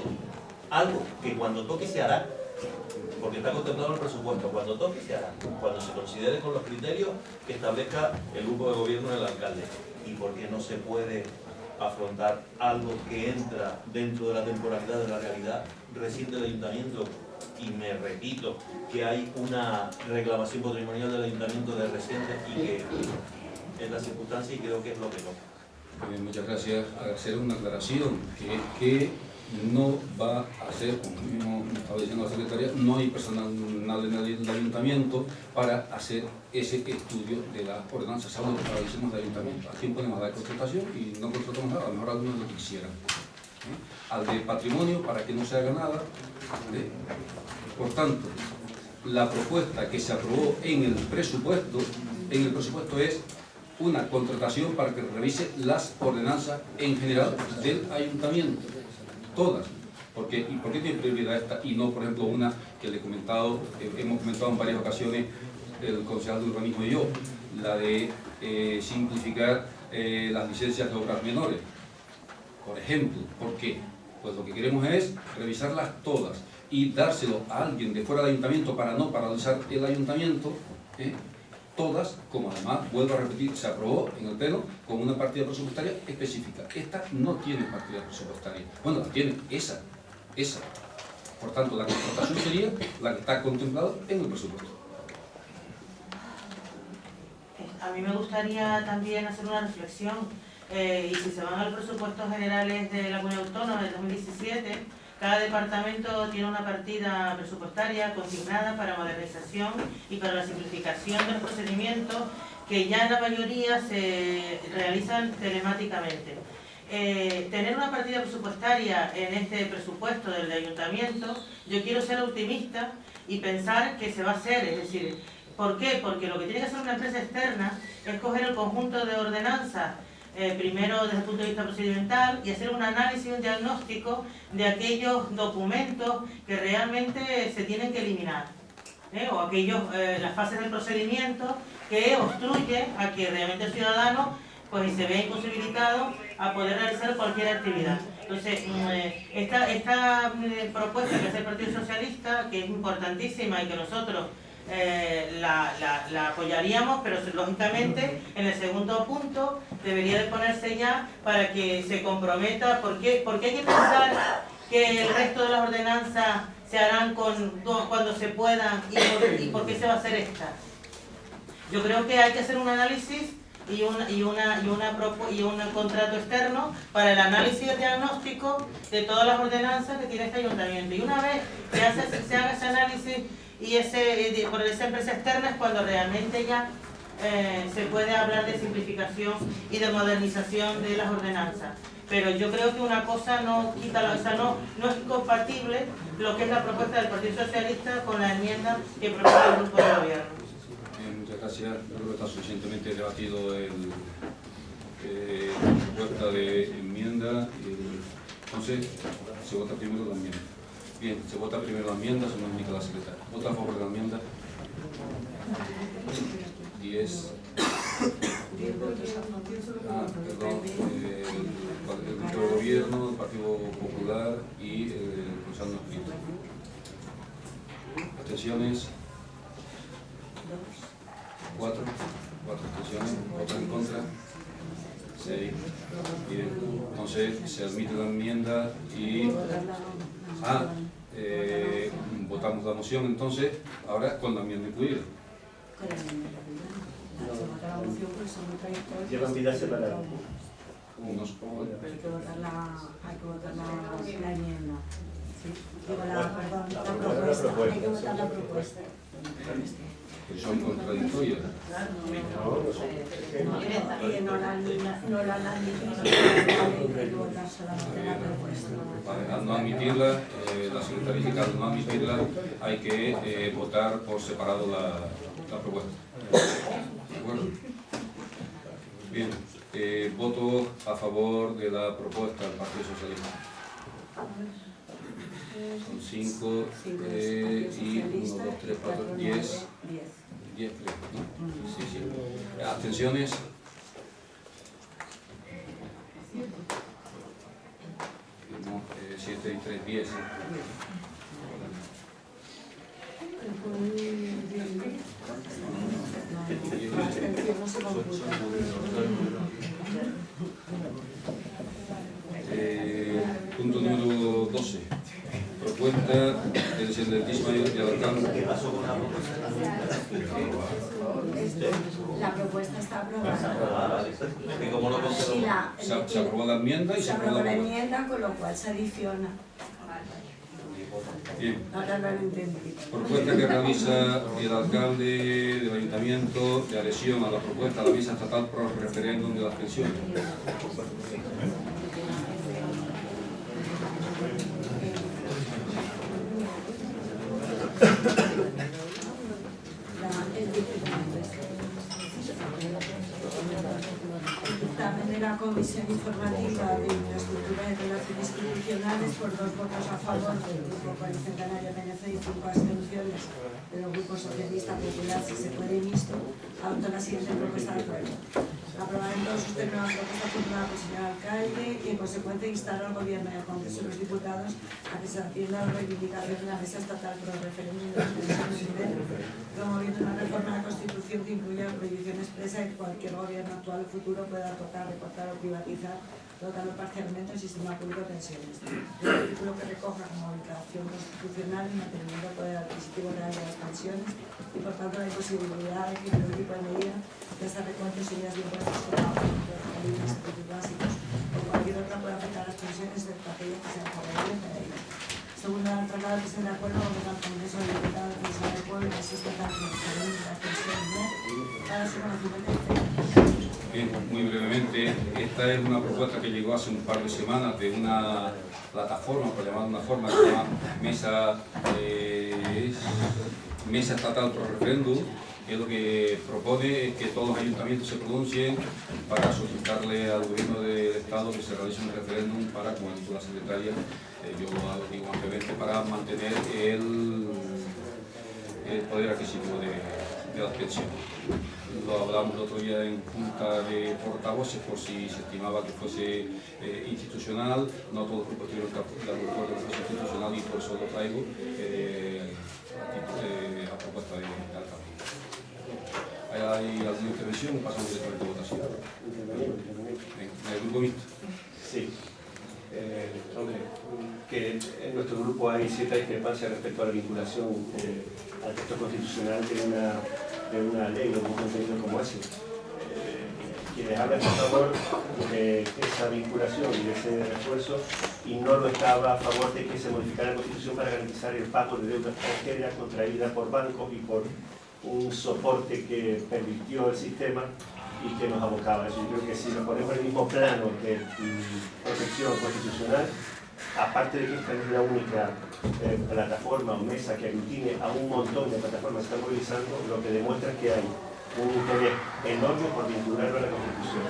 [SPEAKER 4] Algo que cuando toque se hará, porque está contemplado en el presupuesto, cuando toque se hará, cuando se considere con los criterios que establezca el grupo de gobierno del alcalde. ¿Y por qué no se puede afrontar algo que entra dentro de la temporalidad de la realidad reciente del ayuntamiento? Y me repito que hay una reclamación patrimonial del ayuntamiento de reciente y que es la circunstancia y creo que es lo que no.
[SPEAKER 2] Bien, muchas gracias. Hacer una aclaración, que es que no va a ser, como mismo estaba diciendo la secretaria, no hay personal en el ayuntamiento para hacer ese estudio de las ordenanzas, algo que establecemos del ayuntamiento. ¿A quién podemos dar contratación? Y no contratamos nada, a lo mejor algunos lo quisieran. Al de patrimonio, para que no se haga nada. Por tanto, la propuesta que se aprobó en el presupuesto es una contratación para que revise las ordenanzas en general del ayuntamiento. Todas. ¿Y por qué tiene prioridad esta y no, por ejemplo, una que hemos comentado en varias ocasiones el concejal de urbanismo y yo, la de simplificar las licencias de obras menores? Por ejemplo, ¿por qué? Pues lo que queremos es revisarlas todas y dárselo a alguien de fuera del ayuntamiento para no paralizar el ayuntamiento, todas, como además, vuelvo a repetir, se aprobó en el Pleno con una partida presupuestaria específica. Esta no tiene partida presupuestaria. Bueno, la tiene, esa. Por tanto, la contratación sería la que está contemplada en el presupuesto.
[SPEAKER 8] A a mí me gustaría también hacer una reflexión, y si se van a los presupuestos generales de la Comunidad Autónoma del 2017, cada departamento tiene una partida presupuestaria consignada para modernización y para la simplificación de los procedimientos que ya en la mayoría se realizan telemáticamente. Tener una partida presupuestaria en este presupuesto del ayuntamiento, yo quiero ser optimista y pensar que se va a hacer, es decir, ¿por qué? Porque lo que tiene que hacer una empresa externa es coger el conjunto de ordenanzas, primero desde el punto de vista procedimental, y hacer un análisis, un diagnóstico de aquellos documentos que realmente se tienen que eliminar, o aquellos, las fases del procedimiento que obstruyen a que realmente el ciudadano pues se vea imposibilitado a poder realizar cualquier actividad. Entonces, esta propuesta que hace el Partido Socialista, que es importantísima y que nosotros la apoyaríamos, pero lógicamente en el segundo punto debería de ponerse ya para que se comprometa, porque hay que pensar que el resto de las ordenanzas se harán cuando se puedan y por qué se va a hacer esta. Yo creo que hay que hacer un análisis y un contrato externo para el análisis y el diagnóstico de todas las ordenanzas que tiene este ayuntamiento. Y una vez que se haga ese análisis y por esa empresa externa es cuando realmente ya se puede hablar de simplificación y de modernización de las ordenanzas. Pero yo creo que una cosa no quita la otra, no es incompatible lo que es la propuesta del Partido Socialista con la enmienda que propone el grupo de gobierno.
[SPEAKER 2] Muchas gracias. Creo que está suficientemente debatido la propuesta de enmienda. Entonces, se vota primero la enmienda. Bien, se vota primero la enmienda, se nos indica la secretaria. ¿Vota a favor de la enmienda? 10. Perdón, el grupo de gobierno, el Partido Popular y el Consejo no escrito. Abstenciones. 4 abstenciones, votos en contra, 6. Bien, entonces se admite la enmienda y votamos la moción entonces, ahora con la enmienda incluida.
[SPEAKER 6] Llevan vida separada.
[SPEAKER 3] Hay que votar la enmienda. Sí. Digo, la propuesta. Hay que votar la propuesta.
[SPEAKER 2] Que son contradictorias. Al no admitirla, la secretaria dice que al no admitirla hay que votar por separado la propuesta. ¿De acuerdo? Bien, voto a favor de la propuesta del Partido Socialista. Son 5 y 1, 2, 3, 4, 10. 10 creo, ¿no? Sí, sí. ¿Abstenciones? No, 7 y 3, 10. Punto número 12. Propuesta del excelentísimo y alcalde.
[SPEAKER 4] ¿Qué pasó con la propuesta?
[SPEAKER 3] La propuesta está aprobada.
[SPEAKER 4] Es que como no considero...
[SPEAKER 2] Se aprobó la enmienda y
[SPEAKER 3] se aprobó la enmienda, con lo cual se adiciona.
[SPEAKER 2] Bien.
[SPEAKER 3] Ahora lo han entendido.
[SPEAKER 2] Propuesta que realiza el alcalde del ayuntamiento de adhesión a la propuesta de la mesa estatal por el referéndum de las pensiones.
[SPEAKER 3] Dictamen de la Comisión Informativa de Infraestructura y Relaciones Institucionales por 2 votos a favor del Grupo Coalición Canaria PNC y 5 abstenciones de los grupos Socialista, Popular, Si Se Puede y Mixto, adoptó la siguiente propuesta de acuerdo. Aprobar en todos sus términos la propuesta formulada por el señor alcalde y en consecuencia instar al Gobierno y al Congreso de los Diputados a que se atienda a la reivindicación de la Mesa Estatal por el referéndum de las pensiones de nivel, promoviendo una reforma de la Constitución que incluya la prohibición expresa de que cualquier gobierno actual o futuro pueda tocar, recortar o privatizar dotando parcialmente el sistema público de pensiones. Un artículo que recoja como obligación constitucional el mantenimiento del poder adquisitivo real de las pensiones y por tanto la imposibilidad de que ningún tipo de medida de estas recortes y de impuestos que pagan los servicios básicos o cualquier otra pueda afectar a las pensiones de aquellas que sean favorables de ellas. Según el tratado que se de acuerdo con el Congreso de Diputados de San Pueblo, existe transferencia de las pensiones para su conocimiento y efectivo.
[SPEAKER 2] Bien, muy brevemente, esta es una propuesta que llegó hace un par de semanas de una plataforma, por llamar de una forma, que se llama Mesa Estatal Pro Referéndum, que lo que propone es que todos los ayuntamientos se pronuncien para solicitarle al gobierno del Estado que se realice un referéndum para, como ha dicho la secretaria, yo lo digo ampliamente, para mantener el poder adquisitivo de las pensiones. Lo hablamos el otro día en junta de portavoces por si se estimaba que fuese institucional, no todos los grupos tuvieron de acuerdo que fuese institucional y por eso lo traigo a propuesta de alcalde. ¿Hay alguna intervención o pasamos directamente a votación? ¿El grupo mixto?
[SPEAKER 6] Sí. Hombre, que en nuestro grupo hay cierta discrepancia respecto a la vinculación al texto constitucional de una ley o de un contenido como ese. Quienes hablan a favor de esa vinculación y de ese refuerzo y no lo estaba a favor de que se modificara la Constitución para garantizar el pago de deuda extranjera contraída por bancos y por un soporte que pervirtió el sistema y que nos abocaba a eso. Yo creo que si nos ponemos en el mismo plano de protección constitucional, aparte de que esta es la única plataforma o mesa que aglutine a un montón de plataformas que están movilizando, lo que demuestra es que hay un interés enorme por vincularlo a la Constitución.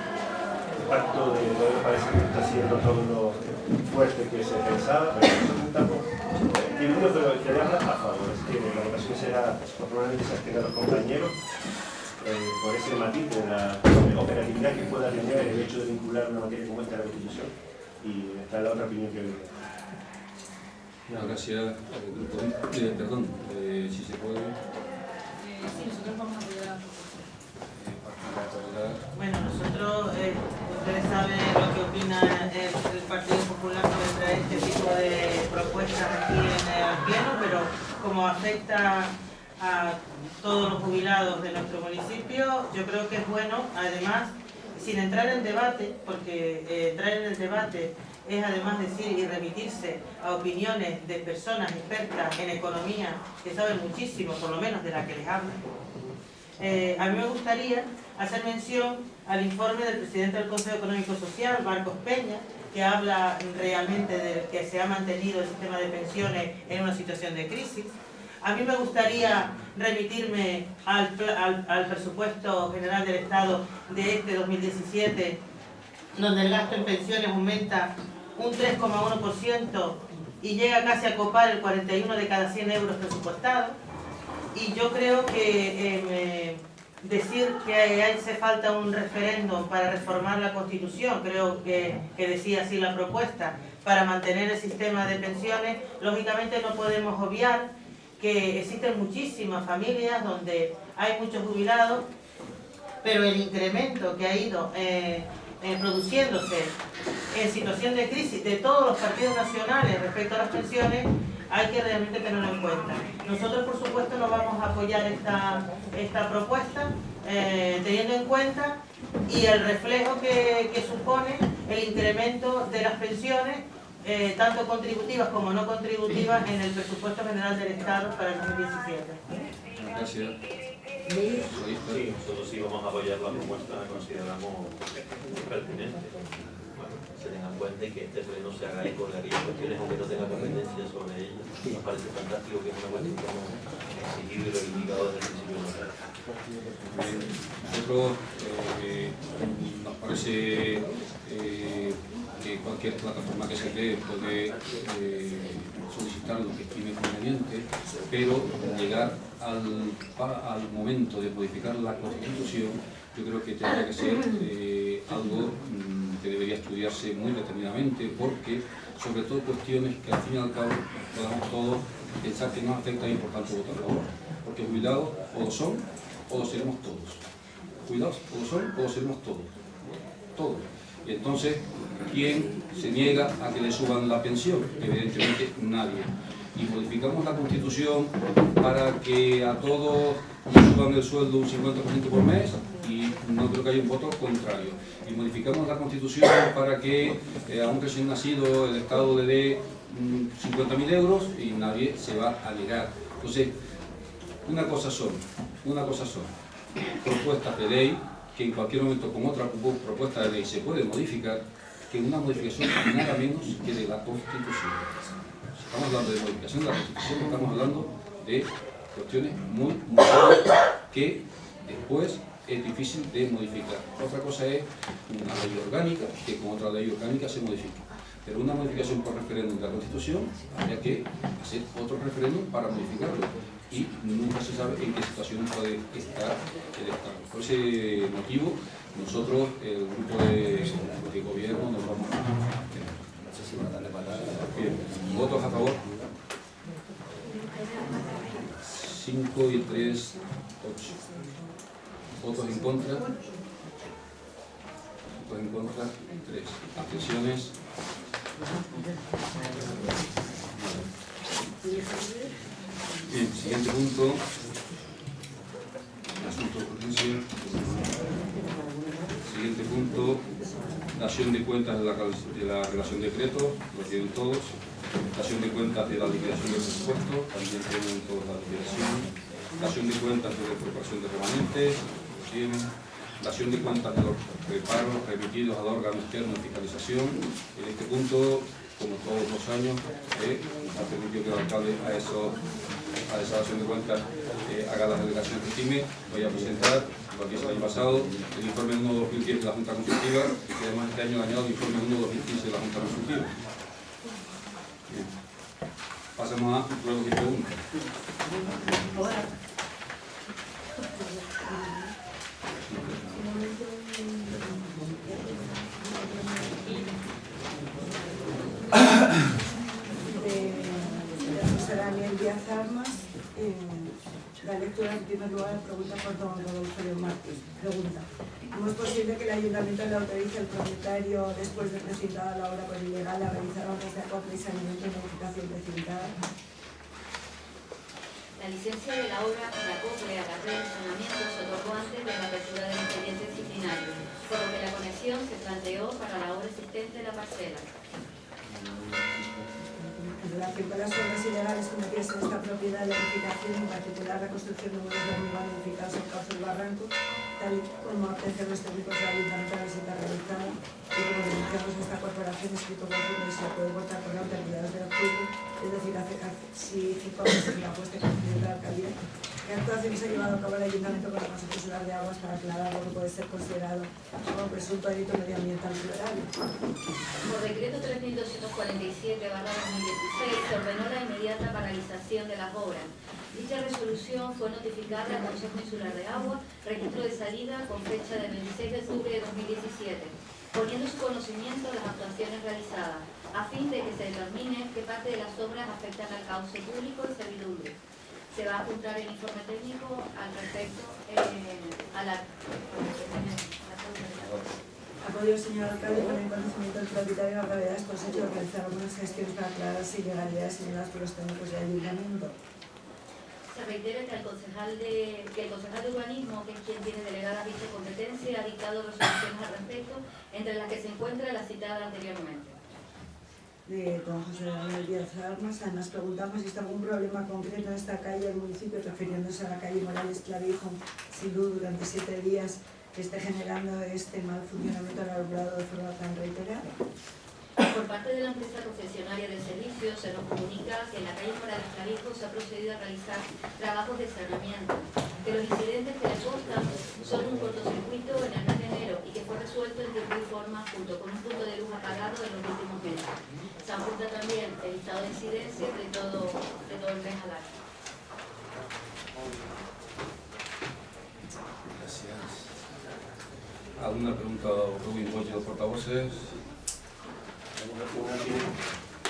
[SPEAKER 6] El pacto de Toledo parece que está haciendo todo lo fuerte que se pensaba, pero nosotros estamos divididos, pero queremos a favor. Es que la votación será, probablemente se abstengan los compañeros, por ese matiz de la operatividad que pueda tener el hecho de vincular una materia como esta a la Constitución. Y está la otra opinión que veo.
[SPEAKER 2] Gracias. Perdón, si se puede.
[SPEAKER 7] Sí, nosotros vamos a apoyar a la propuesta.
[SPEAKER 8] Bueno, nosotros, ustedes saben lo que opina el Partido Popular sobre este tipo de propuestas aquí en el Pleno, pero como afecta a todos los jubilados de nuestro municipio, yo creo que es bueno, además, sin entrar en debate, porque entrar en el debate es además decir y remitirse a opiniones de personas expertas en economía que saben muchísimo, por lo menos de la que les hablan. A mí me gustaría hacer mención al informe del presidente del Consejo Económico y Social, Marcos Peña, que habla realmente de que se ha mantenido el sistema de pensiones en una situación de crisis. A mí me gustaría remitirme al presupuesto general del Estado de este 2017, donde el gasto en pensiones aumenta un 3,1% y llega casi a copar el 41 de cada 100 euros presupuestados. Y yo creo que decir que hace falta un referéndum para reformar la Constitución, creo que decía así la propuesta, para mantener el sistema de pensiones, lógicamente no podemos obviar que existen muchísimas familias donde hay muchos jubilados, pero el incremento que ha ido produciéndose en situación de crisis de todos los partidos nacionales respecto a las pensiones, hay que realmente tenerlo en cuenta. Nosotros, por supuesto, no vamos a apoyar esta propuesta, teniendo en cuenta y el reflejo que supone el incremento de las pensiones, tanto contributivas como no contributivas, en el presupuesto general del Estado para el 2017.
[SPEAKER 2] Gracias.
[SPEAKER 4] Sí, nosotros sí vamos a apoyar la propuesta, consideramos pertinente. Bueno, se tenga en cuenta y que este pleno se haga eco de aquellas cuestiones aunque no tenga competencia sobre ellas. Nos parece fantástico que es una cuestión que hemos exigido y reivindicado desde el principio de la tarde.
[SPEAKER 2] Nosotros nos parece que cualquier plataforma que se dé puede solicitar lo que estime conveniente, pero llegar al momento de modificar la Constitución, yo creo que tendría que ser algo que debería estudiarse muy determinadamente, porque sobre todo cuestiones que al fin y al cabo podamos todos pensar que nos afecta y por tanto votar a favor, porque jubilados o lo son o lo seremos todos. Jubilados o lo son o lo seremos todos. Todos. Y entonces, ¿quién se niega a que le suban la pensión? Evidentemente nadie. Y modificamos la Constitución para que a todos le suban el sueldo un 50% por mes, y no creo que haya un voto contrario. Y modificamos la Constitución para que a un recién nacido el Estado le dé 50.000 euros, y nadie se va a negar. Entonces, una cosa son propuestas de ley que en cualquier momento con otra propuesta de ley se puede modificar, que una modificación nada menos que de la Constitución. Estamos hablando de modificación de la Constitución, estamos hablando de cuestiones muy que después es difícil de modificar. Otra cosa es una ley orgánica, que con otra ley orgánica se modifica. Pero una modificación por referéndum de la Constitución, habría que hacer otro referéndum para modificarlo. Y nunca se sabe en qué situación puede estar el Estado. Por ese motivo, nosotros, el grupo de gobierno, nos vamos a... Bien, ¿votos a favor? 5 y 3, 8. ¿Votos en contra? 3. ¿Abstenciones? Bien, siguiente punto. Asunto de potencia. Siguiente punto. Dación de cuentas de la relación de decreto, lo tienen todos. Dación de cuentas de la liquidación del presupuesto, también tienen todos la liquidación. Dación de cuentas de la incorporación de remanentes, lo tienen. Dación de cuentas de los reparos remitidos al órgano externo de fiscalización. En este punto, como todos los años, ha permitido que el alcalde a esa dación de cuentas haga las delegaciones que estime. Voy a presentar, lo que hice el año pasado, el informe 1-2010 de la Junta Consultiva, y además este año ha añadido el informe 1-2015 de la Junta Consultiva. Bien. Pasamos a ruegos y preguntas.
[SPEAKER 3] De José Daniel Díaz Armas, la lectura en primer lugar pregunta por don Rodolfo León Márquez. Pregunta: ¿cómo es posible que el ayuntamiento le autorice al propietario, después de precintada la obra por ilegal, a realizar obras de acopio y saneamiento y modificación precintada?
[SPEAKER 11] La licencia de la obra de acople a la red de saneamiento se otorgó antes de la apertura del expediente disciplinario, por lo que la conexión se planteó para la obra existente de la parcela.
[SPEAKER 3] En relación con las obras ilegales cometidas en esta propiedad, la edificación, en particular la construcción de muros de hormigón edificados en cauce del barranco, tal y como aprecian los técnicos del ayuntamiento a la visita realizada, y como denunciamos esta corporación escrito con firma y se puede votar por la autoridades del juicio, es decir, si citamos en la puesta en conocimiento de la alcaldía, ¿qué actuaciones ha llevado a cabo el ayuntamiento con la Consejería de Aguas para aclarar lo que puede ser considerado como presunto delito medioambiental plural?
[SPEAKER 11] Por decreto 3247/2016 se ordenó la inmediata paralización de las obras. Dicha resolución fue notificada al Consejo Insular de Agua, registro de salida con fecha del 26 de octubre de 2017, poniendo su conocimiento las actuaciones realizadas, a fin de que se determine qué parte de las obras afectan al cauce público y servidumbre. Se va a apuntar el informe técnico al respecto a la...
[SPEAKER 3] ¿Ha podido el señor alcalde poner en conocimiento del propietario de la gravedad de estos hechos y realizar algunas gestiones para aclarar las ilegalidades señaladas por los técnicos del ayuntamiento?
[SPEAKER 11] Se reitera que el concejal de urbanismo, que es quien tiene delegada dicha competencia, ha dictado resoluciones al respecto, entre las que se encuentra la citada anteriormente.
[SPEAKER 3] De don José Daniel Díaz Armas, además preguntamos si está algún problema concreto en esta calle del municipio, refiriéndose a la calle Morales Clavijo, sin duda durante 7 días, que esté generando este mal funcionamiento del alumbrado de forma tan reiterada.
[SPEAKER 11] Por parte de la empresa concesionaria de servicios se nos comunica que en la calle Morales Clavijo se ha procedido a realizar trabajos de saneamiento, que los incidentes que le constan son un cortocircuito en el mes de enero y que fue resuelto en tiempo y forma junto con un punto de luz apagado en los últimos meses. Se apunta también el listado de incidencias de todo el mes al año.
[SPEAKER 2] Gracias. ¿Alguna pregunta, Rubén Bosch, de los portavoces?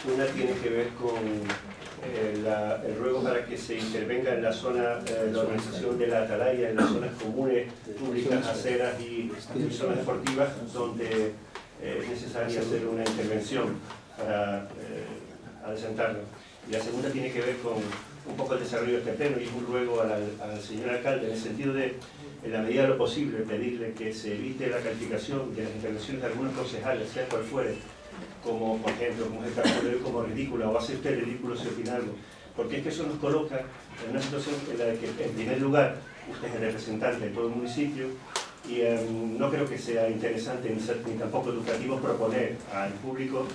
[SPEAKER 6] Una tiene que ver con el ruego para que se intervenga en la zona, la organización de la atalaya, en las zonas comunes, públicas, aceras y zonas deportivas, donde es necesario hacer una intervención para adelantarnos. Y la segunda tiene que ver con un poco el desarrollo de este pleno, y es un ruego al señor alcalde en el sentido de, en la medida de lo posible, pedirle que se evite la calificación de las intervenciones de algunos concejales, sea cual fuere, como por ejemplo, como es el caso de hoy, como ridícula, o hace usted ridículo si opina algo, porque es que eso nos coloca en una situación en la que, en primer lugar, usted es el representante de todo el municipio, y no creo que sea interesante ni tampoco educativo proponer al público